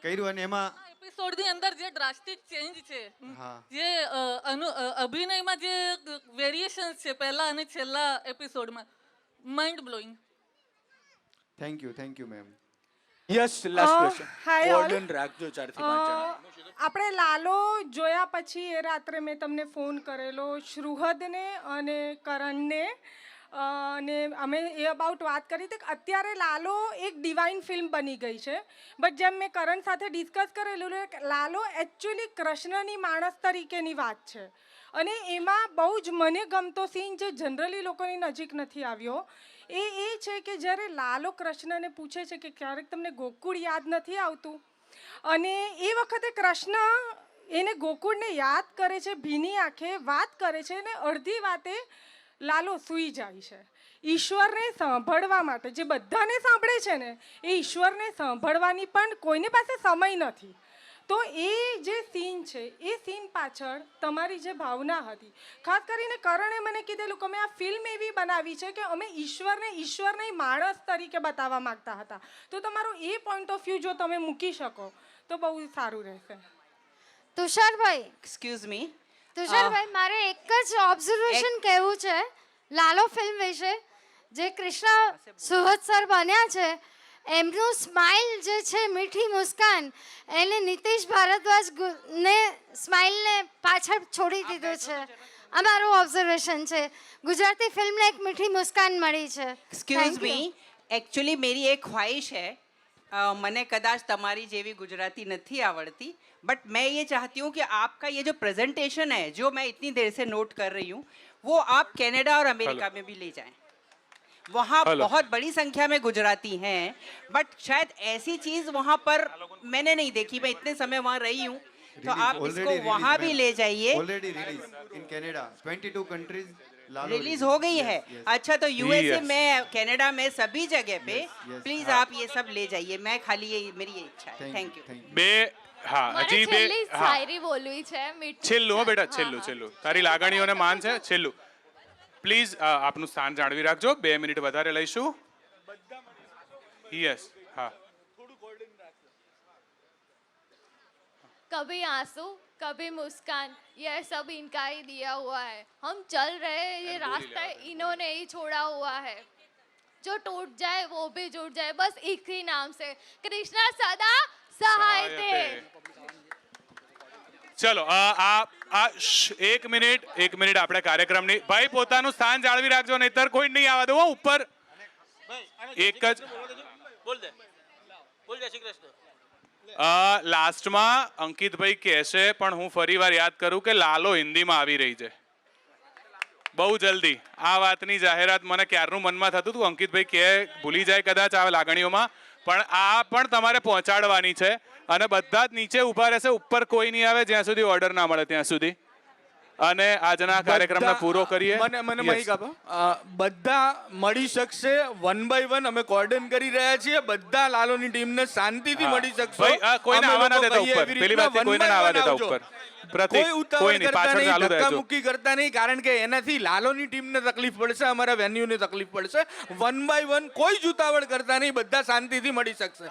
S11: કર્યું. અને એમાં
S22: એપિસોડની અંદર જે ડ્રાસ્ટિક ચેન્જ છે,
S11: હા,
S22: જે અભિનયમાં જે વેરિએશન્સ છે પહેલા અને છેલ્લા એપિસોડમાં, mind blowing.
S11: Thank you ma'am.
S2: Yes, last question.
S19: Hi all.
S2: ઓર્ડન રાખજો 4 થી 5 જણા.
S19: આપણે લાલો જોયા પછી એ રાત્રે મેં તમને ફોન કરેલો, શ્રુહદને અને કરણને, અને અમે એ અબાઉટ વાત કરી હતી કે અત્યારે લાલો એક ડિવાઇન ફિલ્મ બની ગઈ છે. બટ જેમ મેં કરણ સાથે ડિસ્કસ કરેલું, લાલો એકચ્યુઅલી કૃષ્ણની માણસ તરીકેની વાત છે. અને એમાં બહુ જ મને ગમતો સીન જે જનરલી લોકોની નજીક નથી આવ્યો, એ છે કે જ્યારે લાલો કૃષ્ણને પૂછે છે કે ક્યારેક તમને ગોકુળ યાદ નથી આવતું, અને એ વખતે કૃષ્ણ એને ગોકુળને યાદ કરે છે, ભીની આંખે વાત કરે છે, અને અડધી વાતે લાલો સૂઈ જાય છે. ઈશ્વરને સાંભળવા માટે, જે બધાને સાંભળે છે ને, એ ઈશ્વરને સાંભળવાની પણ કોઈને પાસે સમય નથી. તો એ જે સીન છે, એ સીન પાછળ તમારી જે ભાવના હતી, ખાસ કરીને કરણે મને કીધેલું કે અમે આ ફિલ્મ એવી બનાવી છે કે અમે ઈશ્વરને માણસ તરીકે બતાવવા માંગતા હતા. તો તમારો એ પોઈન્ટ ઓફ વ્યૂ જો તમે મૂકી શકો તો બહુ સારું રહેશે.
S3: તુષારભાઈ,
S4: એક્સક્યુઝ મી,
S3: તુષારભાઈ, મારે એક જ ઓબ્ઝર્વેશન કહેવું છે લાલો ફિલ્મ વિશે. જે કૃષ્ણ સુહદ સર બન્યા છે, એમનું સ્માઇલ જે છે, મીઠી મુસ્કાન, એને નીતિશ ભારદ્વાજ ને સ્માઇલને પાછળ છોડી દીધું છે. અમારું ઓબ્ઝર્વેશન છે. ગુજરાતી ફિલ્મને એક મીઠી મુસ્કાન મળી છે.
S4: एक्सक्यूज मी, एक्चुअली मेरी एक ख्वाहिश है, મને કદાચ તમારી જેવી ગુજરાતી નથી આવડતી, बट मैं ये चाहती हूँ कि आपका ये जो प्रेजेंटेशन है, जो मैं इतनी देर से नोट कर रही हूँ, वो आप कनाडा और अमेरिका में भी ले जाएं. वहाँ बहुत बड़ी संख्या में गुजराती हैं, बट शायद ऐसी चीज़ वहाँ पर मैंने नहीं देखी. मैं इतने समय वहाँ रही हूँ, तो आप इसको वहाँ भी ले जाइए.
S11: Already release in Canada 22 countries
S4: release हो गई है. अच्छा, तो यूएसए में, कनाडा में, सभी जगह पे प्लीज आप ये सब ले जाइए. मैं खाली ये मेरी ये इच्छा है. Thank you.
S1: બે હા હજી બે હા
S3: શાયરી બોલવી છે મીઠી.
S1: છેલ્લું હો બેટા, છેલ્લું તારી લાગણીઓને માન છે. છેલ્લું પ્લીઝ આપનું સ્થાન જાળવી રાખજો. 2 મિનિટ વધારે લઈશું. યસ, હા.
S3: कभी आंसू कभी मुस्कान, यह सब इनका ही दिया हुआ है. हम चल रहे हैं, ये रास्ता इन्होंने ही छोड़ा हुआ है. जो टूट जाए वो भी जुट जाए, बस एक ही नाम से, कृष्णा सदा सहाय थे.
S1: ચલો એક મિનિટ આપણે કાર્યક્રમની ભાઈ પોતાનું સ્થાન જાળવી રાખજો, નહીતર કોઈ નહીં આવવા દો ઉપર. એક જ લાસ્ટમાં અંકિતભાઈ કહેશે, પણ હું ફરીવાર યાદ કરું કે લાલો હિન્દીમાં આવી રહી છે બહુ જલ્દી. આ વાતની જાહેરાત મને ક્યારનું મનમાં થતું હતું, અંકિતભાઈ કે ભૂલી જાય કદાચ આ લાગણીઓમાં, પણ આ પણ તમારે પહોંચાડવાની છે. અને બધા જ નીચે ઊભા રહેશે, ઉપર કોઈ નહીં આવે જ્યાં સુધી ઓર્ડર ના મળે ત્યાં સુધી. અને આજના કાર્યક્રમને પૂરો કરીએ.
S2: મને માહિતી આપો. બધા મળી શકશે 1 by 1. અમે કોર્ડન કરી રહ્યા છીએ. બધા લાલોની ટીમને શાંતિથી મળી શકશે.
S1: ભાઈ કોઈને આવવા ના દેતા ઉપર. પેલી વાત કોઈને ના આવવા દેતા ઉપર.
S2: કોઈ ઉતાવળ કરતા નહીં, ધક્કામુક્કી કરતા નહીં, કારણ કે એનાથી લાલોની ટીમને તકલીફ પડશે, અમારા વેન્યુને તકલીફ પડશે. 1 by 1 કોઈ જ ઉતાવળ કરતા નહીં, બધા શાંતિથી મળી શકશે.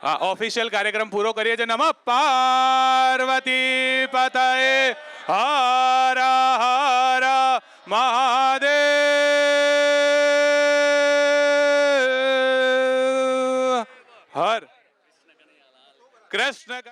S1: હા, ઓફિશિયલ કાર્યક્રમ પૂરો કરીએ છીએ. નમઃ પાર્વતી પતયે હર હર મહાદેવ. હર કૃષ્ણ.